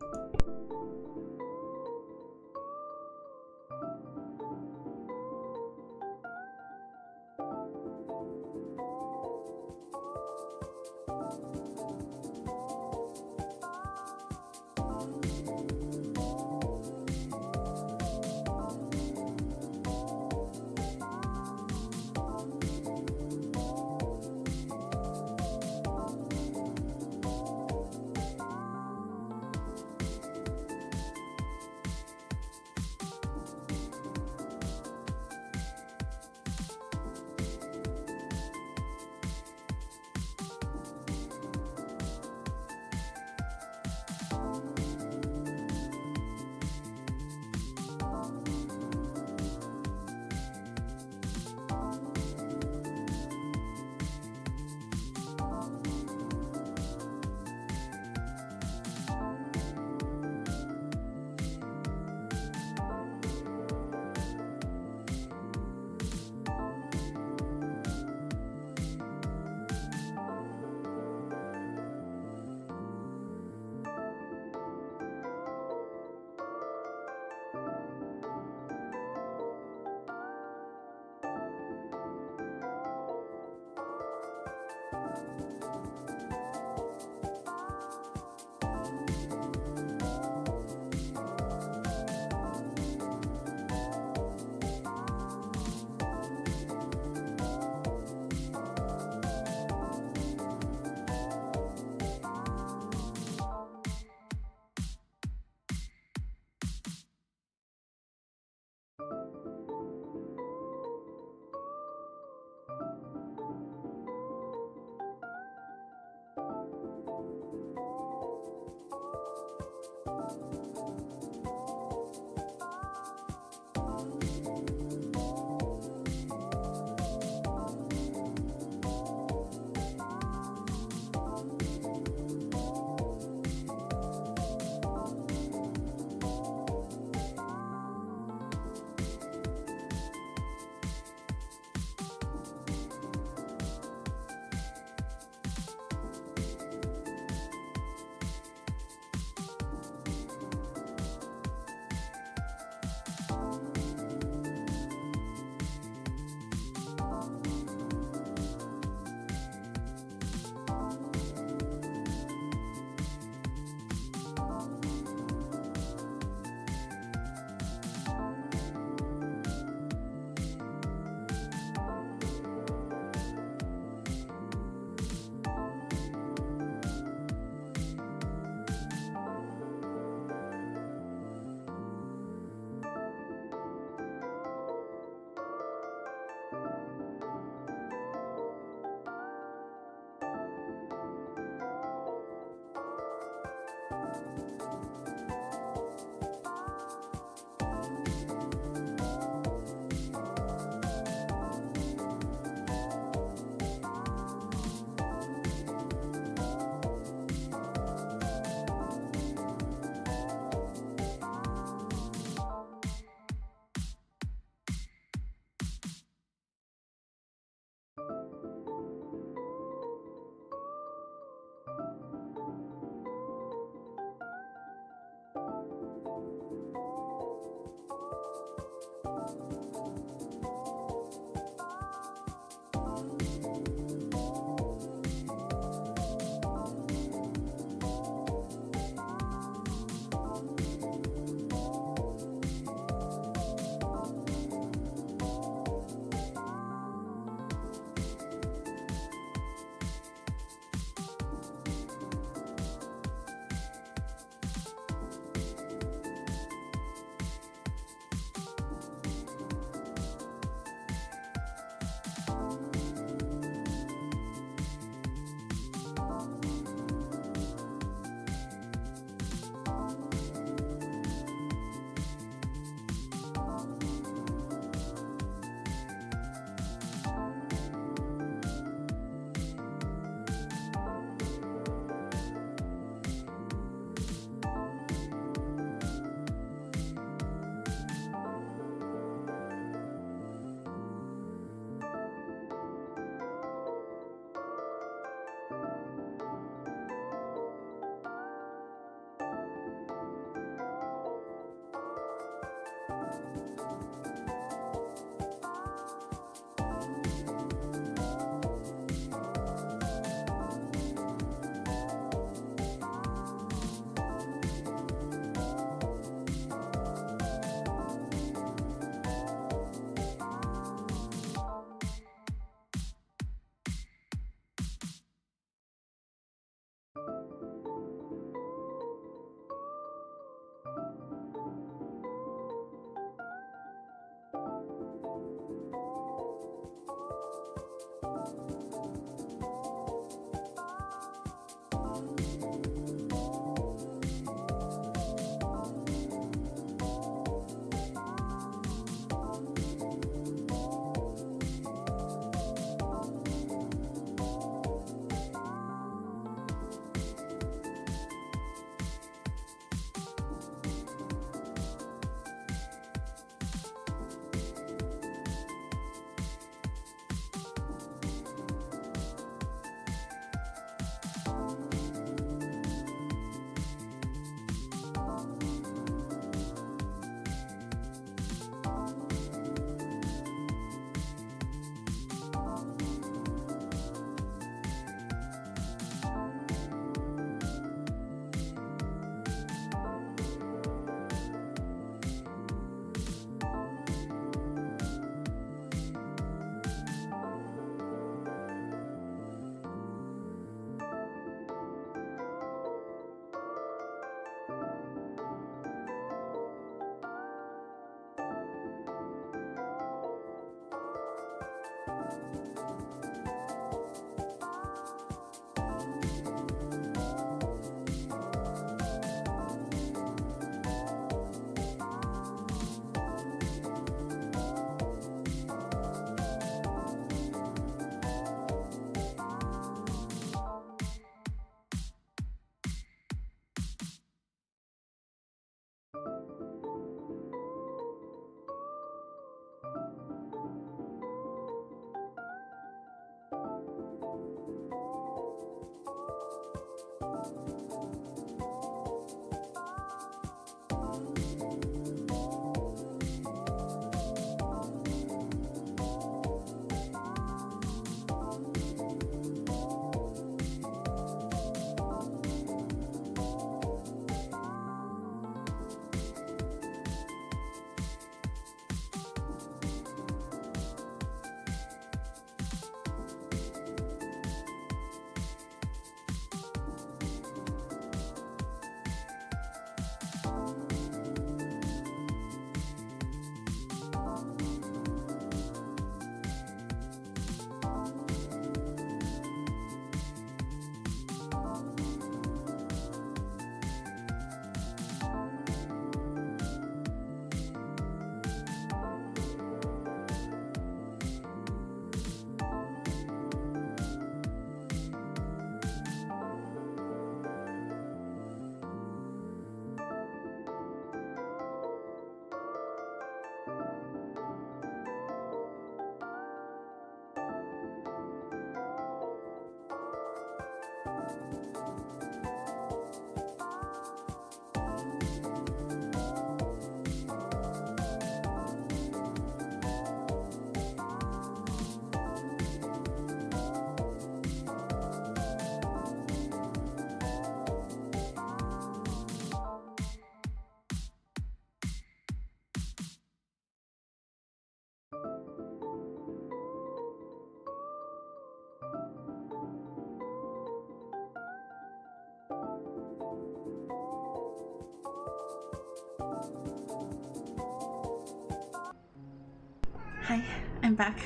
Hi, I'm back.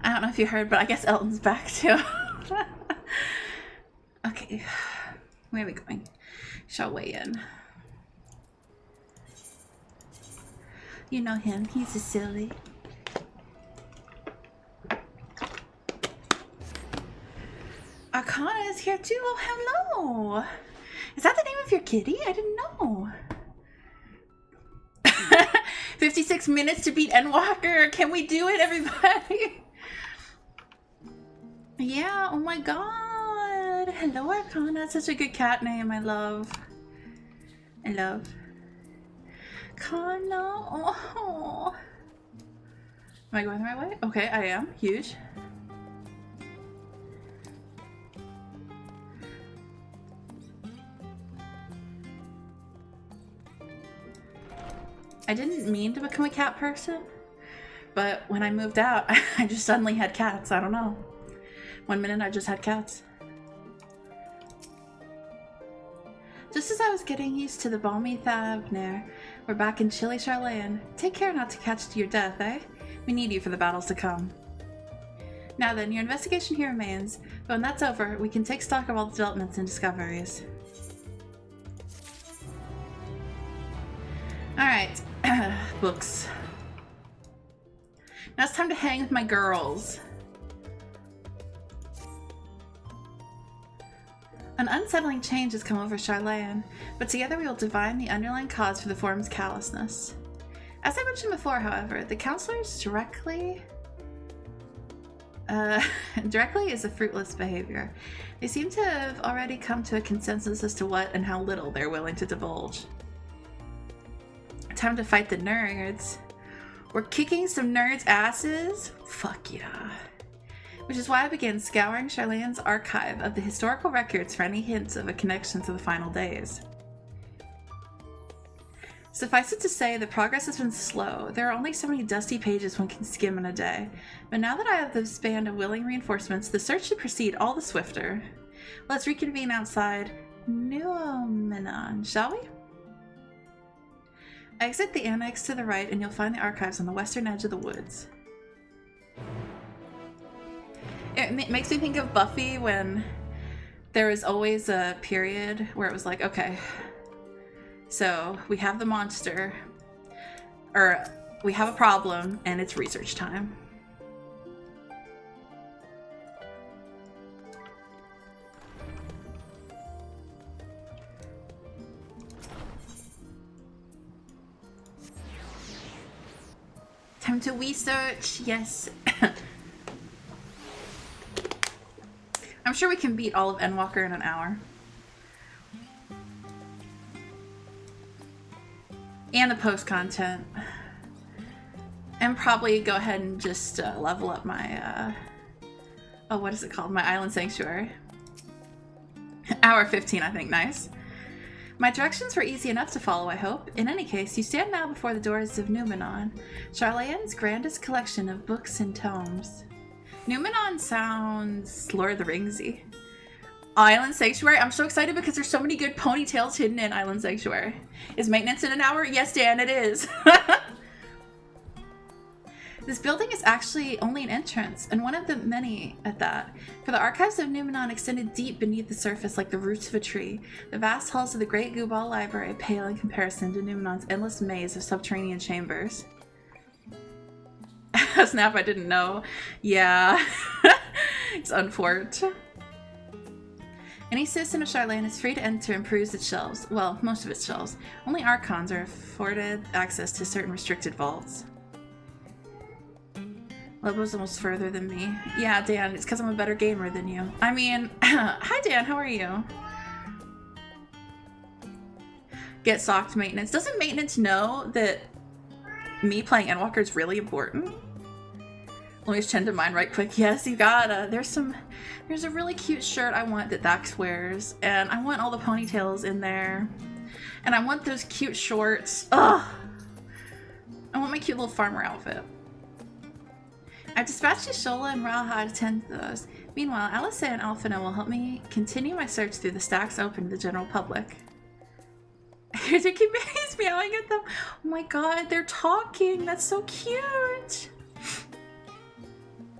I don't know if you heard, but I guess Elton's back too. Okay, where are we going? Shall weigh in. You know him, he's a silly. Arcana is here too. Oh, hello. Is that the name of your kitty? I didn't know. 56 minutes to beat Endwalker. Can we do it, everybody? Yeah, oh my god. Hello, Arcana. Such a good cat name. I love. Kana. Oh. Am I going the right way? Okay, I am. Huge. I didn't mean to become a cat person, but when I moved out, I just suddenly had cats. I don't know. One minute I just had cats. Just as I was getting used to the balmy Thavnair, we're back in chilly Charlayan. Take care not to catch your death, eh? We need you for the battles to come. Now then, your investigation here remains, but when that's over, we can take stock of all the developments and discoveries. Alright, books. Now it's time to hang with my girls. An unsettling change has come over Charlayan, but together we will divine the underlying cause for the form's callousness. As I mentioned before, however, the counselors directly is a fruitless behavior. They seem to have already come to a consensus as to what and how little they're willing to divulge. Time to fight the nerds. We're kicking some nerds' asses? Fuck yeah. Which is why I began scouring Charlayan's archive of the historical records for any hints of a connection to the final days. Suffice it to say, the progress has been slow. There are only so many dusty pages one can skim in a day. But now that I have the band of willing reinforcements, the search should proceed all the swifter. Let's reconvene outside Numenor, shall we? Exit the annex to the right and you'll find the archives on the western edge of the woods. It makes me think of Buffy when there was always a period where it was like, okay, so we have the monster, or we have a problem, and it's research time. Time to research, yes. I'm sure we can beat all of Endwalker in an hour. And the post-content. And probably go ahead and just level up my, oh, what is it called? My Island Sanctuary. Hour 15, I think. Nice. My directions were easy enough to follow, I hope. In any case, you stand now before the doors of Numenor, Charlayan's grandest collection of books and tomes. Numenor sounds Lord of the Ringsy. Island Sanctuary? I'm so excited because there's so many good ponytails hidden in Island Sanctuary. Is maintenance in an hour? Yes, Dan, it is. This building is actually only an entrance, and one of the many at that. For the archives of Numenor extended deep beneath the surface like the roots of a tree. The vast halls of the Great Gubal Library pale in comparison to Numenor's endless maze of subterranean chambers. Snap, I didn't know. Yeah. It's unfort. Any citizen of Charlayan is free to enter and peruse its shelves. Well, most of its shelves. Only Archons are afforded access to certain restricted vaults. Lobo's almost further than me. Yeah, Dan, it's because I'm a better gamer than you. I mean, hi Dan, how are you? Get socked maintenance. Doesn't maintenance know that me playing Endwalker is really important? Let me just change to mine right quick. Yes, you gotta. There's a really cute shirt I want that Dax wears, and I want all the ponytails in there. And I want those cute shorts. Ugh! I want my cute little farmer outfit. I've dispatched Ishola and Raha to tend to those. Meanwhile, Alice and Alphina will help me continue my search through the stacks open to the general public. Here's your cute babies meowing at them. Oh my god, they're talking. That's so cute.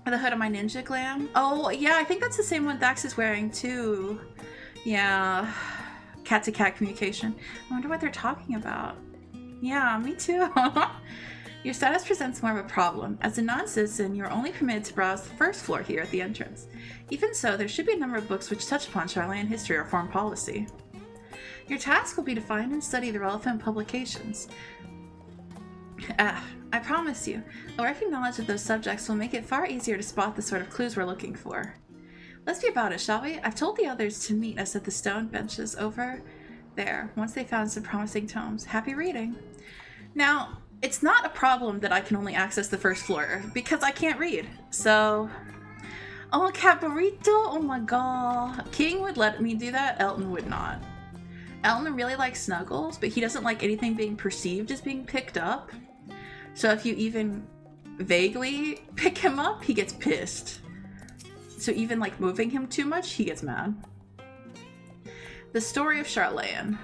The hood of my ninja glam. Oh, yeah, I think that's the same one Dax is wearing, too. Yeah. Cat-to-cat communication. I wonder what they're talking about. Yeah, me too. Your status presents more of a problem. As a non-citizen, you are only permitted to browse the first floor here at the entrance. Even so, there should be a number of books which touch upon Charlayan history or foreign policy. Your task will be to find and study the relevant publications. I promise you, a working knowledge of those subjects will make it far easier to spot the sort of clues we're looking for. Let's be about it, shall we? I've told the others to meet us at the stone benches over there, once they found some promising tomes. Happy reading! Now, it's not a problem that I can only access the first floor, because I can't read. So, oh, Caparito, oh my god. King would let me do that, Elton would not. Elton really likes snuggles, but he doesn't like anything being perceived as being picked up. So if you even vaguely pick him up, he gets pissed. So even like moving him too much, he gets mad. The story of Charlatan.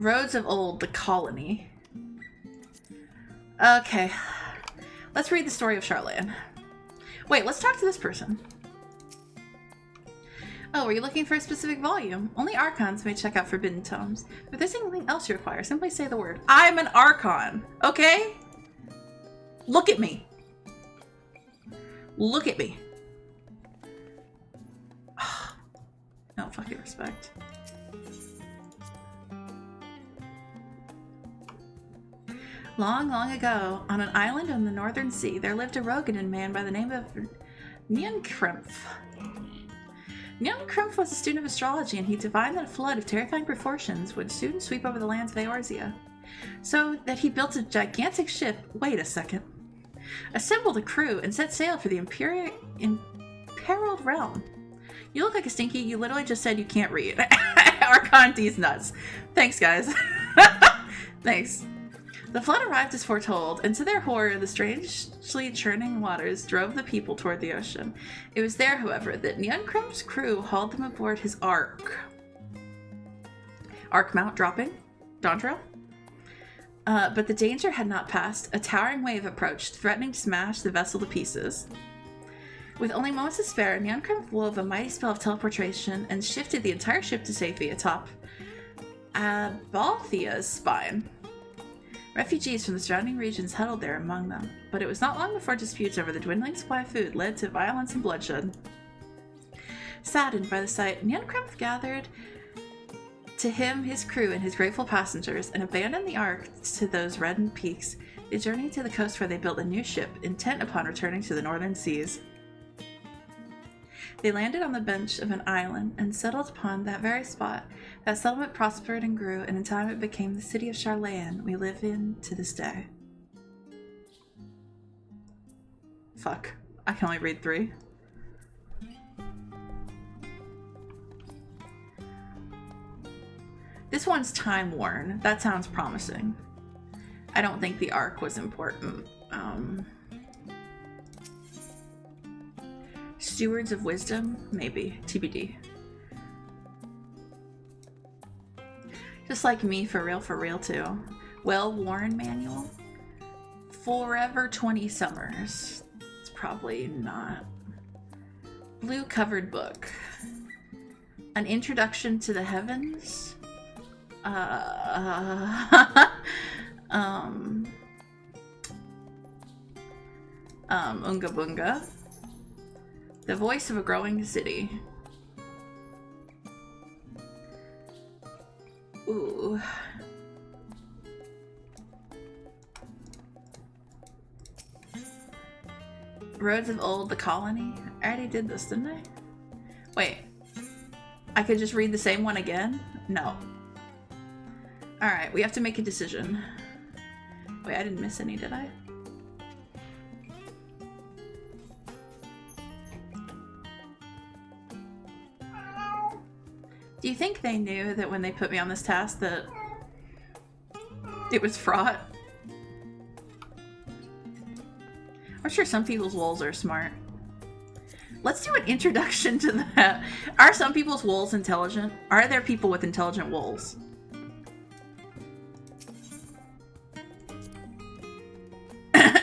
Roads of Old, the Colony. Okay. Let's read the story of Charlatan. Wait, let's talk to this person. Oh, were you looking for a specific volume? Only Archons may check out forbidden tomes. If there's anything else you require, simply say the word. I'm an Archon, okay? Look at me. Look at me. No fucking respect. Long, long ago, on an island on the northern sea, there lived a Rogadan man by the name of Nyankremph. Nyankremph was a student of astrology, and he divined that a flood of terrifying proportions would soon sweep over the lands of Eorzea. So that he built a gigantic ship. Wait a second. Assembled a crew and set sail for the imperiled realm. You look like a stinky. You literally just said you can't read. Archon D's nuts. Thanks, guys. Thanks. The flood arrived as foretold, and to their horror, the strangely churning waters drove the people toward the ocean. It was there, however, that Nyankremp's crew hauled them aboard his Ark. Ark mount dropping? Dawn Trail? But the danger had not passed. A towering wave approached, threatening to smash the vessel to pieces. With only moments to spare, Nyankremp wove a mighty spell of teleportation and shifted the entire ship to safety atop Abalthea's spine. Refugees from the surrounding regions huddled there among them, but it was not long before disputes over the dwindling supply of food led to violence and bloodshed. Saddened by the sight, Nyankremp gathered to him his crew and his grateful passengers and abandoned the Ark to those reddened peaks. They journeyed to the coast where they built a new ship, intent upon returning to the northern seas. They landed on the bench of an island and settled upon that very spot. That settlement prospered and grew, and in time it became the city of Charlatan we live in to this day. Fuck. I can only read 3. This one's time-worn. That sounds promising. I don't think the Ark was important. Stewards of Wisdom? Maybe. TBD. Just like me, for real too. Well-worn manual? Forever 20 Summers. It's probably not. Blue-covered book. An Introduction to the Heavens? Unga Bunga. The Voice of a Growing City. Ooh. Roads of Old, the Colony. I already did this, didn't I? Wait. I could just read the same one again? No. Alright, we have to make a decision. Wait, I didn't miss any, did I? Do you think they knew that when they put me on this task that it was fraught? I'm sure some people's wolves are smart. Let's do an introduction to that. Are some people's wolves intelligent? Are there people with intelligent wolves?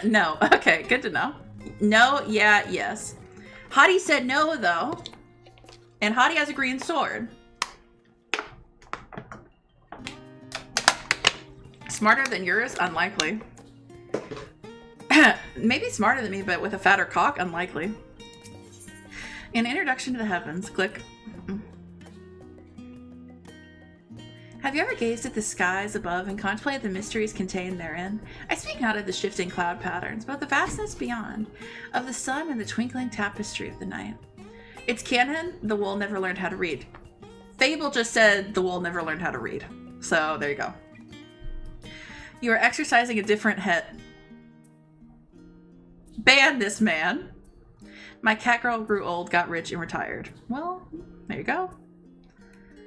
No. Okay, good to know. No, yeah, yes. Hottie said no, though. And Hottie has a green sword. Smarter than yours? Unlikely. Maybe smarter than me, but with a fatter cock? Unlikely. An Introduction to the Heavens. Click. Have you ever gazed at the skies above and contemplated the mysteries contained therein? I speak not of the shifting cloud patterns, but of the vastness beyond, of the sun and the twinkling tapestry of the night. It's canon. The wool never learned how to read. Fable just said the wool never learned how to read. So there you go. You are exercising a different head. Ban this man. My cat girl grew old, got rich, and retired. Well, there you go.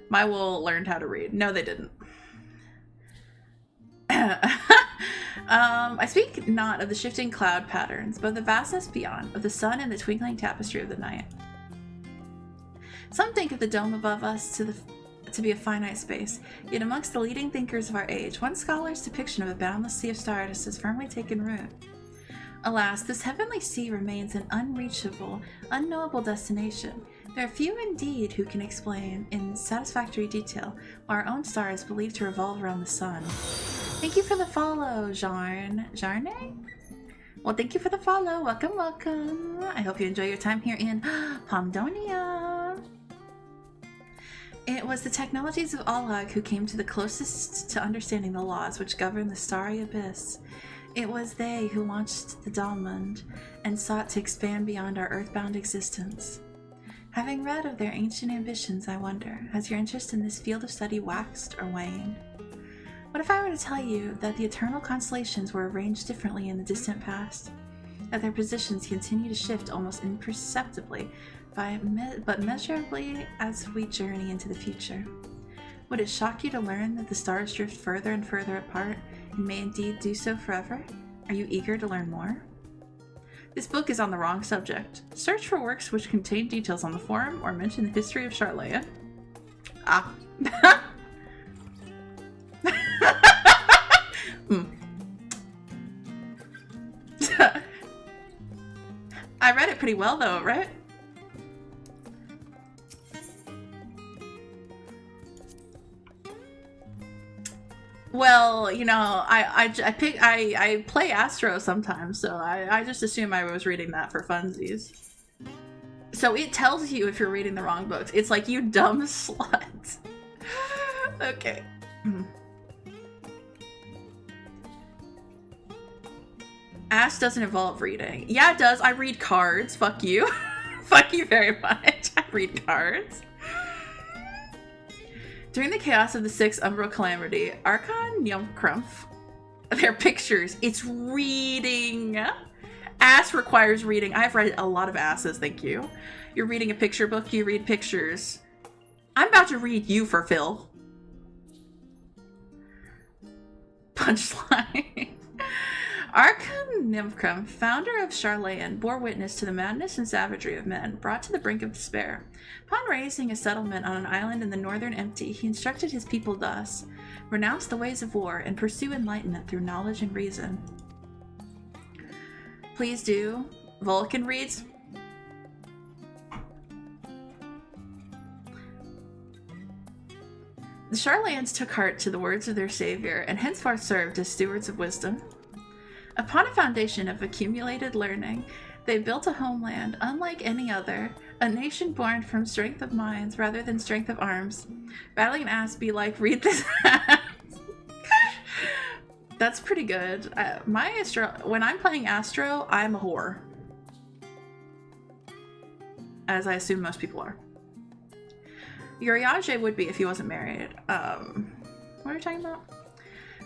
My wool learned how to read. No, they didn't. I speak not of the shifting cloud patterns, but of the vastness beyond, of the sun and the twinkling tapestry of the night. Some think of the dome above us to be a finite space, yet amongst the leading thinkers of our age, one scholar's depiction of a boundless sea of stardust has firmly taken root. Alas, this heavenly sea remains an unreachable, unknowable destination. There are few indeed who can explain in satisfactory detail why our own star is believed to revolve around the sun. Thank you for the follow, Jarne? Well, thank you for the follow. Welcome, welcome. I hope you enjoy your time here in Pomdonia. It was the technologies of Allag who came to the closest to understanding the laws which govern the starry abyss. It was they who launched the Dahlmund and sought to expand beyond our earthbound existence. Having read of their ancient ambitions, I wonder, has your interest in this field of study waxed or waned? What if I were to tell you that the eternal constellations were arranged differently in the distant past? That their positions continue to shift almost imperceptibly, but measurably as we journey into the future? Would it shock you to learn that the stars drift further and further apart, and may indeed do so forever? Are you eager to learn more? This book is on the wrong subject. Search for works which contain details on the forum or mention the history of Charleya. Ah. I read it pretty well though, right? Well, you know, I play Astro sometimes, so I just assume I was reading that for funsies. So it tells you if you're reading the wrong books. It's like, you dumb slut. Okay. Ass doesn't involve reading. Yeah, it does. I read cards. Fuck you. Fuck you very much. I read cards. During the chaos of the Sixth Umbral Calamity, Archon Yumkrumpf, their pictures, it's reading. Ass requires reading. I've read a lot of asses, thank you. You're reading a picture book, you read pictures. I'm about to read you for Phil. Punchline. Archon Yumkrumpf, founder of Charleyan, bore witness to the madness and savagery of men, brought to the brink of despair. Upon raising a settlement on an island in the northern Empty, he instructed his people thus: renounce the ways of war and pursue enlightenment through knowledge and reason. Please do. Vulcan reads. The Charlayans took heart to the words of their savior, and henceforth served as stewards of wisdom. Upon a foundation of accumulated learning, they built a homeland unlike any other, a nation born from strength of minds rather than strength of arms. Battling an ass be like, read this ass. That's pretty good. When I'm playing Astro, I'm a whore. As I assume most people are. Uriage would be if he wasn't married. What are we talking about?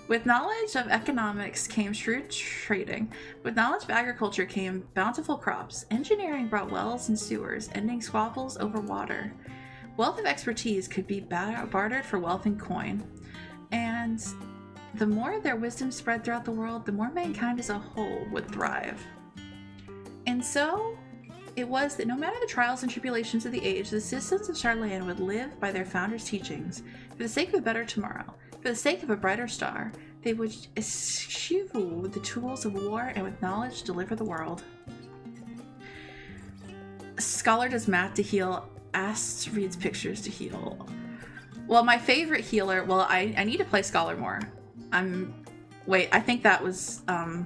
With knowledge of economics came shrewd trading. With knowledge of agriculture came bountiful crops. Engineering brought wells and sewers, ending squabbles over water. Wealth of expertise could be bartered for wealth and coin. And the more their wisdom spread throughout the world, the more mankind as a whole would thrive. And so it was that no matter the trials and tribulations of the age, the citizens of Charleyan would live by their founders' teachings. For the sake of a better tomorrow, for the sake of a brighter star, they would eschew the tools of war and with knowledge deliver the world. Scholar does math to heal, Ass reads pictures to heal. Well, my favorite healer, well, I need to play Scholar more. Wait, I think that was, I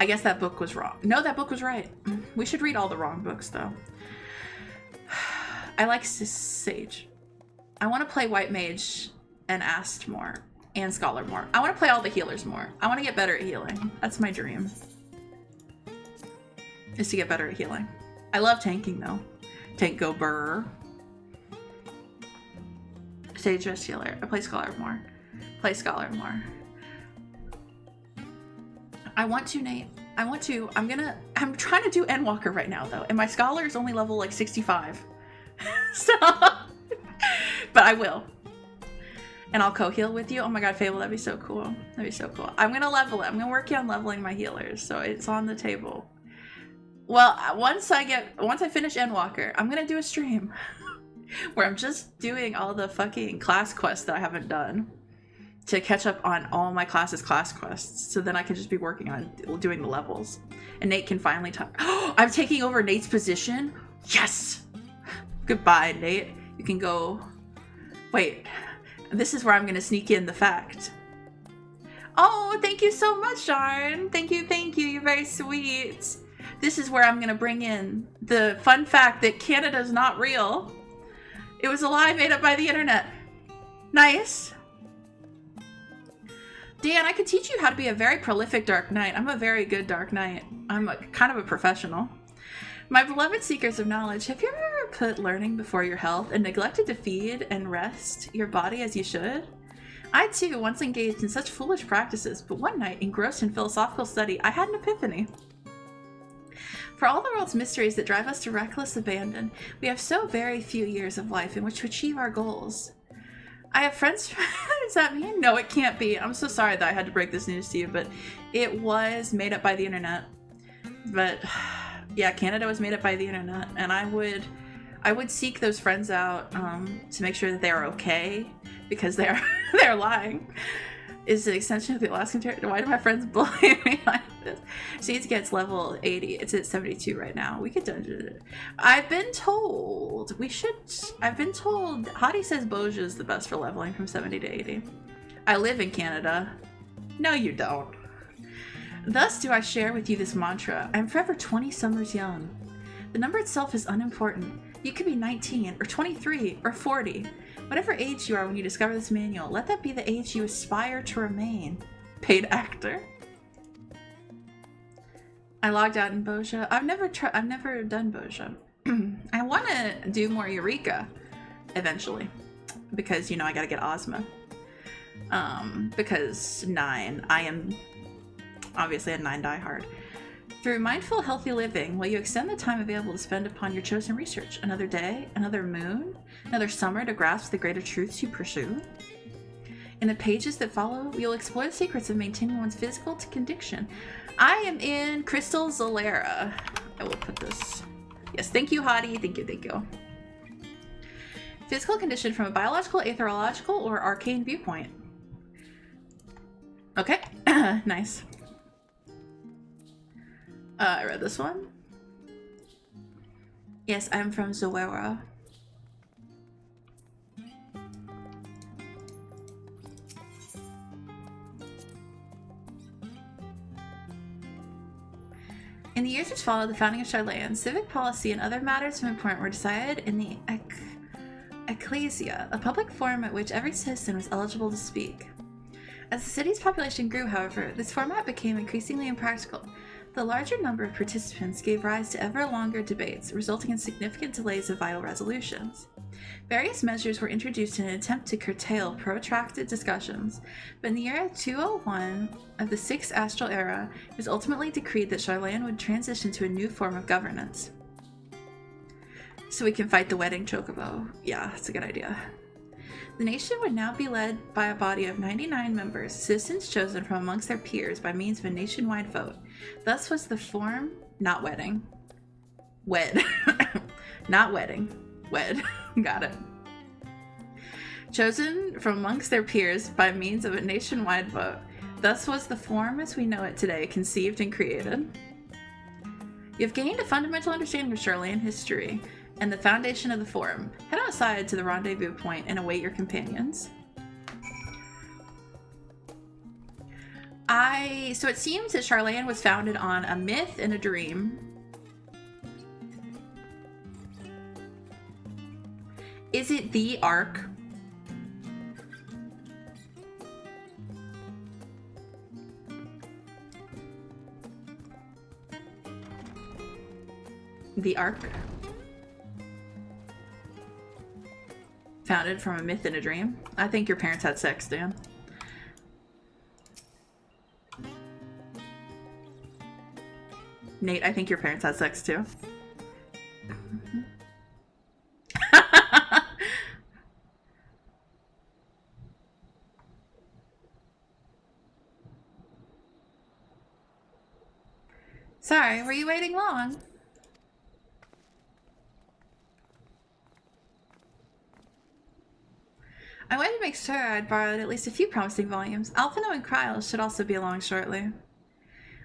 guess that book was wrong. No, that book was right. We should read all the wrong books, though. I like Sage. I want to play White Mage and Ast more, and Scholar more. I want to play all the healers more. I want to get better at healing. That's my dream. Is to get better at healing. I love tanking, though. Can't go burr. Stage vestibular. Play scholar more. Play scholar more. I want to, Nate. I want to. I'm trying to do Endwalker right now, though. And my scholar is only level, like, 65. So... but I will. And I'll co-heal with you. Oh my god, Fable, that'd be so cool. That'd be so cool. I'm gonna level it. I'm gonna work on leveling my healers, so it's on the table. Well, once I finish Endwalker, I'm gonna do a stream where I'm just doing all the fucking class quests that I haven't done to catch up on all my class quests. So then I can just be working on doing the levels. And Nate can finally talk. Oh, I'm taking over Nate's position? Yes! Goodbye, Nate. You can go... Wait. This is where I'm going to sneak in the fact. Oh, thank you so much, Darn. Thank you. You're very sweet. This is where I'm going to bring in the fun fact that Canada's not real. It was a lie made up by the internet. Nice. Dan, I could teach you how to be a very prolific Dark Knight. I'm a very good Dark Knight. I'm kind of a professional. My beloved seekers of knowledge, have you ever put learning before your health and neglected to feed and rest your body as you should? I too once engaged in such foolish practices, but one night, engrossed in philosophical study, I had an epiphany. For all the world's mysteries that drive us to reckless abandon, we have so very few years of life in which to achieve our goals. I have friends. Is that me? No, it can't be. I'm so sorry that I had to break this news to you, but it was made up by the internet. But yeah, Canada was made up by the internet, and I would seek those friends out to make sure that they are okay, because they're lying. Is an extension of the Alaskan territory. Why do my friends bully me like this? Seeds gets level 80. It's at 72 right now. We could dungeon it. I've been told we should. I've been told Hottie says Boja is the best for leveling from 70 to 80. I live in Canada. No, you don't. Thus do I share with you this mantra. I am forever 20 summers young. The number itself is unimportant. You could be 19 or 23 or 40. Whatever age you are when you discover this manual, let that be the age you aspire to remain. Paid actor. I logged out in Boja. I've never done Boja. I want to do more Eureka eventually, because you know I gotta get Ozma. Because 9, I am obviously a 9 diehard. Through mindful, healthy living, will you extend the time available to spend upon your chosen research? Another day, another moon, another summer to grasp the greater truths you pursue? In the pages that follow, you'll explore the secrets of maintaining one's physical condition. I am in Crystal Zolera. I will put this. Yes, thank you, Hottie. Thank you. Physical condition from a biological, aetherological, or arcane viewpoint. Okay, nice. I read this one. Yes, I'm from Zolera. In the years which followed the founding of Charlayan, civic policy and other matters of importance were decided in the ecclesia, a public forum at which every citizen was eligible to speak. As the city's population grew, however, this format became increasingly impractical. The larger number of participants gave rise to ever longer debates, resulting in significant delays of vital resolutions. Various measures were introduced in an attempt to curtail protracted discussions, but in the year 201 of the 6th Astral Era, it was ultimately decreed that Charlayan would transition to a new form of governance. So we can fight the wedding chocobo. Yeah, that's a good idea. The nation would now be led by a body of 99 members, citizens chosen from amongst their peers by means of a nationwide vote. Thus was the form, not wedding. Wed. Not wedding. Wed. Got it. Chosen from amongst their peers by means of a nationwide vote. Thus was the form as we know it today conceived and created. You've gained a fundamental understanding of Charlayan history and the foundation of the forum. Head outside to the rendezvous point and await your companions. So it seems that Charlayan was founded on a myth and a dream. Is it the Ark? The Ark? founded from a myth and a dream. I think your parents had sex, Dan. Nate, I think your parents had sex too. Sorry, were you waiting long? I wanted to make sure I'd borrowed at least a few promising volumes. Alphino and Kryles should also be along shortly.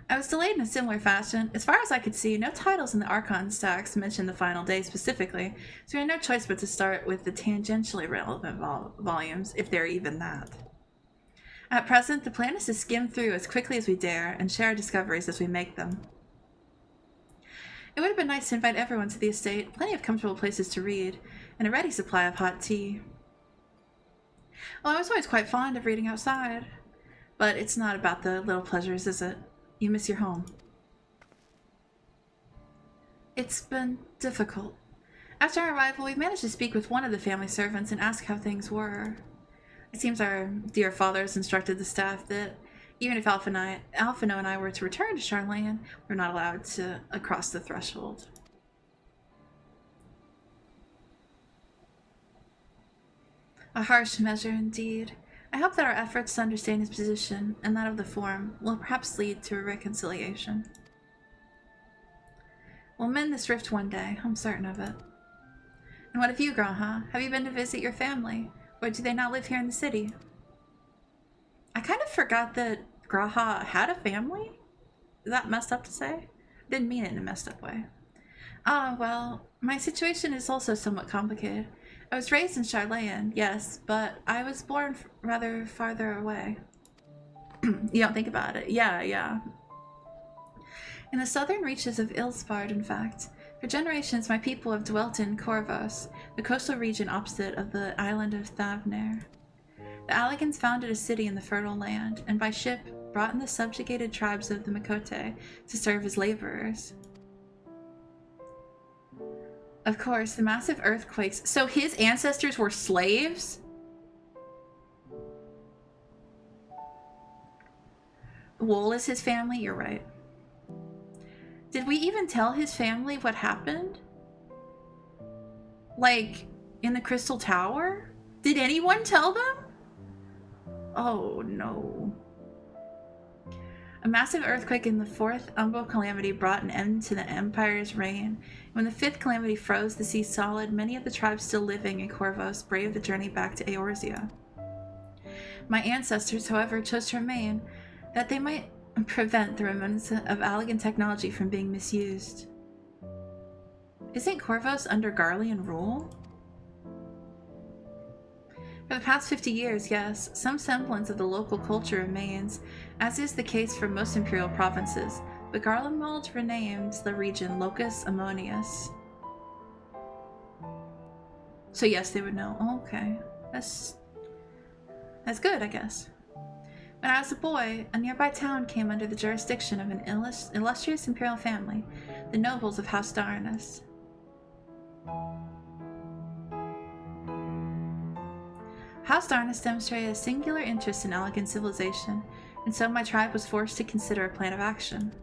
I was delayed in a similar fashion. As far as I could see, no titles in the Archon stacks mentioned the final day specifically, so we had no choice but to start with the tangentially relevant volumes, if they're even that. At present, the plan is to skim through as quickly as we dare and share our discoveries as we make them. It would have been nice to invite everyone to the estate, plenty of comfortable places to read, and a ready supply of hot tea. Well, I was always quite fond of reading outside, but it's not about the little pleasures, is it? You miss your home. It's been difficult. After our arrival, we managed to speak with one of the family servants and ask how things were. It seems our dear father has instructed the staff that even if Alphino and I were to return to Charlayan, we're not allowed to cross the threshold. A harsh measure indeed. I hope that our efforts to understand his position and that of the Forum will perhaps lead to a reconciliation. We'll mend this rift one day, I'm certain of it. And what of you, Graha? Have you been to visit your family? Or do they not live here in the city? I kind of forgot that Graha had a family? Is that messed up to say? Didn't mean it in a messed up way. Well, my situation is also somewhat complicated. I was raised in Charlayan, yes, but I was born rather farther away. You don't think about it. Yeah. In the southern reaches of Ilsbard, in fact. For generations, my people have dwelt in Corvos, the coastal region opposite of the island of Thavnair. The Alligans founded a city in the fertile land, and by ship brought in the subjugated tribes of the Makote to serve as laborers. Of course, the massive earthquakes. So his ancestors were slaves? Wool is his family? You're right. Did we even tell his family what happened? Like, in the Crystal Tower? Did anyone tell them? Oh, no. A massive earthquake in the fourth Umbral Calamity brought an end to the Empire's reign. When the fifth Calamity froze the sea solid, many of the tribes still living in Corvos braved the journey back to Eorzea. My ancestors, however, chose to remain, that they might prevent the remnants of Allagan technology from being misused. Isn't Corvos under Garlean rule? For the past 50 years, yes, some semblance of the local culture remains, as is the case for most imperial provinces, but Garlemald renamed the region Locus Ammonius. So yes, they would know. Oh, okay. That's good, I guess. When I was a boy, a nearby town came under the jurisdiction of an illustrious imperial family, the nobles of House Darnus. House Darnus demonstrated a singular interest in Allagan civilization, and so my tribe was forced to consider a plan of action.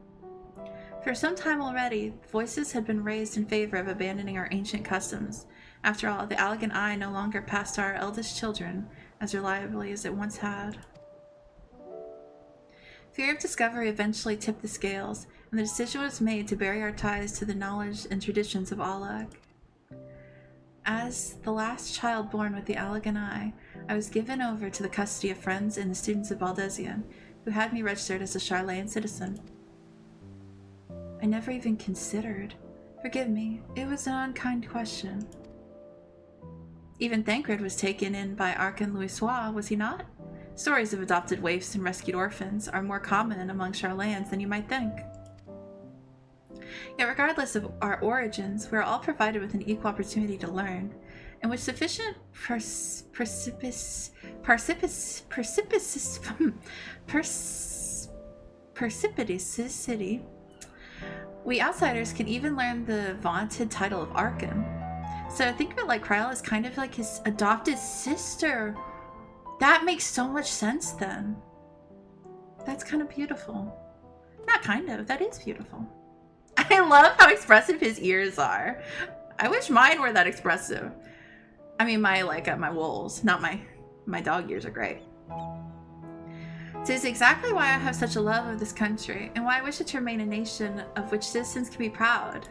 For some time already, voices had been raised in favor of abandoning our ancient customs. After all, the Allagan Eye no longer passed to our eldest children as reliably as it once had. Fear of discovery eventually tipped the scales, and the decision was made to bury our ties to the knowledge and traditions of Allag. As the last child born with the Allagan Eye, I was given over to the custody of friends and the students of Baldesion, who had me registered as a Charlayan citizen. I never even considered. Forgive me, it was an unkind question. Even Thancred was taken in by Archon Louisoix, was he not? Stories of adopted waifs and rescued orphans are more common among Charlayans than you might think. Yet regardless of our origins, we are all provided with an equal opportunity to learn, and with sufficient precipitacity, we outsiders can even learn the vaunted title of Archon. So think of it like Kryla is kind of like his adopted sister. That makes so much sense then. That's kind of beautiful. Not kind of, that is beautiful. I love how expressive his ears are. I wish mine were that expressive. I mean, my wolves, not my dog ears are great. It is exactly why I have such a love of this country, and why I wish it to remain a nation of which citizens can be proud.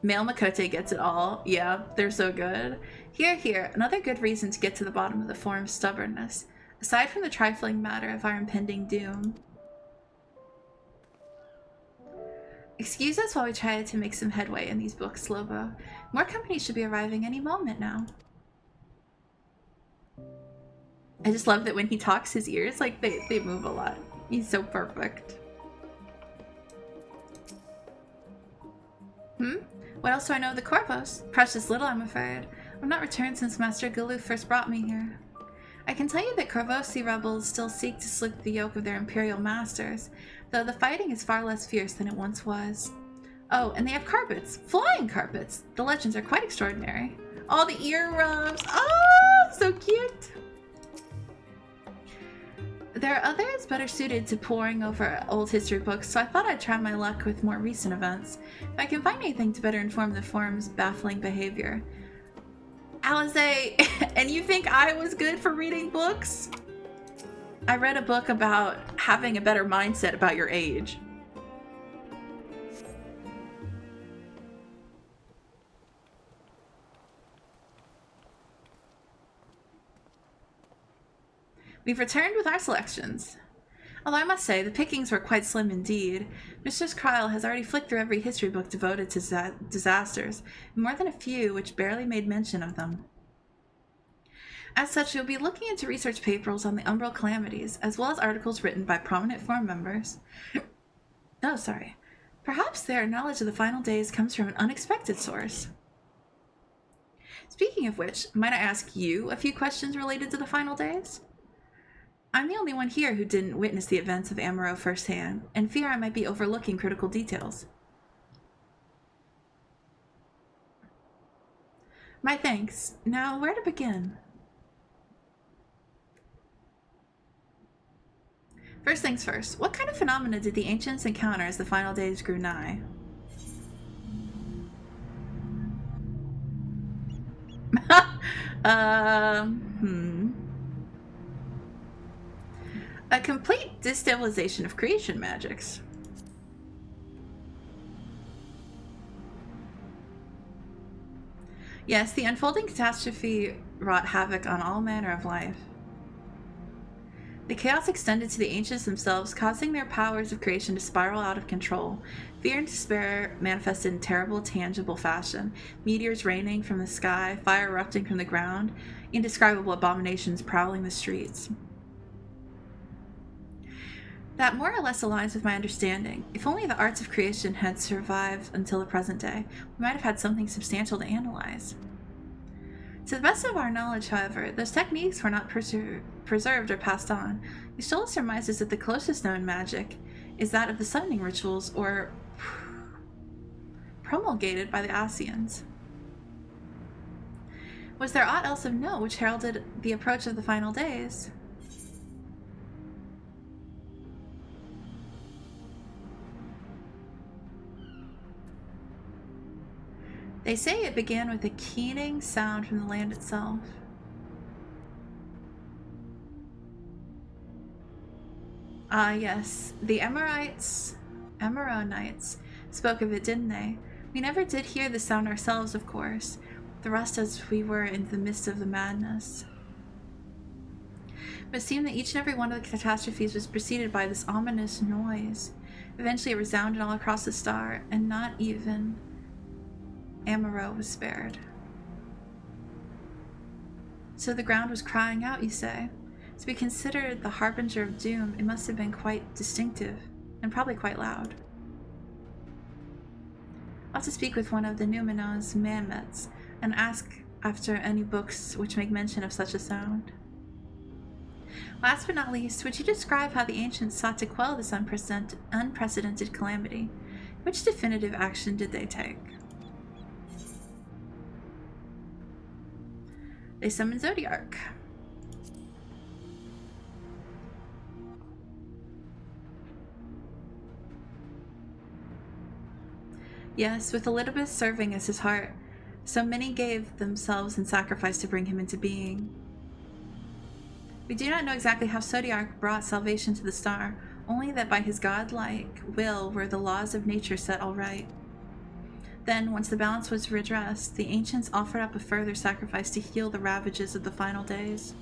Male Makote gets it all. Yeah, they're so good. Here, another good reason to get to the bottom of the form's stubbornness, aside from the trifling matter of our impending doom. Excuse us while we try to make some headway in these books, Lobo. More companies should be arriving any moment now. I just love that when he talks, his ears, like, they move a lot. He's so perfect. What else do I know of the Corvos? Precious little, I'm afraid. I've not returned since Master Galuf first brought me here. I can tell you that Corvosi rebels still seek to slip the yoke of their imperial masters, though the fighting is far less fierce than it once was. Oh, and they have carpets. Flying carpets! The legends are quite extraordinary. All the ear rubs! Oh, so cute! There are others better suited to poring over old history books, so I thought I'd try my luck with more recent events. If I can find anything to better inform the Forum's baffling behavior. Alize, and you think I was good for reading books? I read a book about having a better mindset about your age. We've returned with our selections. Although I must say, the pickings were quite slim indeed. Mistress Kyle has already flicked through every history book devoted to disasters, and more than a few which barely made mention of them. As such, you'll be looking into research papers on the Umbral calamities, as well as articles written by prominent Forum members. Oh, sorry. Perhaps their knowledge of the final days comes from an unexpected source. Speaking of which, might I ask you a few questions related to the final days? I'm the only one here who didn't witness the events of Amaro firsthand, and fear I might be overlooking critical details. My thanks. Now, where to begin? First things first, what kind of phenomena did the ancients encounter as the final days grew nigh? A complete destabilization of creation magics. Yes, the unfolding catastrophe wrought havoc on all manner of life. The chaos extended to the ancients themselves, causing their powers of creation to spiral out of control. Fear and despair manifested in terrible, tangible fashion. Meteors raining from the sky, fire erupting from the ground, indescribable abominations prowling the streets. That more or less aligns with my understanding. If only the arts of creation had survived until the present day, we might have had something substantial to analyze. To the best of our knowledge, however, those techniques were not preserved or passed on. Ystola surmises that the closest known magic is that of the summoning rituals, or promulgated by the Asians. Was there aught else of note which heralded the approach of the final days? They say it began with a keening sound from the land itself. Ah, yes. The Emeronites spoke of it, didn't they? We never did hear the sound ourselves, of course. The rest as we were in the midst of the madness. But it seemed that each and every one of the catastrophes was preceded by this ominous noise. Eventually it resounded all across the star, and not even Amaro was spared. So the ground was crying out, you say? To be considered the harbinger of doom, it must have been quite distinctive, and probably quite loud. I'll have to speak with one of the Numenon's manmets, and ask after any books which make mention of such a sound. Last but not least, would you describe how the ancients sought to quell this unprecedented calamity? Which definitive action did they take? They summon Zodiark. Yes, with Elidibus serving as his heart, so many gave themselves in sacrifice to bring him into being. We do not know exactly how Zodiark brought salvation to the star, only that by his godlike will were the laws of nature set all right. Then, once the balance was redressed, the ancients offered up a further sacrifice to heal the ravages of the final days.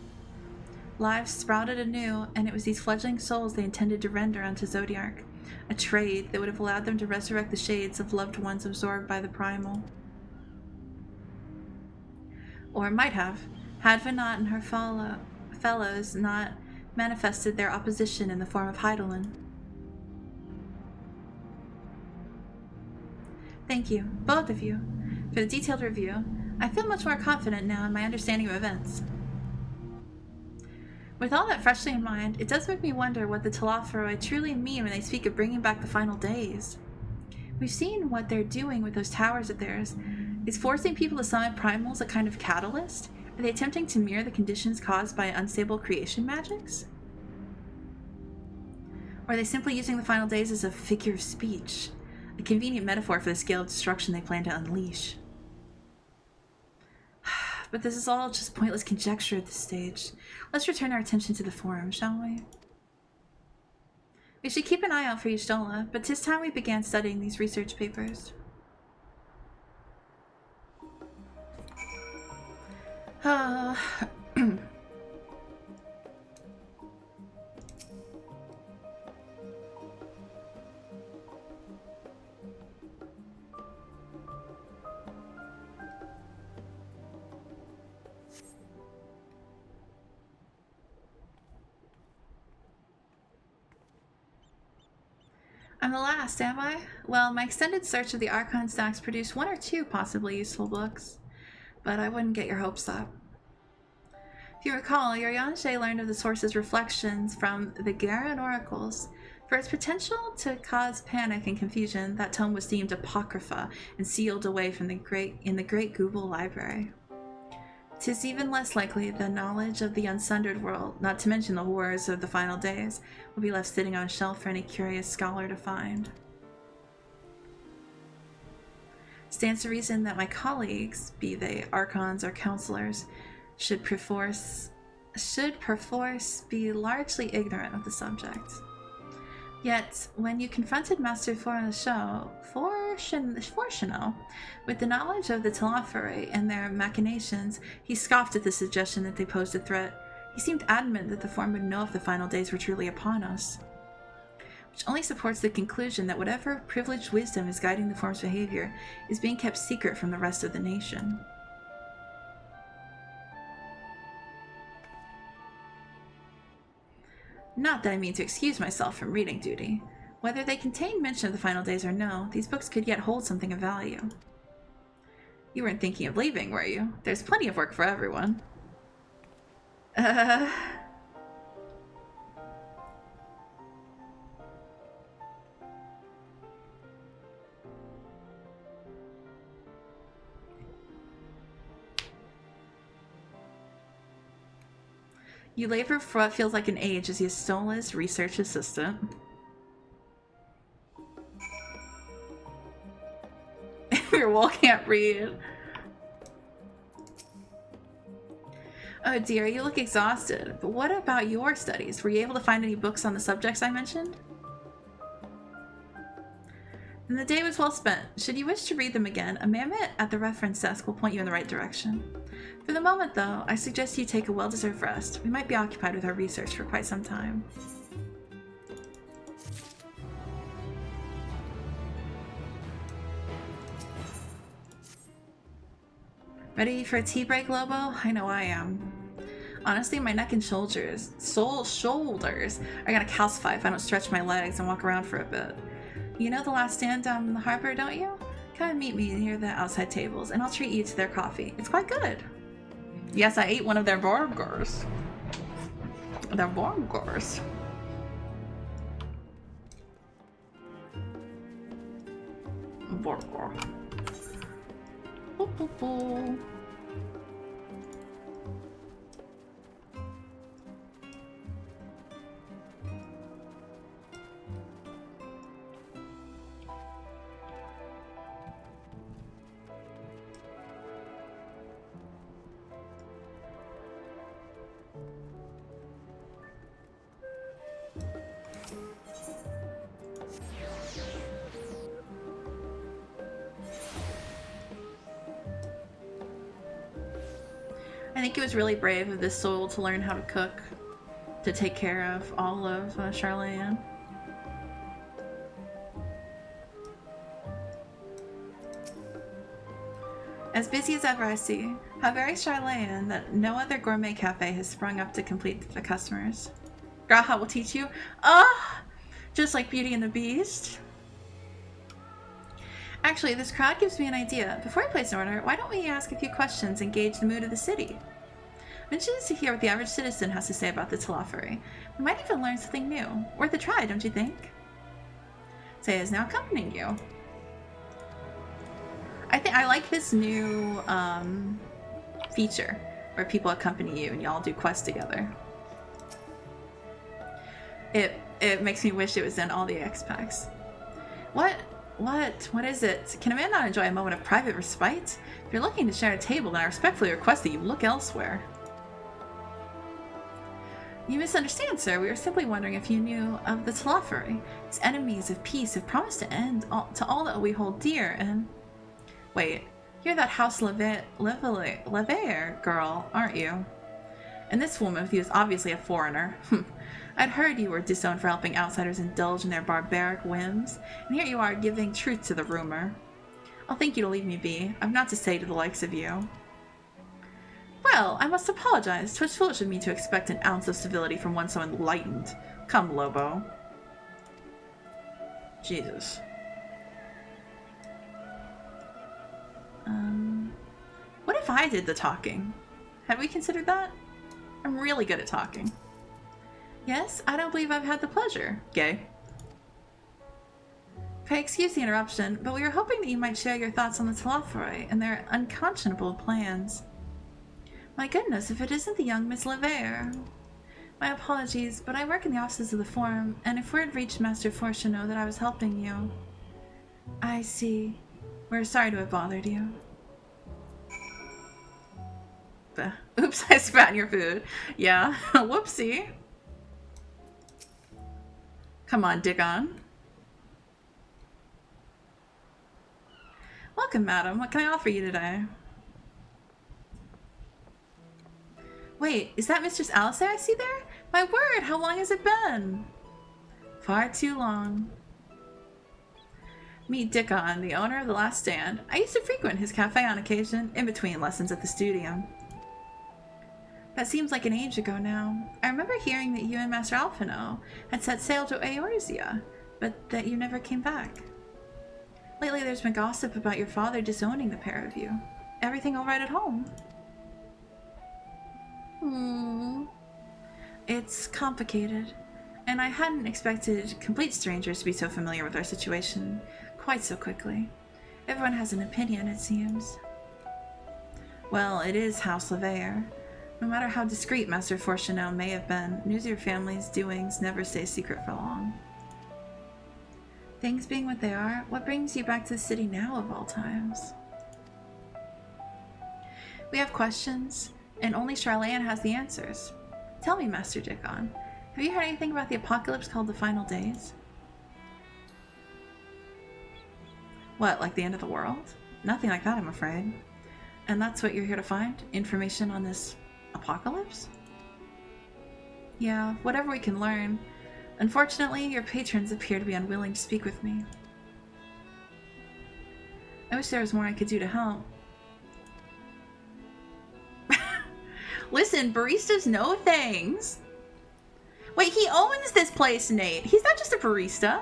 Lives sprouted anew, and it was these fledgling souls they intended to render unto Zodiark, a trade that would have allowed them to resurrect the shades of loved ones absorbed by the primal. Or might have, had Venat and her fellows not manifested their opposition in the form of Heidelin. Thank you, both of you, for the detailed review. I feel much more confident now in my understanding of events. With all that freshly in mind, it does make me wonder what the Thavnair truly mean when they speak of bringing back the final days. We've seen what they're doing with those towers of theirs. Is forcing people to summon primals a kind of catalyst? Are they attempting to mirror the conditions caused by unstable creation magics? Or are they simply using the final days as a figure of speech? A convenient metaphor for the scale of destruction they plan to unleash. But this is all just pointless conjecture at this stage. Let's return our attention to the forum, shall we? We should keep an eye out for Y'shtola, but 'tis time we began studying these research papers. I'm the last, am I? Well, my extended search of the Archon stacks produced one or two possibly useful books, but I wouldn't get your hopes up. If you recall, Urianger learned of the source's reflections from the Garen oracles. For its potential to cause panic and confusion, that tome was deemed apocrypha and sealed away from the great Google library. 'Tis even less likely the knowledge of the unsundered world, not to mention the horrors of the final days, will be left sitting on a shelf for any curious scholar to find. Stands to reason that my colleagues, be they archons or counselors, should perforce be largely ignorant of the subject. Yet, when you confronted Master Forchanot with the knowledge of the Thavnair and their machinations, he scoffed at the suggestion that they posed a threat. He seemed adamant that the Form would know if the final days were truly upon us. Which only supports the conclusion that whatever privileged wisdom is guiding the Form's behavior is being kept secret from the rest of the nation. Not that I mean to excuse myself from reading duty. Whether they contain mention of the final days or no, these books could yet hold something of value. You weren't thinking of leaving, were you? There's plenty of work for everyone. You labor for what feels like an age as Y'shtola's research assistant. Your wall can't read. Oh dear, you look exhausted. But what about your studies? Were you able to find any books on the subjects I mentioned? And the day was well spent. Should you wish to read them again, a mammoth at the reference desk will point you in the right direction. For the moment, though, I suggest you take a well-deserved rest. We might be occupied with our research for quite some time. Ready for a tea break, Lobo? I know I am. Honestly, my neck and shoulders are gonna calcify if I don't stretch my legs and walk around for a bit. You know the last stand down in the harbor, don't you? Come and meet me near the outside tables, and I'll treat you to their coffee. It's quite good. Yes, I ate one of their burgers. Their burgers. Burger. Boo, boo, boo. think it was really brave of this soul to learn how to cook, to take care of all of Charlene. As busy as ever, I see. How very Charlene that no other gourmet cafe has sprung up to complete the customers. Graha will teach you. Just like Beauty and the Beast. Actually, this crowd gives me an idea. Before I place an order, why don't we ask a few questions and gauge the mood of the city? I'm interested to hear what the average citizen has to say about the Talophari. We might even learn something new. Worth a try, don't you think? Say is now accompanying you. I like this new feature where people accompany you and y'all do quests together. It makes me wish it was in all the X packs. What is it? Can a man not enjoy a moment of private respite? If you're looking to share a table, then I respectfully request that you look elsewhere. You misunderstand, sir. We were simply wondering if you knew of the Talophari. Its enemies of peace have promised to end to all that we hold dear, and... Wait, you're that House Levair girl, aren't you? And this woman with you is obviously a foreigner. I'd heard you were disowned for helping outsiders indulge in their barbaric whims, and here you are giving truth to the rumor. I'll thank you to leave me be. I've not to say to the likes of you. Well, I must apologize. 'Twas foolish of me to expect an ounce of civility from one so enlightened. Come, Lobo. Jesus. What if I did the talking? Had we considered that? I'm really good at talking. Yes, I don't believe I've had the pleasure. Gay. Pray excuse the interruption, but we were hoping that you might share your thoughts on the Talophari and their unconscionable plans. My goodness, if it isn't the young Miss Levair. My apologies, but I work in the offices of the Forum, and if word reached Master Fortuno that I was helping you... I see. We're sorry to have bothered you. Oops, I spat in your food. Yeah, whoopsie. Come on, Dickon. Welcome, madam. What can I offer you today? Wait, is that Mistress Alistair I see there? My word, how long has it been? Far too long. Meet Dickon, the owner of The Last Stand. I used to frequent his cafe on occasion, in between lessons at the studio. That seems like an age ago now. I remember hearing that you and Master Alphino had set sail to Eorzea, but that you never came back. Lately there's been gossip about your father disowning the pair of you. Everything all right at home? It's complicated, and I hadn't expected complete strangers to be so familiar with our situation quite so quickly. Everyone has an opinion, it seems. Well, it is House Levair. No matter how discreet Master Fortuno may have been, news of your family's doings never stays secret for long. Things being what they are, what brings you back to the city now of all times? We have questions, and only Charlene has the answers. Tell me, Master Dickon, have you heard anything about the apocalypse called the Final Days? What, like the end of the world? Nothing like that, I'm afraid. And that's what you're here to find? Information on this apocalypse? Yeah, whatever we can learn. Unfortunately, your patrons appear to be unwilling to speak with me. I wish there was more I could do to help. Listen, baristas know things. Wait, he owns this place, Nate. He's not just a barista.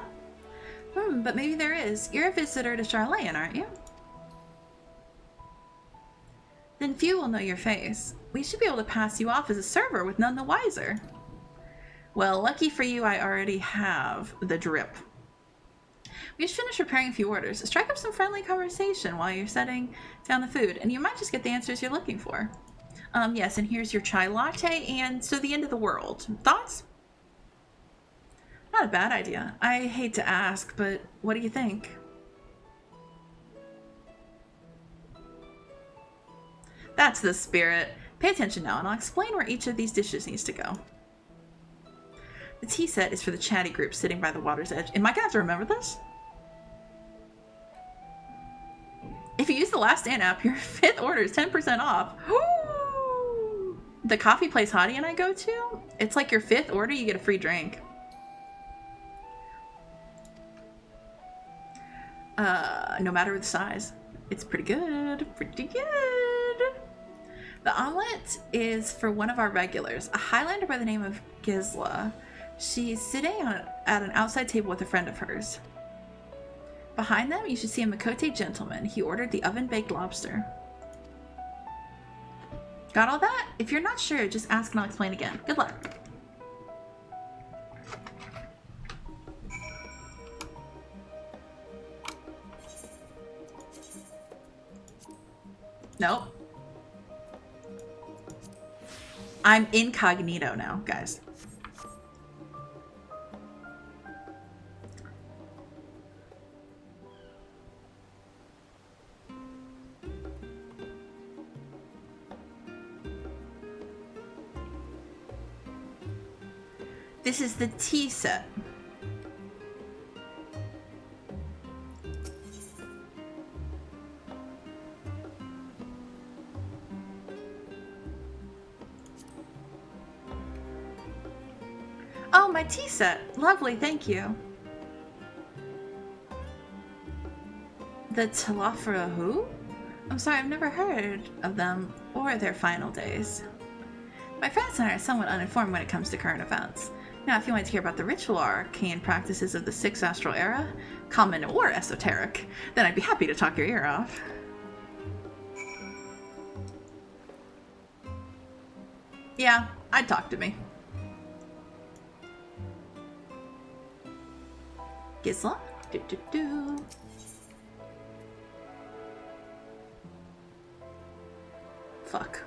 But maybe there is. You're a visitor to Charlene, aren't you? Then few will know your face. We should be able to pass you off as a server with none the wiser. Well, lucky for you, I already have the drip. We just finished preparing a few orders. Strike up some friendly conversation while you're setting down the food, and you might just get the answers you're looking for. Yes, and here's your chai latte, and so the end of the world. Thoughts? Not a bad idea. I hate to ask, but what do you think? That's the spirit. Pay attention now, and I'll explain where each of these dishes needs to go. The tea set is for the chatty group sitting by the water's edge. Am I gonna have to remember this? If you use the Last Stand app, your 5th order is 10% off. Woo! the coffee place Hottie and I go to, it's like your 5th order, you get a free drink. No matter the size. It's pretty good. Pretty good. The omelet is for one of our regulars, a Highlander by the name of Gisla. She's sitting at an outside table with a friend of hers. Behind them, you should see a Makote gentleman. He ordered the oven-baked lobster. Got all that? If you're not sure, just ask and I'll explain again. Good luck. Nope. I'm incognito now, guys. This is the tea set. Oh, my tea set. Lovely, thank you. The Thavnair who? I'm sorry, I've never heard of them or their final days. My friends and I are somewhat uninformed when it comes to current events. Now, if you want to hear about the ritual or arcane practices of the 6th Astral Era, common or esoteric, then I'd be happy to talk your ear off. Yeah, I'd talk to me. Gisla? Do. Fuck.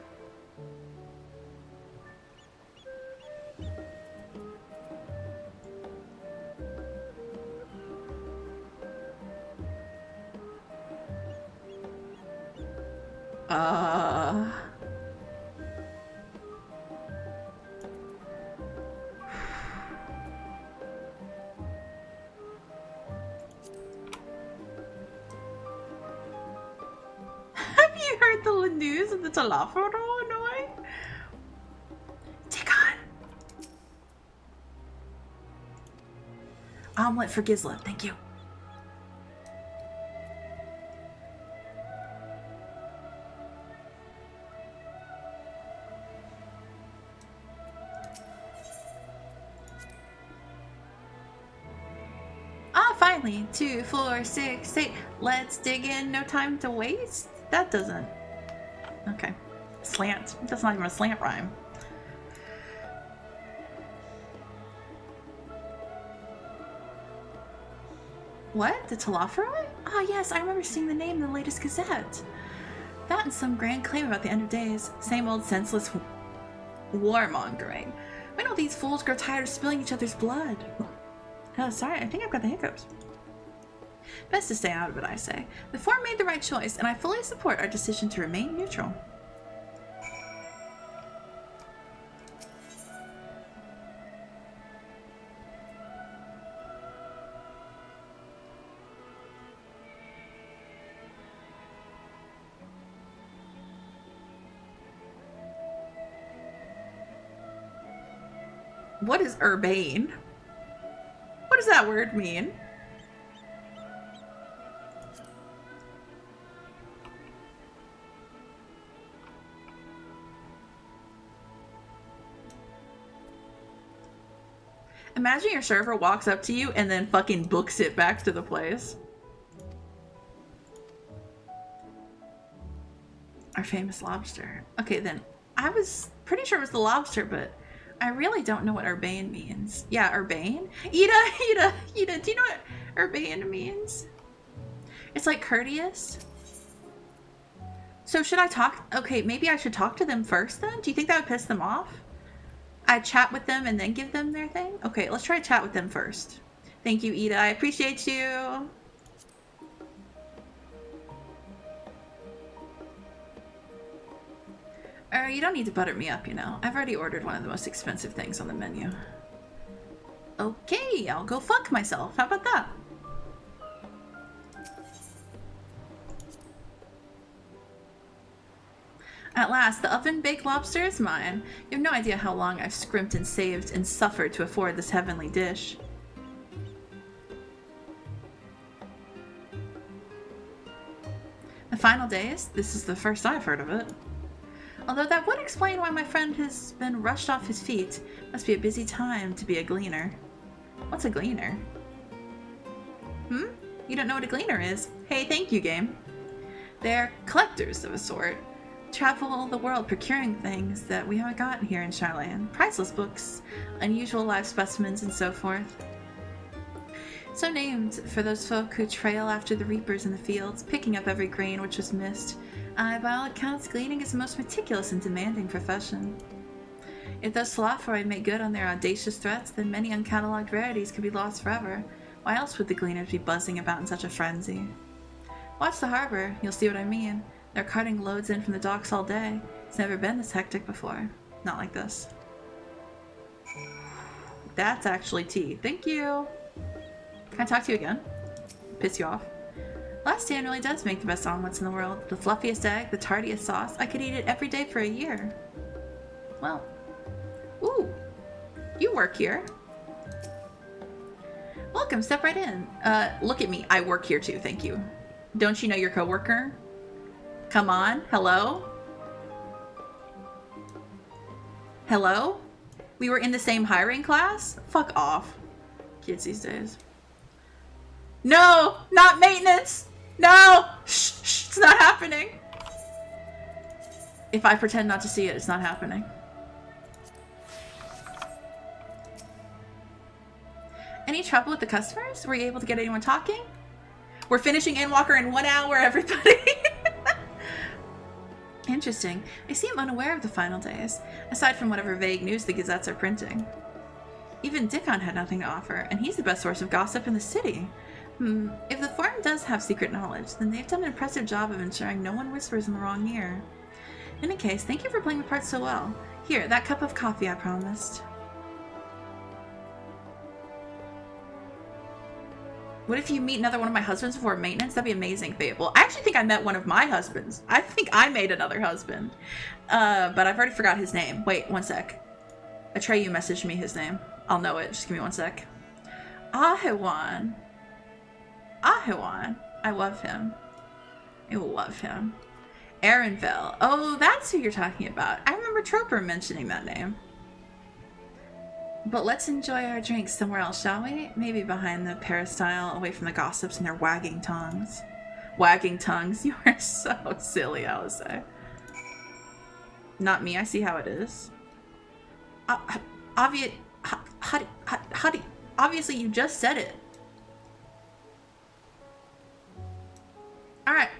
Have you heard the news of the Thavnair annoying? Take on. Omelet for Gisla, thank you. Finally, 2, 4, 6, 8. Let's dig in. No time to waste. That doesn't. Okay. Slant. That's not even a slant rhyme. What? The Thavnair? Ah, yes, I remember seeing the name in the latest Gazette. That and some grand claim about the end of days. Same old senseless warmongering. When will these fools grow tired of spilling each other's blood? Oh, sorry, I think I've got the hiccups. Best to stay out of it, I say. The Four made the right choice, and I fully support our decision to remain neutral. What is urbane? What does that word mean? Imagine your server walks up to you and then fucking books it back to the place. Our famous lobster. Okay, then. I was pretty sure it was the lobster, but I really don't know what urbane means. Yeah, urbane? Ida, do you know what urbane means? It's like courteous. So should I talk? Okay, maybe I should talk to them first then? Do you think that would piss them off? I chat with them and then give them their thing? Okay, let's try to chat with them first. Thank you, Ida. I appreciate you. You don't need to butter me up, you know. I've already ordered one of the most expensive things on the menu. Okay, I'll go fuck myself. How about that? At last, the oven-baked lobster is mine. You have no idea how long I've scrimped and saved and suffered to afford this heavenly dish. The final days? This is the first I've heard of it. Although that would explain why my friend has been rushed off his feet. Must be a busy time to be a gleaner. What's a gleaner? You don't know what a gleaner is? Hey, thank you, game. They're collectors of a sort. Travel the world procuring things that we haven't gotten here in Charlayan. Priceless books, unusual live specimens, and so forth. So named for those folk who trail after the reapers in the fields, picking up every grain which was missed. By all accounts, gleaning is the most meticulous and demanding profession. If those Slothroid make good on their audacious threats, then many uncatalogued rarities could be lost forever. Why else would the gleaners be buzzing about in such a frenzy? Watch the harbor, you'll see what I mean. They're carting loads in from the docks all day. It's never been this hectic before. Not like this. That's actually tea. Thank you. Can I talk to you again? Piss you off? Last Stand really does make the best omelets in the world. The fluffiest egg, the tartiest sauce. I could eat it every day for a year. Well. Ooh. You work here. Welcome, step right in. Look at me. I work here too, thank you. Don't you know your coworker? Come on. Hello? Hello? We were in the same hiring class? Fuck off. Kids these days. No! Not maintenance! No! Shh, shh, it's not happening. If I pretend not to see it, it's not happening. Any trouble with the customers? Were you able to get anyone talking? We're finishing Endwalker in 1 hour, everybody. Interesting. I seem unaware of the final days, aside from whatever vague news the gazettes are printing. Even Dickon had nothing to offer, and he's the best source of gossip in the city. If the Forum does have secret knowledge, then they've done an impressive job of ensuring no one whispers in the wrong ear. In any case, thank you for playing the part so well. Here, that cup of coffee I promised. What if you meet another one of my husbands before maintenance? That'd be amazing, Fable. I actually think I met one of my husbands. I think I made another husband. But I've already forgot his name. Wait, one sec. Atreyu messaged me his name. I'll know it. Just give me one sec. Ahewan. Ahewan. I love him. I love him. Arenville. Oh, that's who you're talking about. I remember Troper mentioning that name. But let's enjoy our drinks somewhere else, shall we? Maybe behind the peristyle, away from the gossips and their wagging tongues. Wagging tongues? You are so silly, Alice. Not me, I see how it is. Obviously, you just said it. Alright.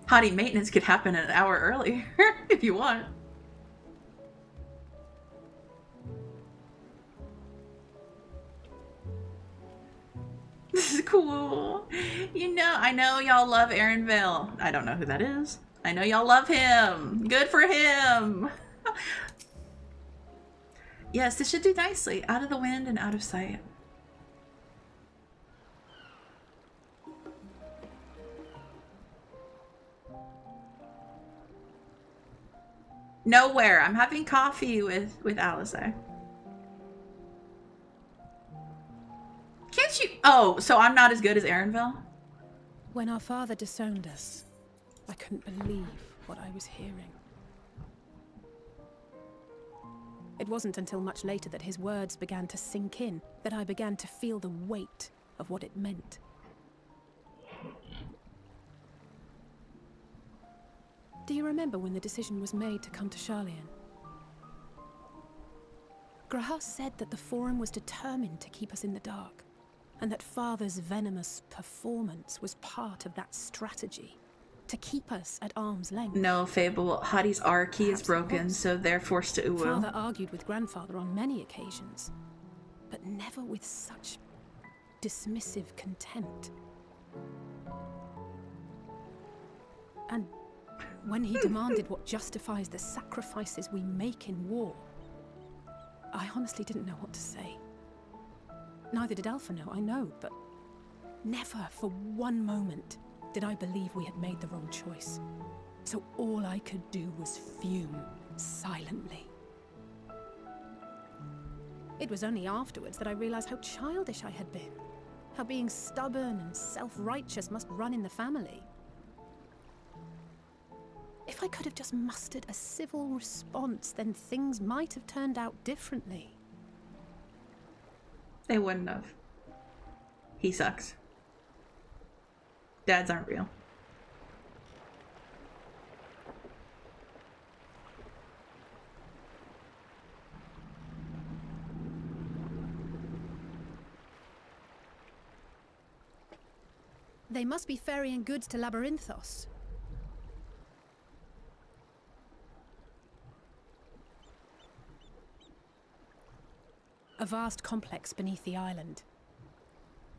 Hottie maintenance could happen an hour earlier, if you want. This is cool. You know, I know y'all love Arenville. I don't know who that is. I know y'all love him. Good for him. Yes, this should do nicely. Out of the wind and out of sight. Nowhere. I'm having coffee with Alice. Can't you? Oh, so I'm not as good as Arenville? When our father disowned us, I couldn't believe what I was hearing. It wasn't until much later that his words began to sink in, that I began to feel the weight of what it meant. Do you remember when the decision was made to come to Charlayan? Graham said that the Forum was determined to keep us in the dark, and that Father's venomous performance was part of that strategy, to keep us at arm's length. No, Fable. Hottie's R key is broken, so they're forced to uwu. Father argued with Grandfather on many occasions, but never with such dismissive contempt. And when he demanded what justifies the sacrifices we make in war, I honestly didn't know what to say. Neither did Alpha know, I know, but never for one moment did I believe we had made the wrong choice. So all I could do was fume silently. It was only afterwards that I realized how childish I had been. How being stubborn and self-righteous must run in the family. If I could have just mustered a civil response, then things might have turned out differently. They wouldn't have. He sucks. Dads aren't real. They must be ferrying goods to Labyrinthos. A vast complex beneath the island.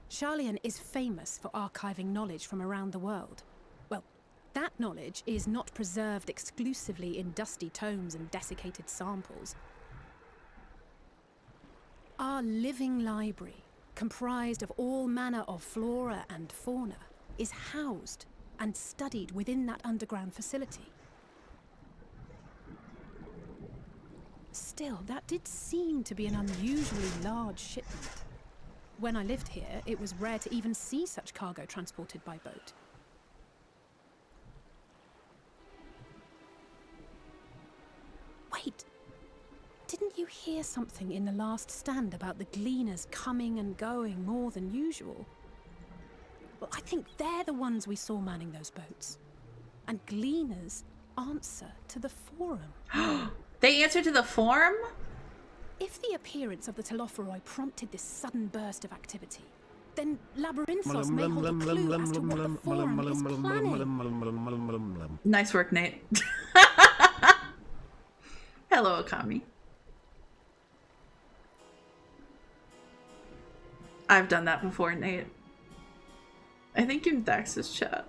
Sharlayan is famous for archiving knowledge from around the world. Well, that knowledge is not preserved exclusively in dusty tomes and desiccated samples. Our living library, comprised of all manner of flora and fauna, is housed and studied within that underground facility. Still, that did seem to be an unusually large shipment. When I lived here, it was rare to even see such cargo transported by boat. Wait, didn't you hear something in the last stand about the gleaners coming and going more than usual? Well, I think they're the ones we saw manning those boats. And gleaners answer to the forum. They answer to the forum? If the appearance of the Telophoroi prompted this sudden burst of activity, then Labyrinthos may hold a clue as to what the forum is planning. Nice work, Nate. Hello, Okami. I've done that before, Nate. I think in Dax's chat.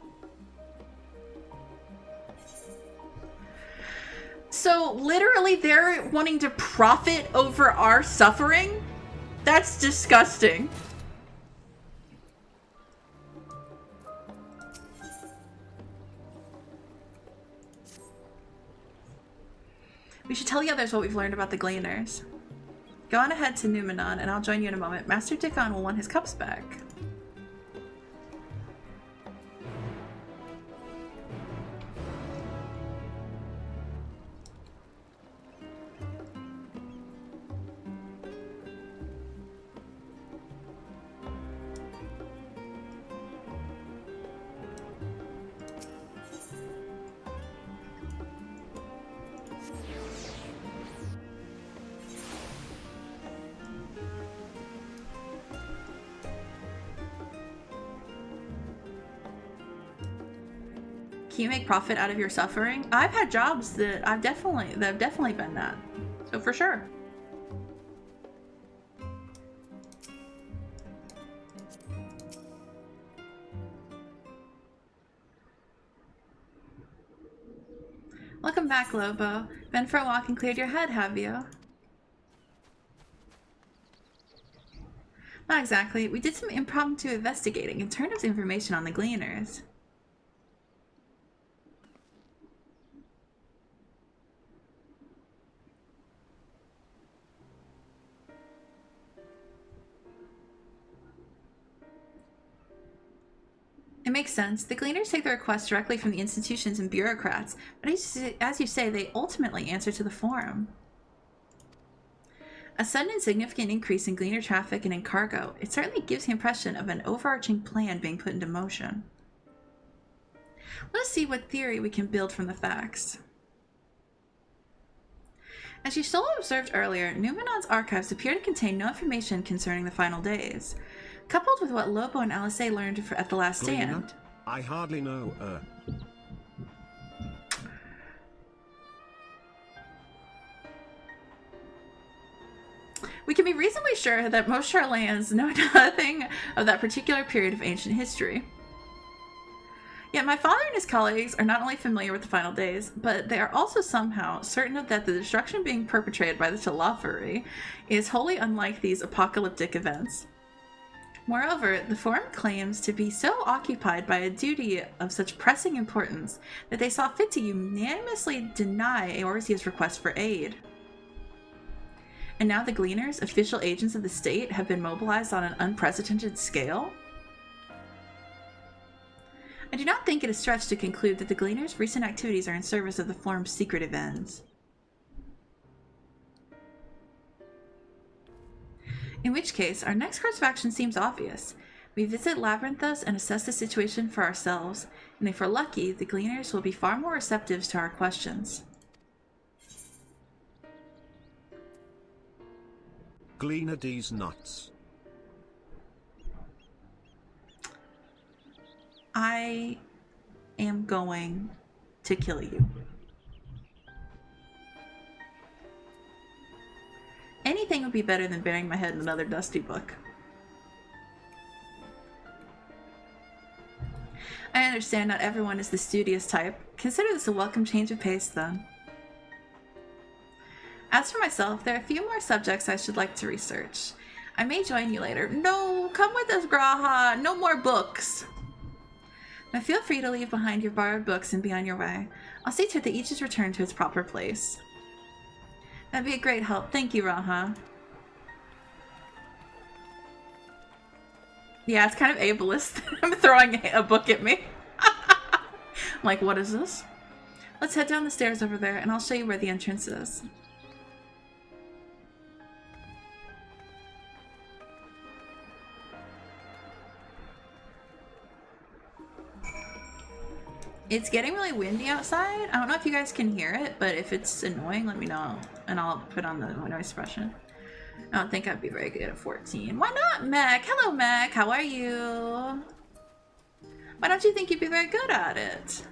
So literally they're wanting to profit over our suffering? That's disgusting. We should tell the others what we've learned about the Gleaners. Go on ahead to Numenon and I'll join you in a moment. Master Dickon will want his cups back. Can you make profit out of your suffering? I've had jobs that have definitely been that. So for sure. Welcome back, Lobo. Been for a walk and cleared your head, have you? Not exactly. We did some impromptu investigating and turned up some information on the Gleaners. It makes sense. The Gleaners take their requests directly from the institutions and bureaucrats, but as you say, they ultimately answer to the Forum. A sudden and significant increase in Gleaner traffic and in cargo, it certainly gives the impression of an overarching plan being put into motion. Let us see what theory we can build from the facts. As you still observed earlier, Numenon's archives appear to contain no information concerning the final days. Coupled with what Lobo and Alice learned at the last stand. I hardly know, We can be reasonably sure that most Sharlayans know nothing of that particular period of ancient history. Yet my father and his colleagues are not only familiar with the final days, but they are also somehow certain that the destruction being perpetrated by the Telophoroi is wholly unlike these apocalyptic events. Moreover, the Forum claims to be so occupied by a duty of such pressing importance that they saw fit to unanimously deny Eorzea's request for aid. And now the Gleaners, official agents of the state, have been mobilized on an unprecedented scale? I do not think it is stretched to conclude that the Gleaners' recent activities are in service of the Forum's secretive ends. In which case, our next course of action seems obvious. We visit Labyrinthos and assess the situation for ourselves, and if we're lucky, the Gleaners will be far more receptive to our questions. Gleaner D's nuts. I am going to kill you. Anything would be better than burying my head in another dusty book. I understand not everyone is the studious type. Consider this a welcome change of pace, then. As for myself, there are a few more subjects I should like to research. I may join you later. No, come with us, Graha. No more books. Now feel free to leave behind your borrowed books and be on your way. I'll see to it that each is returned to its proper place. That'd be a great help. Thank you, Raha. Yeah, it's kind of ableist. I'm throwing a book at me. I'm like, what is this? Let's head down the stairs over there, and I'll show you where the entrance is. It's getting really windy outside. I don't know if you guys can hear it, but if it's annoying, let me know, and I'll put on the noise suppression. I don't think I'd be very good at 14. Why not, Mac? Hello, Mac. How are you? Why don't you think you'd be very good at it?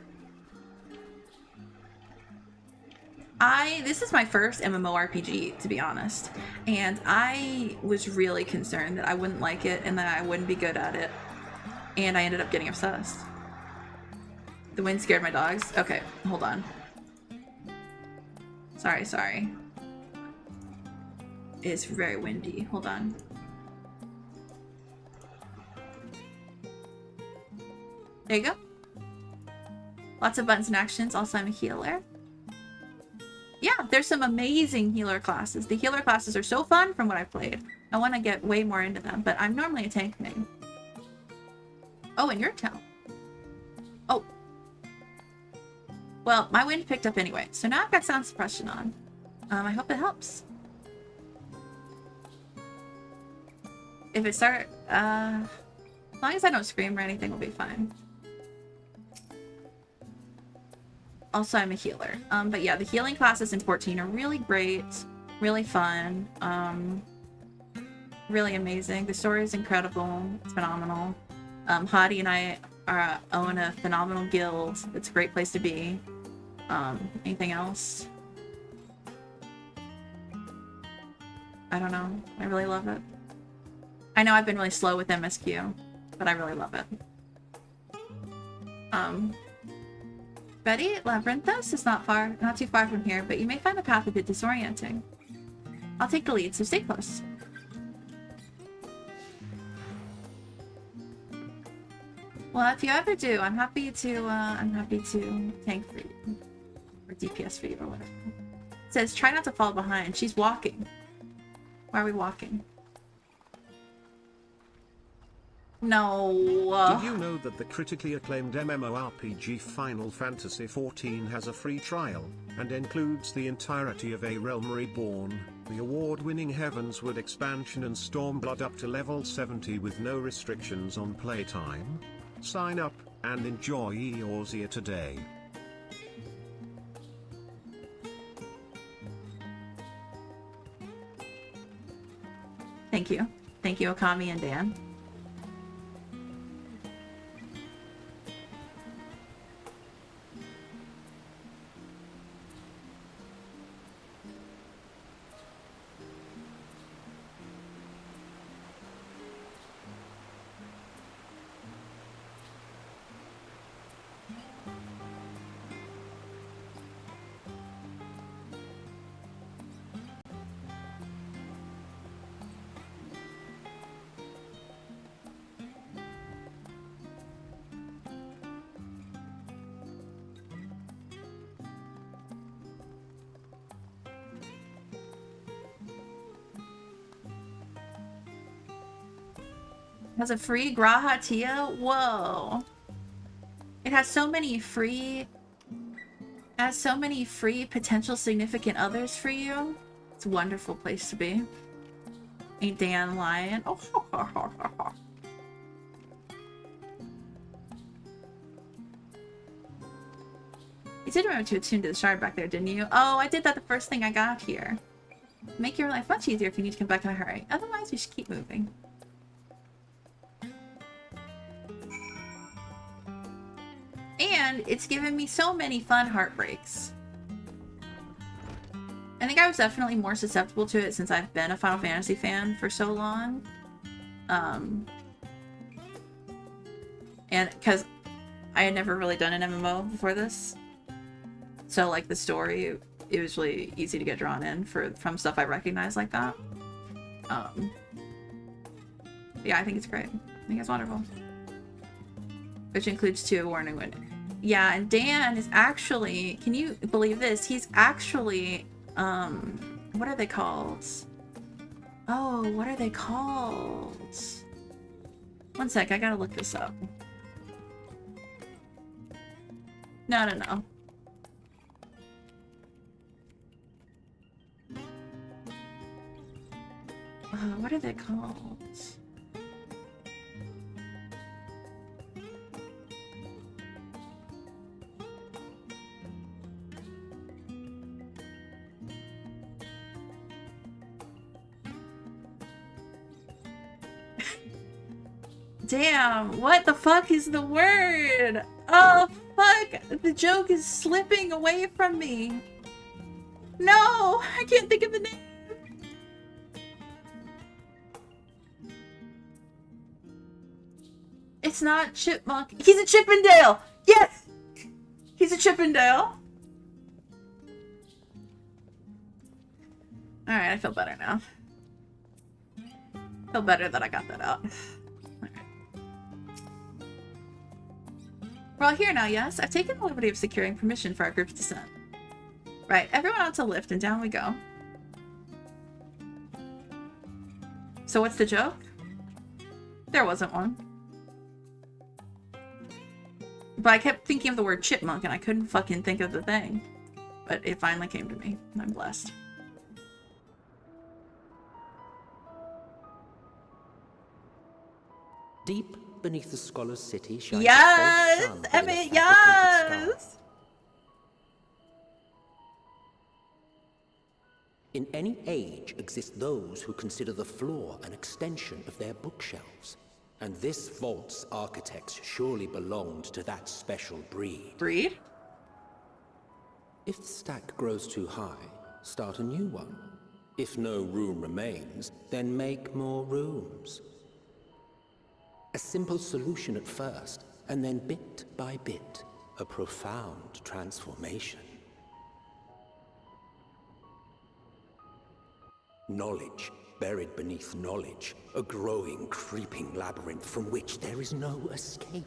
This is my first MMORPG, to be honest, and I was really concerned that I wouldn't like it and that I wouldn't be good at it, and I ended up getting obsessed. The wind scared my dogs. Okay, hold on. Sorry. It's very windy. Hold on. There you go. Lots of buttons and actions. Also, I'm a healer. Yeah, there's some amazing healer classes. The healer classes are so fun from what I've played. I want to get way more into them, but I'm normally a tank main. Oh, and your town. Oh. Well, my wind picked up anyway, so now I've got sound suppression on. I hope it helps. If it start, as long as I don't scream or anything, we'll be fine. Also, I'm a healer. But yeah, the healing classes in 14 are really great, really fun, really amazing. The story is incredible. It's phenomenal. Hadi and I own a phenomenal guild. It's a great place to be. Anything else? I don't know. I really love it. I know I've been really slow with MSQ, but I really love it. Betty, Labyrinthos is not too far from here, but you may find the path a bit disorienting. I'll take the lead, so stay close. Well, if you ever do, I'm happy to tank for you. Or DPS for you or whatever. It says, try not to fall behind. She's walking. Why are we walking? No. Did you know that the critically acclaimed MMORPG Final Fantasy XIV has a free trial, and includes the entirety of A Realm Reborn, the award-winning Heavensward expansion and Stormblood up to level 70 with no restrictions on playtime? Sign up, and enjoy Eorzea today. Thank you. Thank you, Okami and Dan. Has a free Graha Tia? Whoa. It has so many free... has so many free potential significant others for you. It's a wonderful place to be. Ain't Dan lying? Oh, You did remember to attune to the shard back there, didn't you? Oh, I did that the first thing I got here. Make your life much easier if you need to come back in a hurry. Otherwise, we should keep moving. And it's given me so many fun heartbreaks. I think I was definitely more susceptible to it since I've been a Final Fantasy fan for so long. And because I had never really done an MMO before this. So like the story, it was really easy to get drawn in from stuff I recognize like that. Yeah, I think it's great. I think it's wonderful. Which includes 2 warning windows. Yeah, and Dan is actually, can you believe this? He's actually, what are they called? Oh, what are they called? One sec, I gotta look this up. No. What are they called? Damn, what the fuck is the word? Oh, fuck! The joke is slipping away from me. No, I can't think of the name. It's not Chipmunk. He's a Chippendale! Yes! He's a Chippendale. Alright, I feel better now. I feel better that I got that out. We're all here now, yes? I've taken the liberty of securing permission for our group's descent. Right, everyone onto lift and down we go. So what's the joke? There wasn't one. But I kept thinking of the word chipmunk and I couldn't fucking think of the thing. But it finally came to me. I'm blessed. Deep beneath the scholar's city shines yes! a false sun Emmett, within a fabricated yes! sky. In any age exist those who consider the floor an extension of their bookshelves. And this vault's architects surely belonged to that special breed. Breed? If the stack grows too high, start a new one. If no room remains, then make more rooms. A simple solution at first, and then bit by bit, a profound transformation. Knowledge buried beneath knowledge, a growing, creeping labyrinth from which there is no escape.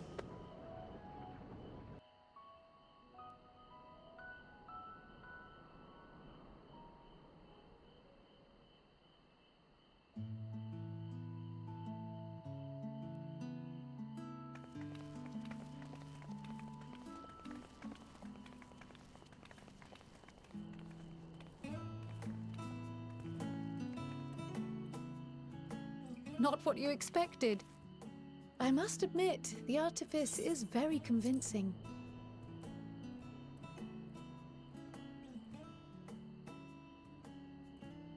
Not what you expected. I must admit, the artifice is very convincing.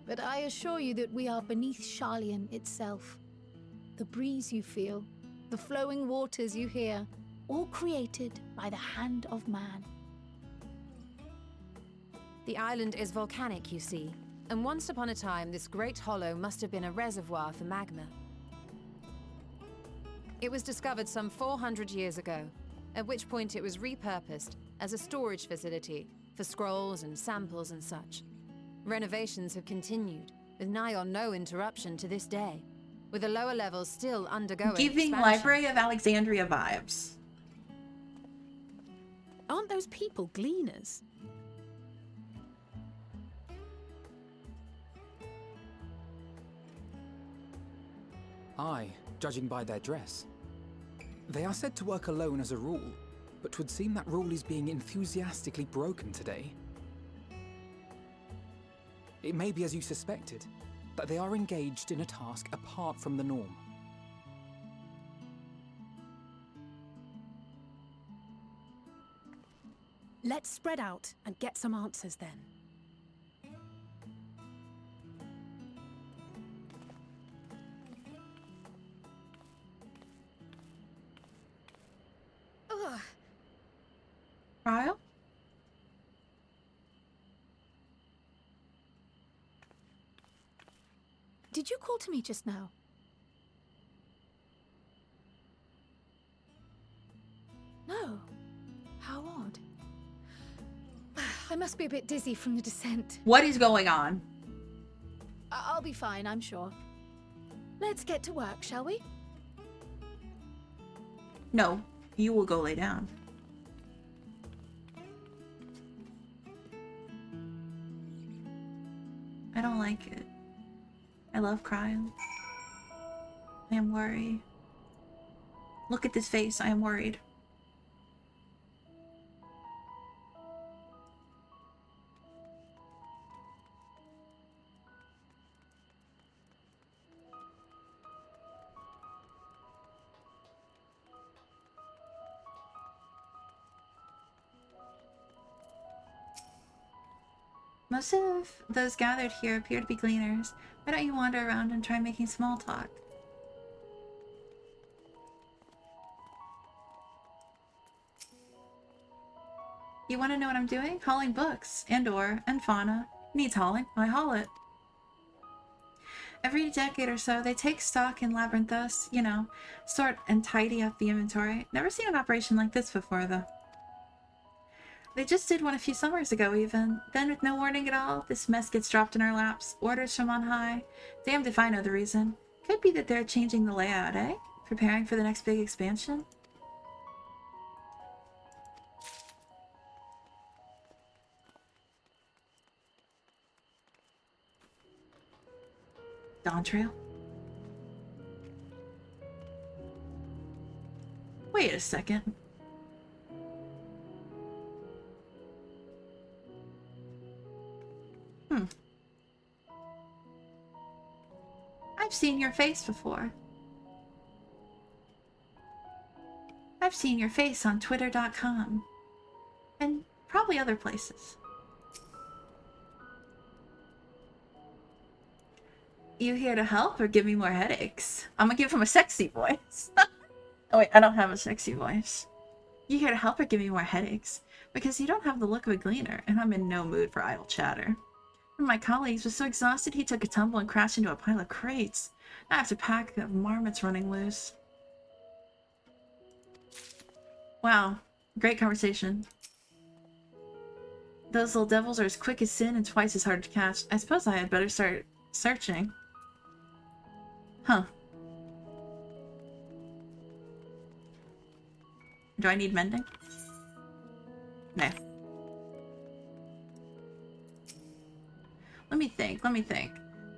But I assure you that we are beneath Sharlayan itself. The breeze you feel, the flowing waters you hear, all created by the hand of man. The island is volcanic, you see. And once upon a time, this great hollow must have been a reservoir for magma. It was discovered some 400 years ago, at which point it was repurposed as a storage facility for scrolls and samples and such. Renovations have continued, with nigh on no interruption to this day, with the lower levels still undergoing Giving expansion. Library of Alexandria vibes. Aren't those people gleaners? I judging by their dress. They are said to work alone as a rule, but 'twould seem that rule is being enthusiastically broken today. It may be as you suspected, that they are engaged in a task apart from the norm. Let's spread out and get some answers then. Ugh. Trial? Did you call to me just now? No. How odd. I must be a bit dizzy from the descent. What is going on? I'll be fine, I'm sure. Let's get to work, shall we? No, you will go lay down. I don't like it. I love crying. I am worried. Look at this face, I am worried. Most of those gathered here appear to be gleaners. Why don't you wander around and try making small talk? You want to know what I'm doing? Hauling books. And fauna. Needs hauling. I haul it. Every decade or so, they take stock in Labyrinthos, you know, sort and tidy up the inventory. Never seen an operation like this before, though. They just did one a few summers ago, even. Then, with no warning at all, this mess gets dropped in our laps. Orders from on high. Damned if I know the reason. Could be that they're changing the layout, eh? Preparing for the next big expansion? Dawn Trail? Wait a second. I've seen your face before. I've seen your face on Twitter.com. And probably other places. You here to help or give me more headaches? I'm gonna give him a sexy voice. Oh wait, I don't have a sexy voice. You here to help or give me more headaches? Because you don't have the look of a gleaner, and I'm in no mood for idle chatter. One of my colleagues was so exhausted he took a tumble and crashed into a pile of crates. Now I have to pack of marmots running loose. Wow, great conversation. Those little devils are as quick as sin and twice as hard to catch. I suppose I had better start searching. Huh. Do I need mending? No. Let me think.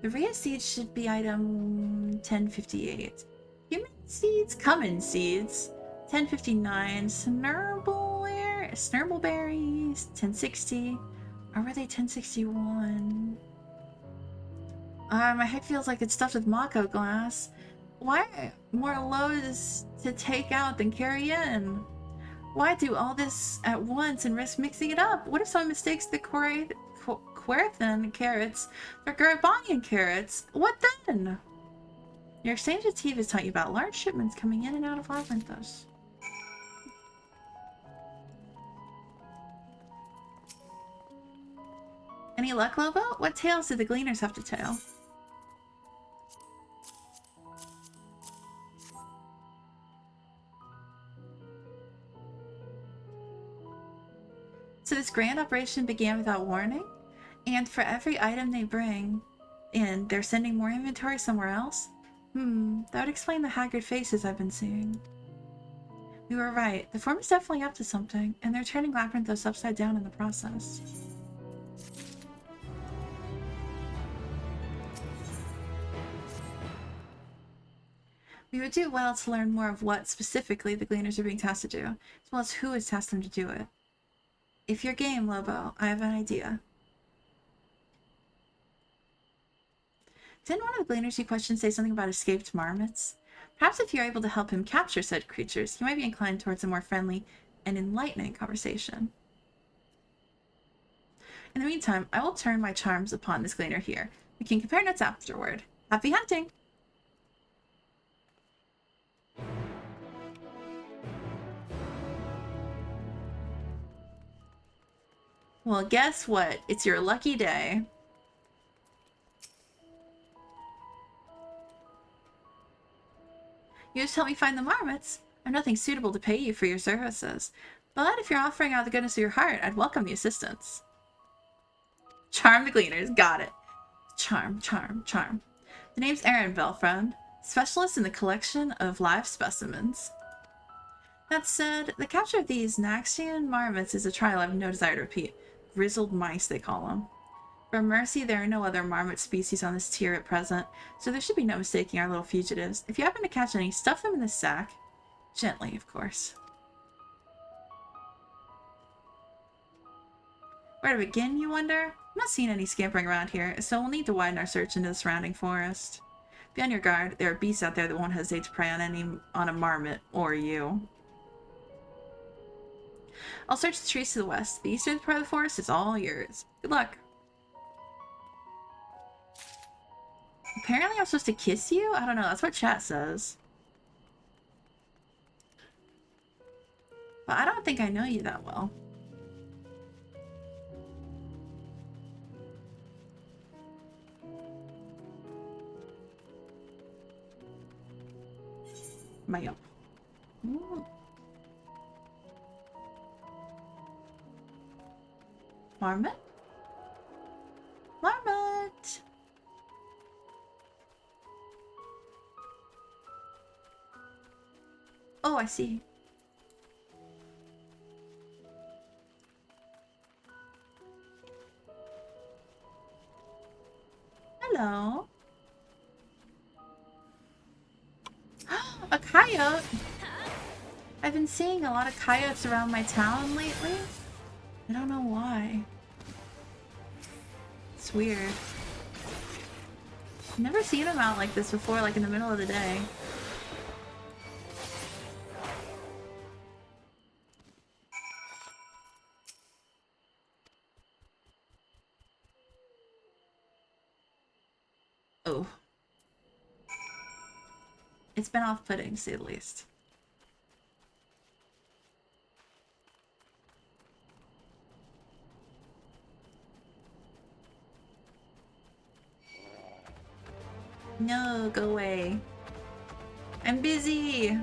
The Rhea seeds should be item 1058. Human seeds? Common seeds. 1059. Snurble-berries. 1060. Or were they 1061? My head feels like it's stuffed with Mako glass. Why more loads to take out than carry in? Why do all this at once and risk mixing it up? What if someone mistakes the Querthan carrots for Garabanian carrots? What then? Your exchange with Tiva has taught you about large shipments coming in and out of Labyrinthos. Any luck, Lobo? What tales did the Gleaners have to tell? So this grand operation began without warning? And for every item they bring in, they're sending more inventory somewhere else? That would explain the haggard faces I've been seeing. We were right. The form is definitely up to something, and they're turning Labyrinthos upside down in the process. We would do well to learn more of what specifically the Gleaners are being tasked to do, as well as who has tasked them to do it. If you're game, Lobo, I have an idea. Didn't one of the Gleaners you questioned say something about escaped marmots? Perhaps if you're able to help him capture said creatures, he might be inclined towards a more friendly and enlightening conversation. In the meantime, I will turn my charms upon this Gleaner here. We can compare notes afterward. Happy hunting! Well, guess what? It's your lucky day. You just help me find the marmots. I'm nothing suitable to pay you for your services. But if you're offering out of the goodness of your heart, I'd welcome the assistance. Charm the Gleaners. Got it. Charm, charm, charm. The name's Aaron Belfriend, specialist in the collection of live specimens. That said, the capture of these Naxian marmots is a trial I have no desire to repeat. Grizzled mice, they call them. For mercy, there are no other marmot species on this tier at present, so there should be no mistaking our little fugitives. If you happen to catch any, stuff them in this sack. Gently, of course. Where to begin, you wonder? I'm not seeing any scampering around here, so we'll need to widen our search into the surrounding forest. Be on your guard. There are beasts out there that won't hesitate to prey on a marmot, or you. I'll search the trees to the west. The eastern part of the forest is all yours. Good luck. Apparently I'm supposed to kiss you? I don't know, that's what chat says. But I don't think I know you that well. Am I up? Ooh. Marmot? Marmot! Oh, I see. Hello. A coyote! I've been seeing a lot of coyotes around my town lately. I don't know why. It's weird. I've never seen them out like this before, like in the middle of the day. Oh. It's been off-putting, to say the least. No, go away. I'm busy.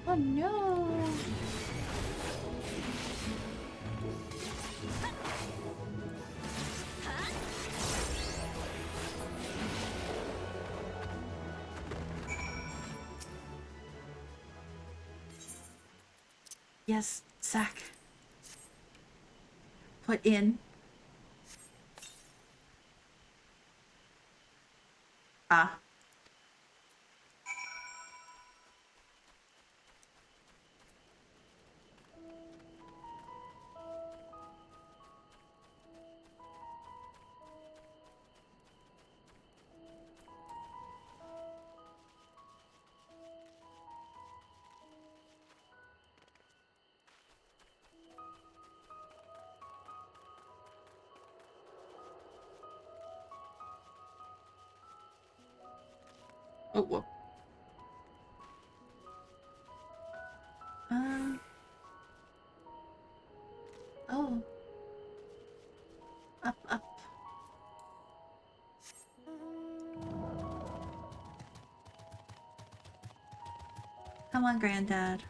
Oh no! Yes, sack. Put in. Ah. Oh, whoa. Oh. Up, up. Come on, Granddad.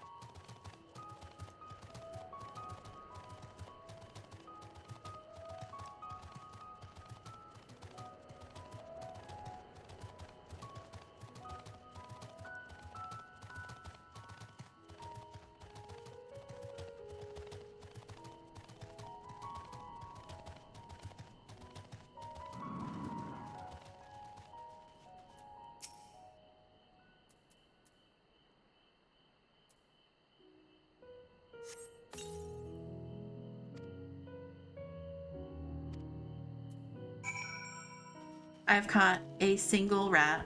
I've caught a single rat.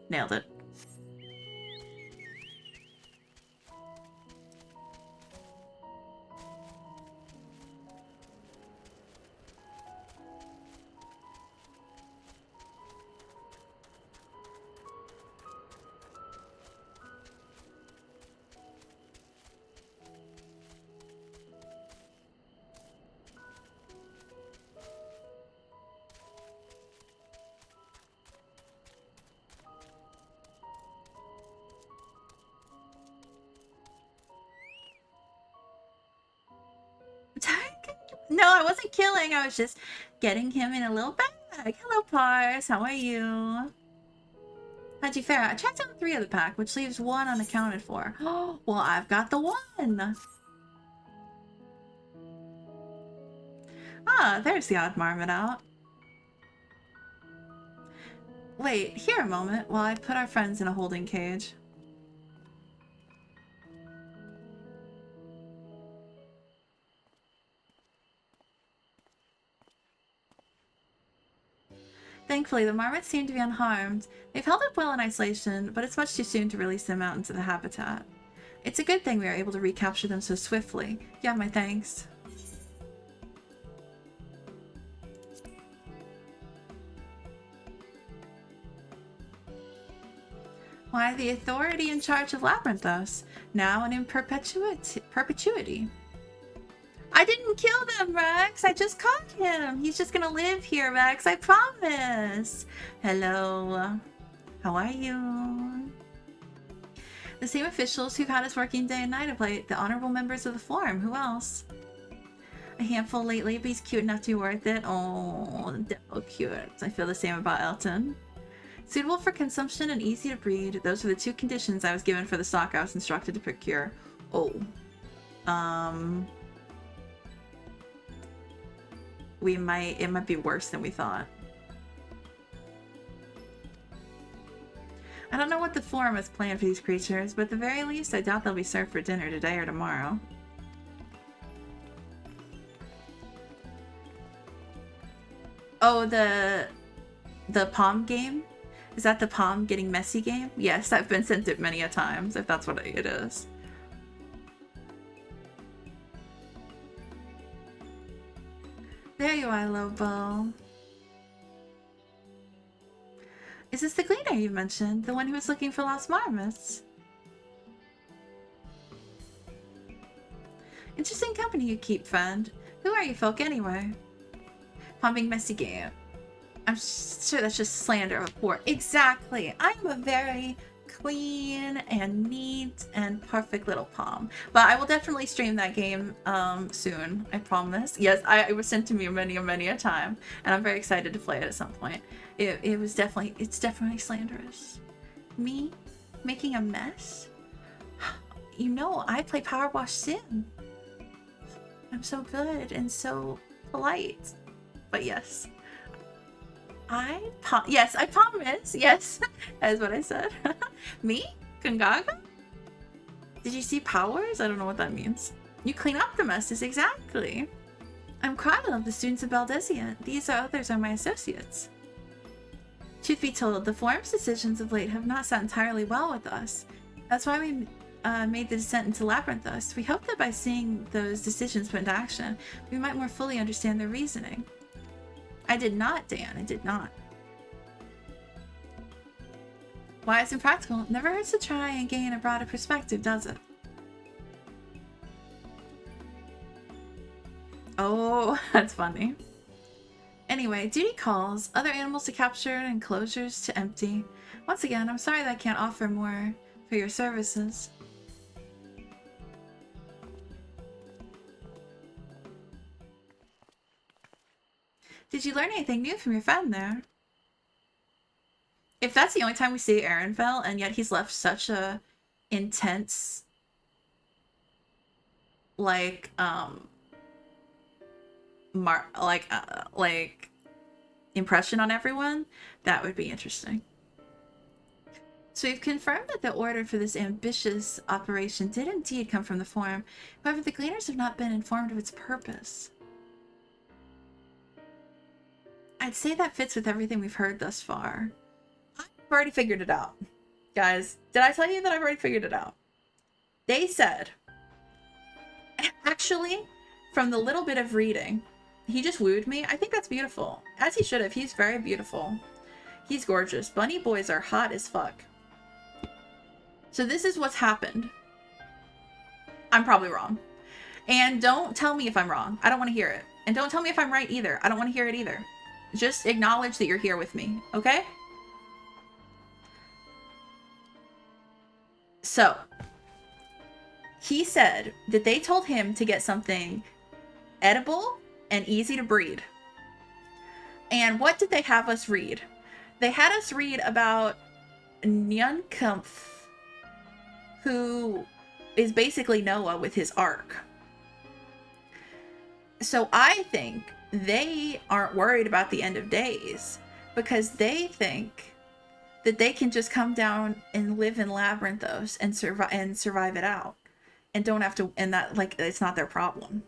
Nailed it. No, I wasn't killing. I was just getting him in a little bag. Hello, Pars. How are you? How'd you fare? I tracked down 3 of the pack, which leaves 1 unaccounted for. Oh, well, I've got the 1. Ah, there's the odd marmot out. Wait, here a moment while I put our friends in a holding cage. Thankfully, the marmots seem to be unharmed. They've held up well in isolation, but it's much too soon to release them out into the habitat. It's a good thing we were able to recapture them so swiftly. You have my thanks. Why, the authority in charge of Labyrinthos, now and in perpetuity. I didn't kill them, Rex. I just caught him. He's just gonna live here, Rex. I promise. Hello. How are you? The same officials who've had us working day and night of late. The honorable members of the Forum. Who else? A handful lately, but he's cute enough to be worth it. Oh, so cute. I feel the same about Elton. Suitable for consumption and easy to breed. Those are the 2 conditions I was given for the stock I was instructed to procure. Oh. It might be worse than we thought. I don't know what the Forum has planned for these creatures, but at the very least, I doubt they'll be served for dinner today or tomorrow. Oh, the palm game? Is that the palm getting messy game? Yes, I've been sent it many a times, if that's what it is. There you are, Lobo. Is this the cleaner you mentioned? The one who was looking for lost marmots? Interesting company you keep, friend. Who are you folk anyway? Pumping messy game. I'm sure that's just slander of a poor. Exactly. I'm a very clean and neat and perfect little palm. But I will definitely stream that game soon. I promise. Yes, it was sent to me many a time, and I'm very excited to play it at some point. It's definitely slanderous. Me making a mess? You know, I play Power Wash Sim. I'm so good and so polite. But yes. I promise. Yes, that is what I said. Me? Kangaga? Did you see powers? I don't know what that means. You clean up the messes, exactly. I'm Krylan of the students of Baldesian. These others are my associates. Truth be told, the Forum's decisions of late have not sat entirely well with us. That's why we made the descent into Labyrinthos. We hope that by seeing those decisions put into action, we might more fully understand their reasoning. I did not, Dan. I did not. Wise and practical. Never hurts to try and gain a broader perspective, does it? Oh, that's funny. Anyway, duty calls. Other animals to capture and enclosures to empty. Once again, I'm sorry that I can't offer more for your services. Did you learn anything new from your friend there? If that's the only time we see Ehrenfell, and yet he's left such a intense, like impression on everyone, that would be interesting. So we've confirmed that the order for this ambitious operation did indeed come from the Forum. However, the Gleaners have not been informed of its purpose. I'd say that fits with everything we've heard thus far. I've already figured it out. Guys, did I tell you that I've already figured it out? They said, actually, from the little bit of reading, he just wooed me. I think that's beautiful. As he should have. He's very beautiful. He's gorgeous. Bunny boys are hot as fuck. So this is what's happened. I'm probably wrong. And don't tell me if I'm wrong. I don't want to hear it. And don't tell me if I'm right either. I don't want to hear it either. Just acknowledge that you're here with me, okay? So, he said that they told him to get something edible and easy to breed. And what did they have us read? They had us read about Nyankumph, who is basically Noah with his ark. So I think they aren't worried about the end of days because they think that they can just come down and live in Labyrinthos and survive it out and don't have to, and that, like, it's not their problem.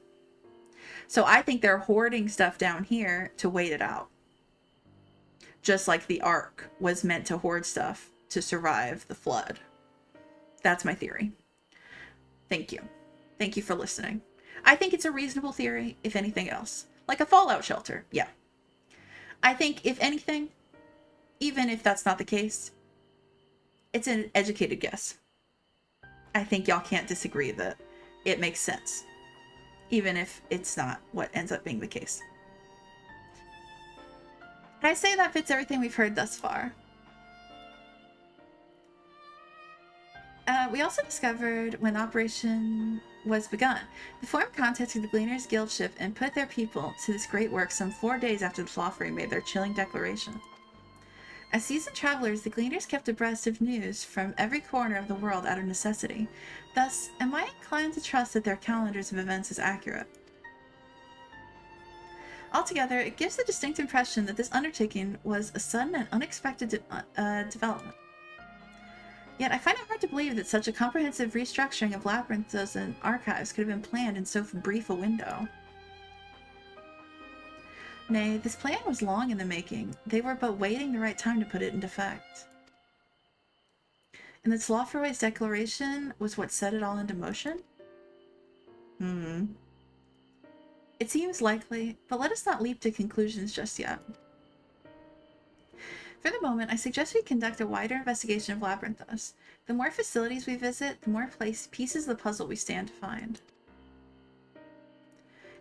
So I think they're hoarding stuff down here to wait it out. Just like the Ark was meant to hoard stuff to survive the flood. That's my theory. Thank you. Thank you for listening. I think it's a reasonable theory, if anything else. Like a fallout shelter, yeah. I think, if anything, even if that's not the case, it's an educated guess. I think y'all can't disagree that it makes sense. Even if it's not what ends up being the case. And I say that fits everything we've heard thus far. We also discovered when the operation was begun. The Forum contacted the Gleaners Guild ship and put their people to this great work some 4 days after the Tlafri made their chilling declaration. As seasoned travelers, the Gleaners kept abreast of news from every corner of the world out of necessity. Thus, am I inclined to trust that their calendars of events is accurate? Altogether, it gives the distinct impression that this undertaking was a sudden and unexpected development. Yet I find it hard to believe that such a comprehensive restructuring of Labyrinthos and archives could have been planned in so brief a window. Nay, this plan was long in the making. They were but waiting the right time to put it into effect. And the Tlafri's declaration was what set it all into motion? It seems likely, but let us not leap to conclusions just yet. For the moment, I suggest we conduct a wider investigation of Labyrinthos. The more facilities we visit, the more pieces of the puzzle we stand to find.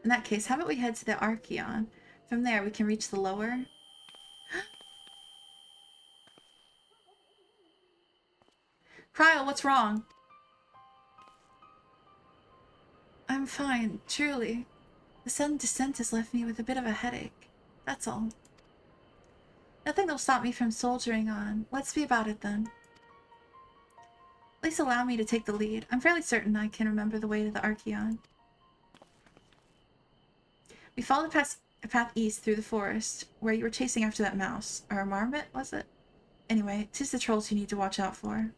In that case, how about we head to the Archeon? From there, we can reach the lower... Cryle, what's wrong? I'm fine, truly. The sudden descent has left me with a bit of a headache. That's all. Nothing will stop me from soldiering on. Let's be about it then. Please allow me to take the lead. I'm fairly certain I can remember the way to the Archeon. We followed a path east through the forest, where you were chasing after that mouse. Or a marmot, was it? Anyway, 'tis the trolls you need to watch out for.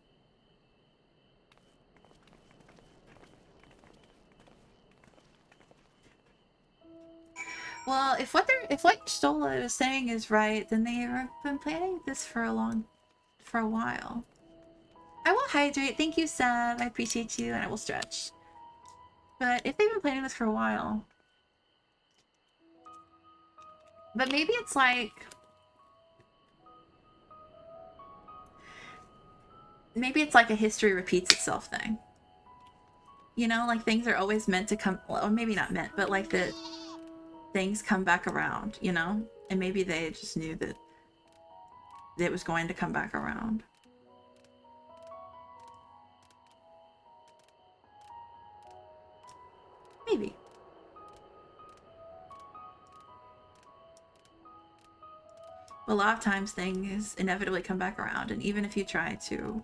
Well, if what Stola is saying is right, then they have been planning this for a while. I will hydrate. Thank you, Seb. I appreciate you, and I will stretch. But if they've been planning this for a while, but maybe it's like, a history repeats itself thing. You know, like things are always meant to come, or maybe not meant, but like that. Things come back around, you know? And maybe they just knew that it was going to come back around. Maybe. A lot of times things inevitably come back around, and even if you try to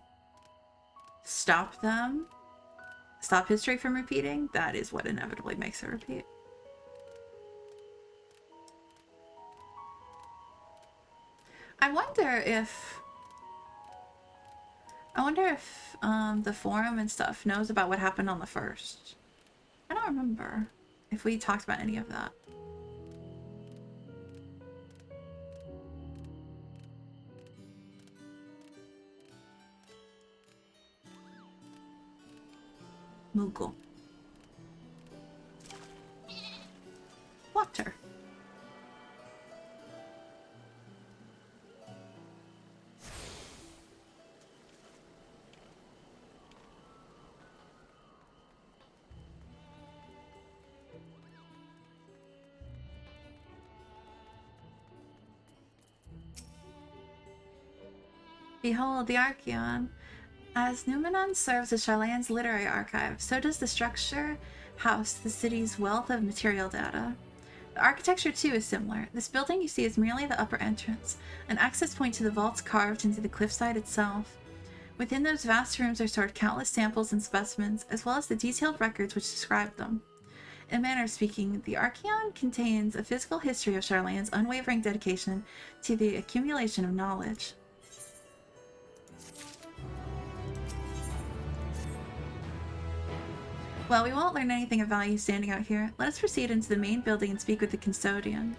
stop them, stop history from repeating, that is what inevitably makes it repeat. I wonder if the forum and stuff knows about what happened on the first. I don't remember if we talked about any of that. Moogle. Water. Behold, the Archeon. As Numenon serves as Charlane's literary archive, so does the structure house the city's wealth of material data. The architecture, too, is similar. This building you see is merely the upper entrance, an access point to the vaults carved into the cliffside itself. Within those vast rooms are stored countless samples and specimens, as well as the detailed records which describe them. In a manner of speaking, the Archeon contains a physical history of Charlane's unwavering dedication to the accumulation of knowledge. Well, we won't learn anything of value standing out here. Let us proceed into the main building and speak with the custodian.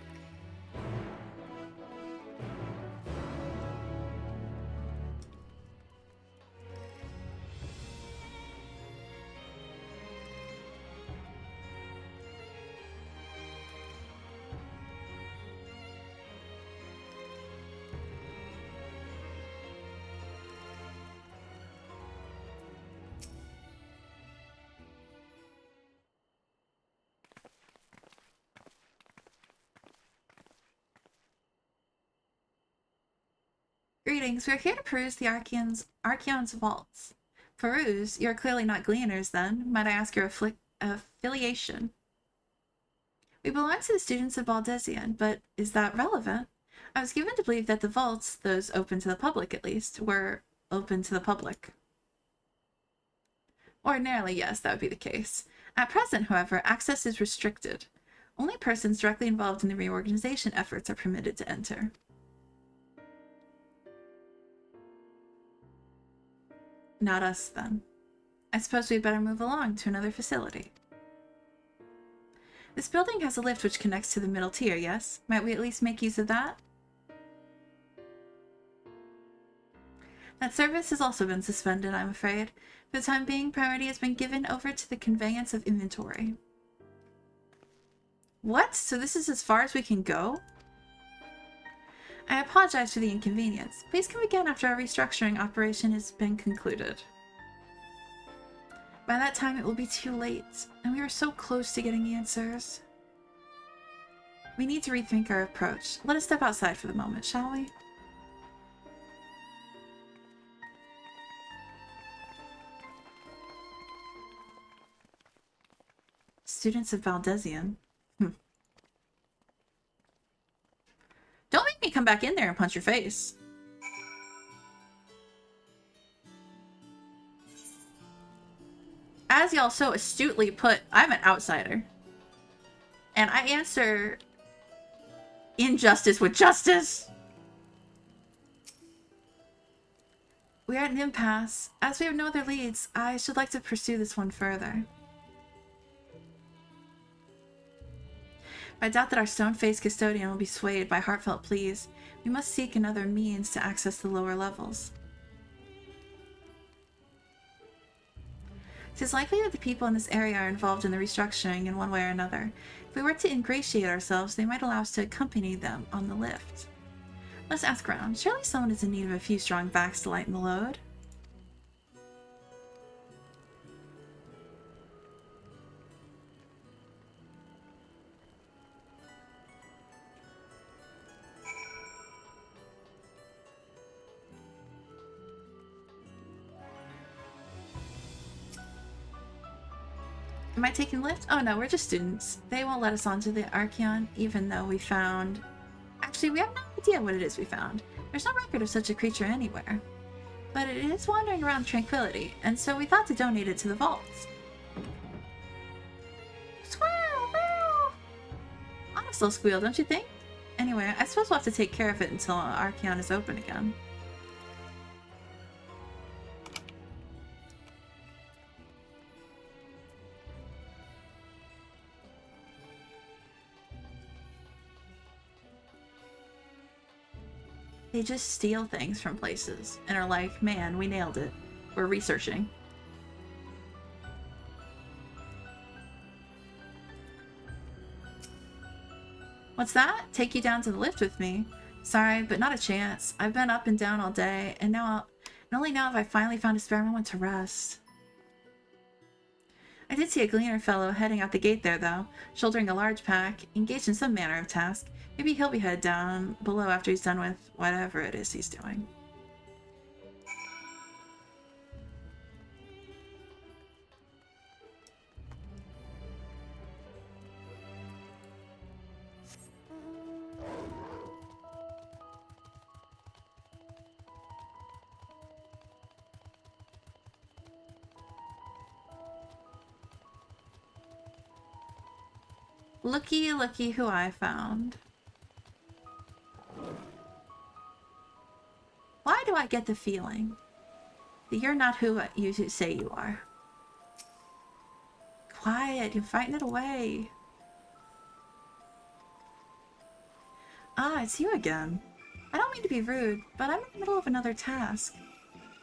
Greetings, we are here to peruse the Archeon's vaults. Peruse? You are clearly not gleaners, then. Might I ask your affiliation? We belong to the students of Baldesion, but is that relevant? I was given to believe that the vaults, those open to the public at least, were open to the public. Ordinarily, yes, that would be the case. At present, however, access is restricted. Only persons directly involved in the reorganization efforts are permitted to enter. Not us, then. I suppose we'd better move along to another facility. This building has a lift which connects to the middle tier, yes? Might we at least make use of that? That service has also been suspended, I'm afraid. For the time being, priority has been given over to the conveyance of inventory. What? So this is as far as we can go? I apologize for the inconvenience. Please come again after our restructuring operation has been concluded. By that time, it will be too late, and we are so close to getting answers. We need to rethink our approach. Let us step outside for the moment, shall we? Students of Baldesion. Don't make me come back in there and punch your face. As y'all so astutely put, I'm an outsider. And I answer injustice with justice. We are at an impasse. As we have no other leads, I should like to pursue this one further. I doubt that our stone-faced custodian will be swayed by heartfelt pleas. We must seek another means to access the lower levels. It is likely that the people in this area are involved in the restructuring in one way or another. If we were to ingratiate ourselves, they might allow us to accompany them on the lift. Let's ask around. Surely someone is in need of a few strong backs to lighten the load. Am I taking lift? Oh no, we're just students. They won't let us onto the Archeon, even though we found... Actually, we have no idea what it is we found. There's no record of such a creature anywhere. But it is wandering around Tranquility, and so we thought to donate it to the vaults. Squirrel! Meow! Honest little squeal, don't you think? Anyway, I suppose we'll have to take care of it until Archeon is open again. They just steal things from places and are like, man, we nailed it. We're researching. What's that? Take you down to the lift with me? Sorry, but not a chance. I've been up and down all day, and only now have I finally found a spare moment to rest. I did see a gleaner fellow heading out the gate there, though, shouldering a large pack, engaged in some manner of task. Maybe he'll be headed down below after he's done with whatever it is he's doing. Looky, looky who I found. Why do I get the feeling that you're not who you say you are? Quiet, you're fighting it away. Ah, it's you again. I don't mean to be rude, but I'm in the middle of another task.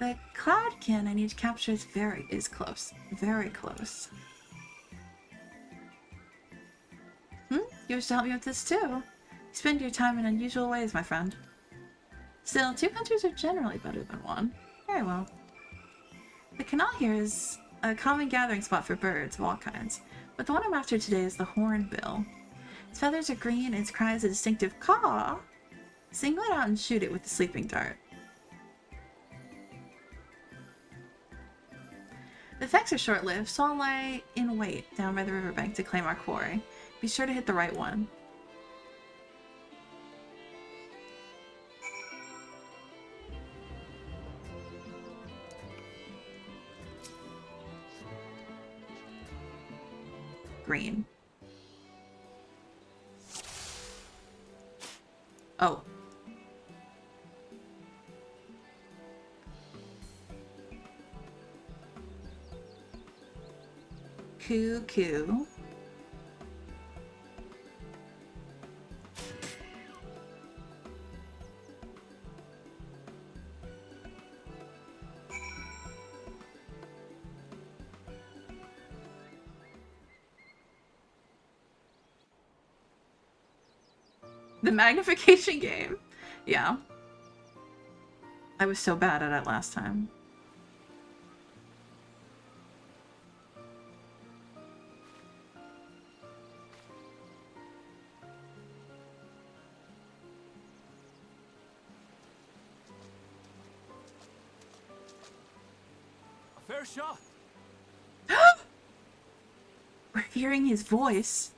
The cloudkin I need to capture is close. Very close. You wish to help me with this too. You spend your time in unusual ways, my friend. Still, 2 countries are generally better than 1. Very well. The canal here is a common gathering spot for birds of all kinds, but the one I'm after today is the hornbill. Its feathers are green and its cry is a distinctive caw. Single it out and shoot it with the sleeping dart. The effects are short-lived, so I'll lie in wait down by the riverbank to claim our quarry. Be sure to hit the right one. Green. Oh. Cuckoo. The magnification game. Yeah. I was so bad at it last time. A fair shot. We're hearing his voice.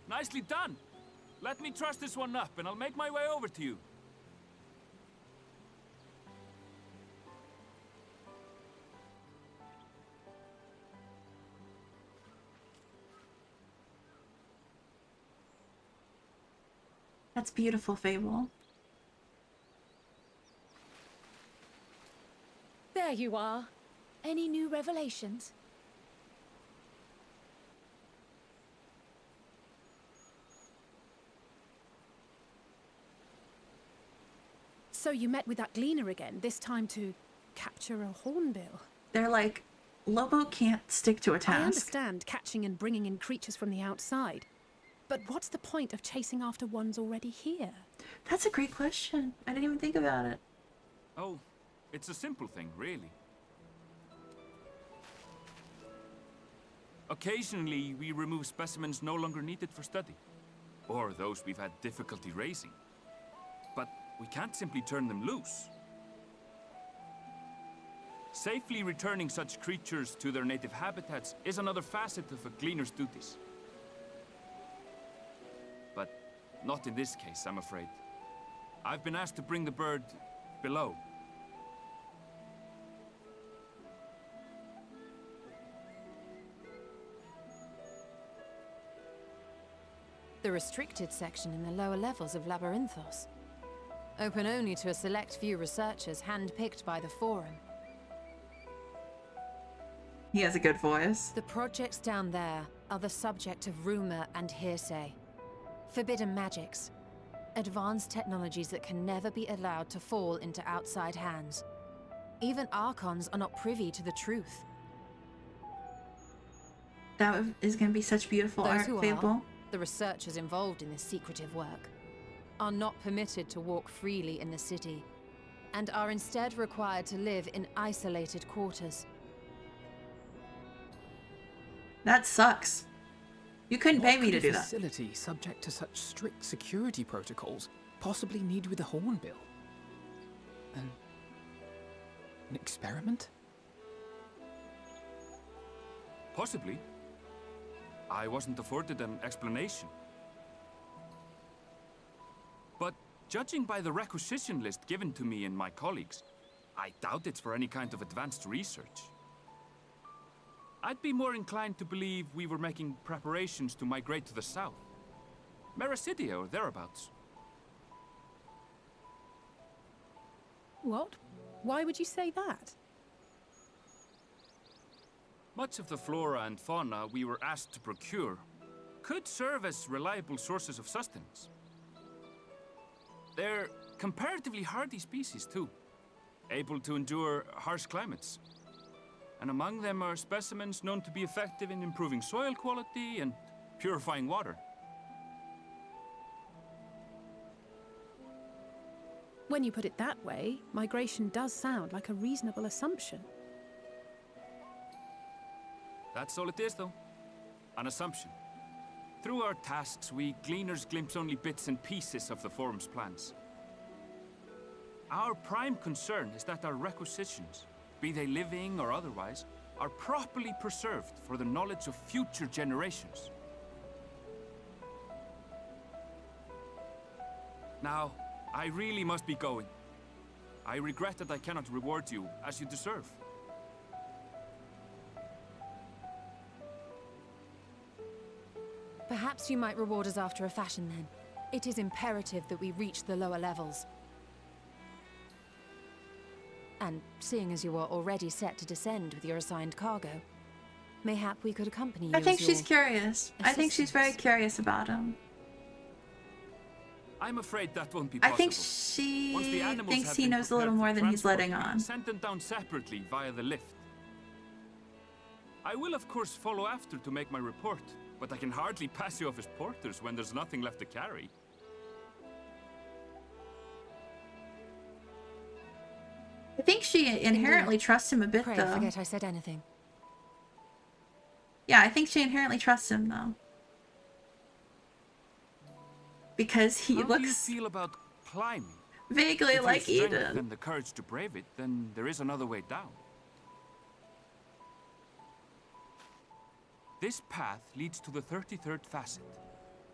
Nicely done. Let me truss this one up and I'll make my way over to you. That's beautiful, Fable. There you are. Any new revelations? So you met with that gleaner again, this time to capture a hornbill. They're like, Lobo can't stick to a task. I understand catching and bringing in creatures from the outside, but what's the point of chasing after ones already here? That's a great question. I didn't even think about it. Oh, it's a simple thing, really. Occasionally, we remove specimens no longer needed for study, or those we've had difficulty raising. But we can't simply turn them loose. Safely returning such creatures to their native habitats is another facet of a gleaner's duties. But not in this case, I'm afraid. I've been asked to bring the bird below. The restricted section in the lower levels of Labyrinthos. Open only to a select few researchers handpicked by the Forum. He has a good voice. The projects down there are the subject of rumor and hearsay. Forbidden magics. Advanced technologies that can never be allowed to fall into outside hands. Even Archons are not privy to the truth. That is going to be such beautiful Those art, who Fable. are, the researchers involved in this secretive work, are not permitted to walk freely in the city, and are instead required to live in isolated quarters. That sucks. You couldn't pay me to do that. What could a facility subject to such strict security protocols possibly need with a hornbill? An experiment? Possibly. I wasn't afforded an explanation. But judging by the requisition list given to me and my colleagues, I doubt it's for any kind of advanced research. I'd be more inclined to believe we were making preparations to migrate to the south. Mericidia or thereabouts. What? Why would you say that? Much of the flora and fauna we were asked to procure could serve as reliable sources of sustenance. They're comparatively hardy species too, able to endure harsh climates. And among them are specimens known to be effective in improving soil quality and purifying water. When you put it that way, migration does sound like a reasonable assumption. That's all it is, though. An assumption. Through our tasks, we gleaners glimpse only bits and pieces of the Forum's plans. Our prime concern is that our requisitions, be they living or otherwise, are properly preserved for the knowledge of future generations. Now, I really must be going. I regret that I cannot reward you as you deserve. Perhaps you might reward us after a fashion then. It is imperative that we reach the lower levels. And seeing as you are already set to descend with your assigned cargo, mayhap we could accompany you. I think she's curious. I think she's very curious about him. I'm afraid that won't be I possible. think she Once the animals thinks have he been knows a little prepared more for than he's transport, letting on. Send them down separately via the lift. I will of course follow after to make my report, but I can hardly pass you off as porters when there's nothing left to carry. I think she inherently trusts him a bit, Pray though. forget I said anything. Yeah, I think she inherently trusts him, though. Because he How do you looks feel about climbing? vaguely If like you've strength Eden. and the courage to brave it, then there is another way down. This path leads to the 33rd facet,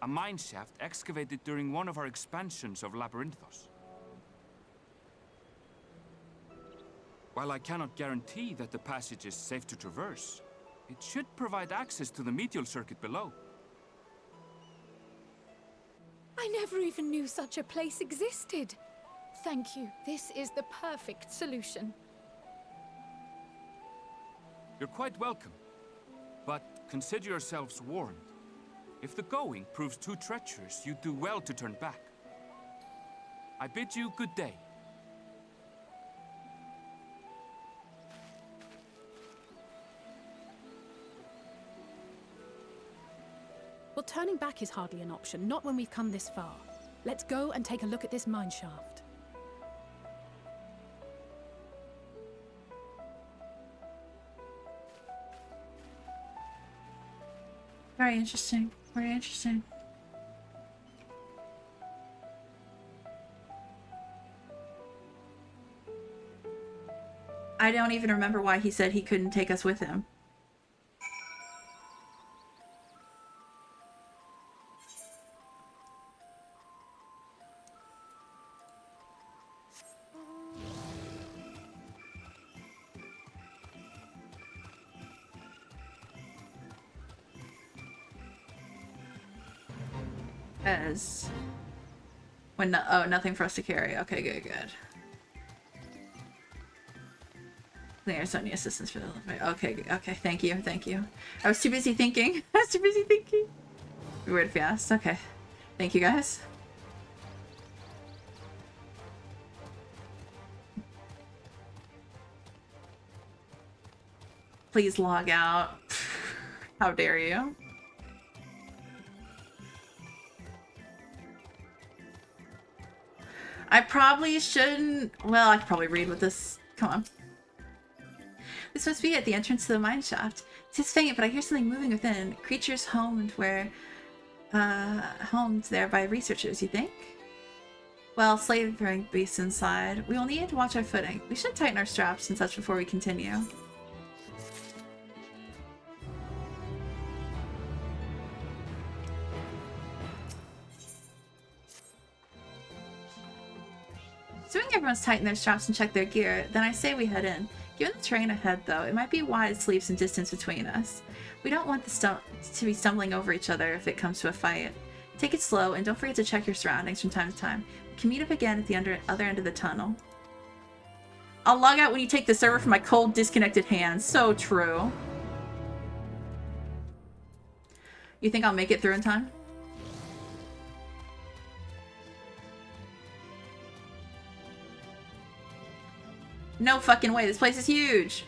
a mine shaft excavated during one of our expansions of Labyrinthos. While I cannot guarantee that the passage is safe to traverse, it should provide access to the medial circuit below. I never even knew such a place existed. Thank you. This is the perfect solution. You're quite welcome, but consider yourselves warned. If the going proves too treacherous, you do well to turn back. I bid you good day. Well, turning back is hardly an option, not when we've come this far. Let's go and take a look at this mine shaft. Very interesting. Very interesting. I don't even remember why he said he couldn't take us with him. As when oh, nothing for us to carry. Okay, good, good. There's any assistance for the okay, okay, thank you, thank you. I was too busy thinking. I was too busy thinking. Weird fast. Okay. Thank you guys. Please log out. How dare you? I probably shouldn't. Well, I could probably read with this. Come on. This must be at the entrance to the mine shaft. It is faint, but I hear something moving within. Creatures homed there by researchers, you think? Well, slavering beasts inside. We will need to watch our footing. We should tighten our straps and such before we continue. Assuming everyone's tightened their straps and checked their gear, then I say we head in. Given the terrain ahead, though, it might be wise to leave some distance between us. We don't want to be stumbling over each other if it comes to a fight. Take it slow, and don't forget to check your surroundings from time to time. We can meet up again at the other end of the tunnel. I'll log out when you take the server from my cold, disconnected hands. So true. You think I'll make it through in time? No fucking way, this place is huge!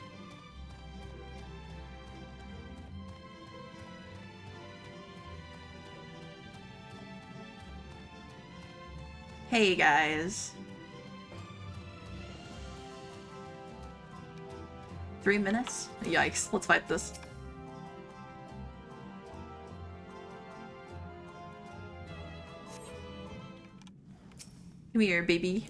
Hey guys. 3 minutes? Yikes, let's fight this. Come here, baby.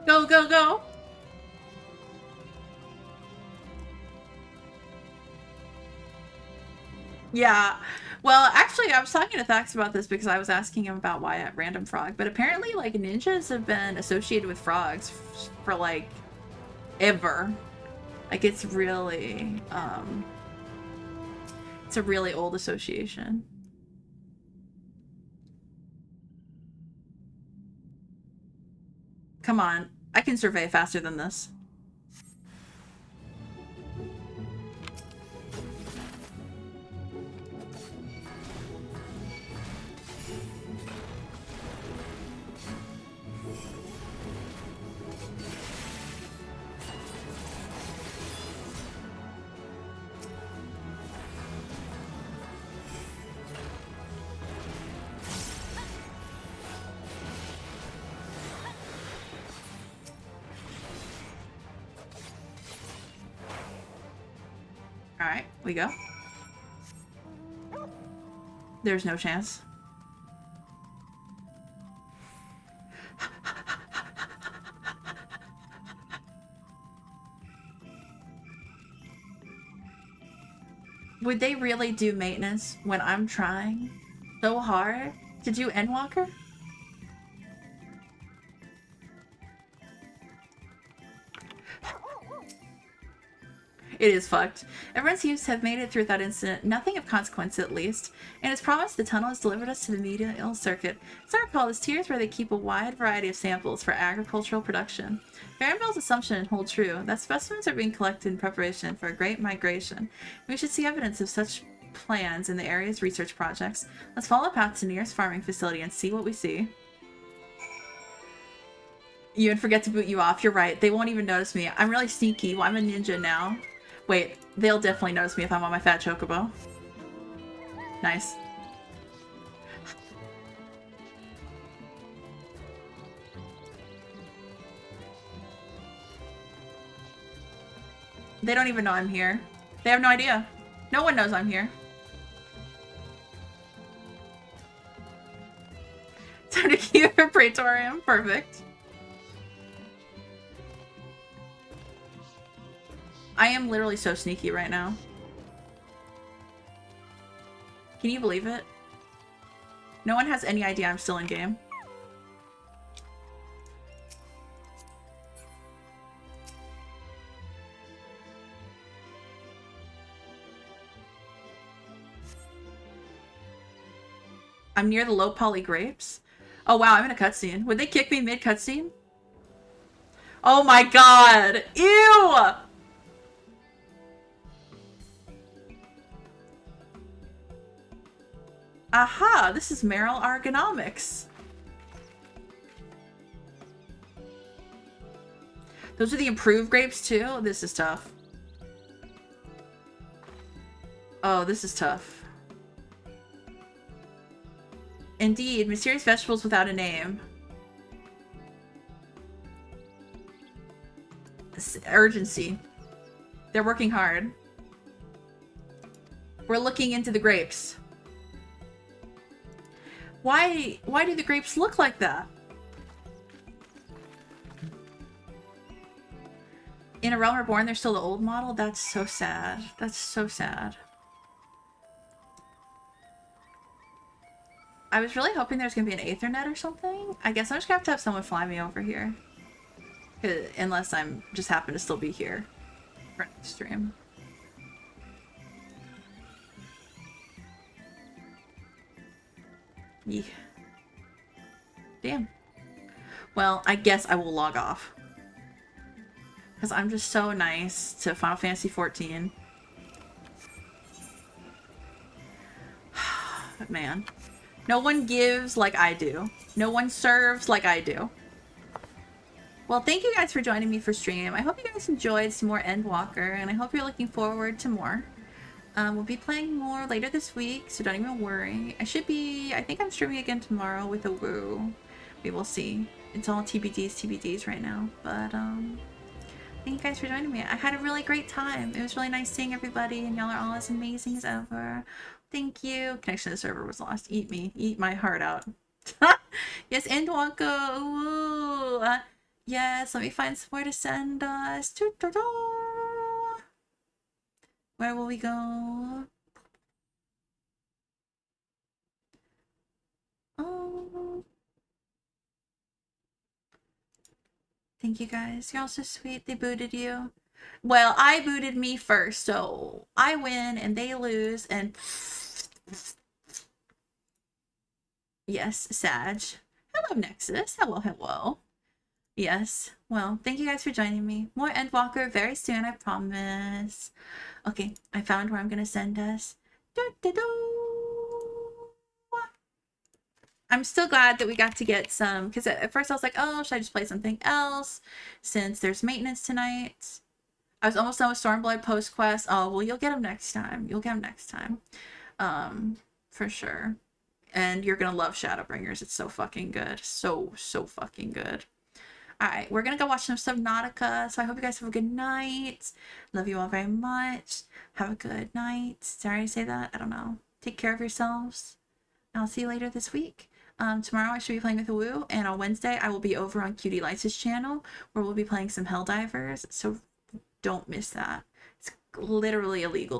Go, go, go! Yeah. Well, actually, I was talking to Thax about this because I was asking him about why at Random Frog, but apparently, like, ninjas have been associated with frogs for, like, ever. Like, it's really, it's a really old association. Come on. I can survey faster than this. Alright, we go. There's no chance. Would they really do maintenance when I'm trying so hard to do Endwalker? It is fucked. Everyone seems to have made it through that incident, nothing of consequence at least, and as promised, the tunnel has delivered us to the medial circuit. As I recall, this tier is where they keep a wide variety of samples for agricultural production. Farenbell's assumption holds true, that specimens are being collected in preparation for a great migration. We should see evidence of such plans in the area's research projects. Let's follow a path to the nearest farming facility and see what we see. You would forget to boot you off. You're right. They won't even notice me. I'm really sneaky. Well, I'm a ninja now. Wait, they'll definitely notice me if I'm on my fat chocobo. Nice. They don't even know I'm here. They have no idea. No one knows I'm here. Time to keep a Praetorium. Perfect. I am literally so sneaky right now. Can you believe it? No one has any idea I'm still in game. I'm near the low poly grapes. Oh wow, I'm in a cutscene. Would they kick me mid cutscene? Oh my god! Ew! Aha! This is Meryl Ergonomics. Those are the improved grapes too? This is tough. Oh, this is tough. Indeed, mysterious vegetables without a name. Urgency. They're working hard. We're looking into the grapes. Why do the grapes look like that? In A Realm Reborn, they're still the old model? That's so sad. That's so sad. I was really hoping there's gonna be an Aethernet or something. I guess I'm just gonna have to have someone fly me over here. Unless I'm just happen to still be here for next stream. Yeah. Damn. Well, I guess I will log off. Because I'm just so nice to Final Fantasy XIV. Man. No one gives like I do. No one serves like I do. Well, thank you guys for joining me for stream. I hope you guys enjoyed some more Endwalker, and I hope you're looking forward to more. We'll be playing more later this week, so don't even worry. I think I'm streaming again tomorrow with a woo. We will see. It's all TBDs right now. But, thank you guys for joining me. I had a really great time. It was really nice seeing everybody, and y'all are all as amazing as ever. Thank you. Connection to the server was lost. Eat me. Eat my heart out. Yes, Endwalker. Ooh. Yes, let me find somewhere to send us. Where will we go? Oh. Thank you guys. You're all so sweet. They booted you. Well, I booted me first, so I win and they lose and... Yes, Sag. Hello, Nexus. Hello, hello. Yes. Well, thank you guys for joining me. More Endwalker very soon, I promise. Okay, I found where I'm gonna send us. I'm still glad that we got to get some, because at first I was like, oh, should I just play something else since there's maintenance tonight? I was almost done with Stormblood post quest. Oh, well, you'll get them next time. You'll get them next time. For sure. And you're gonna love Shadowbringers. It's so fucking good. So fucking good. Alright, we're gonna go watch some Subnautica. So I hope you guys have a good night. Love you all very much. Have a good night. Sorry to say that. I don't know. Take care of yourselves. I'll see you later this week. Tomorrow I should be playing with a woo, and on Wednesday I will be over on Cutie Lights' channel where we'll be playing some Helldivers. So don't miss that. It's literally illegal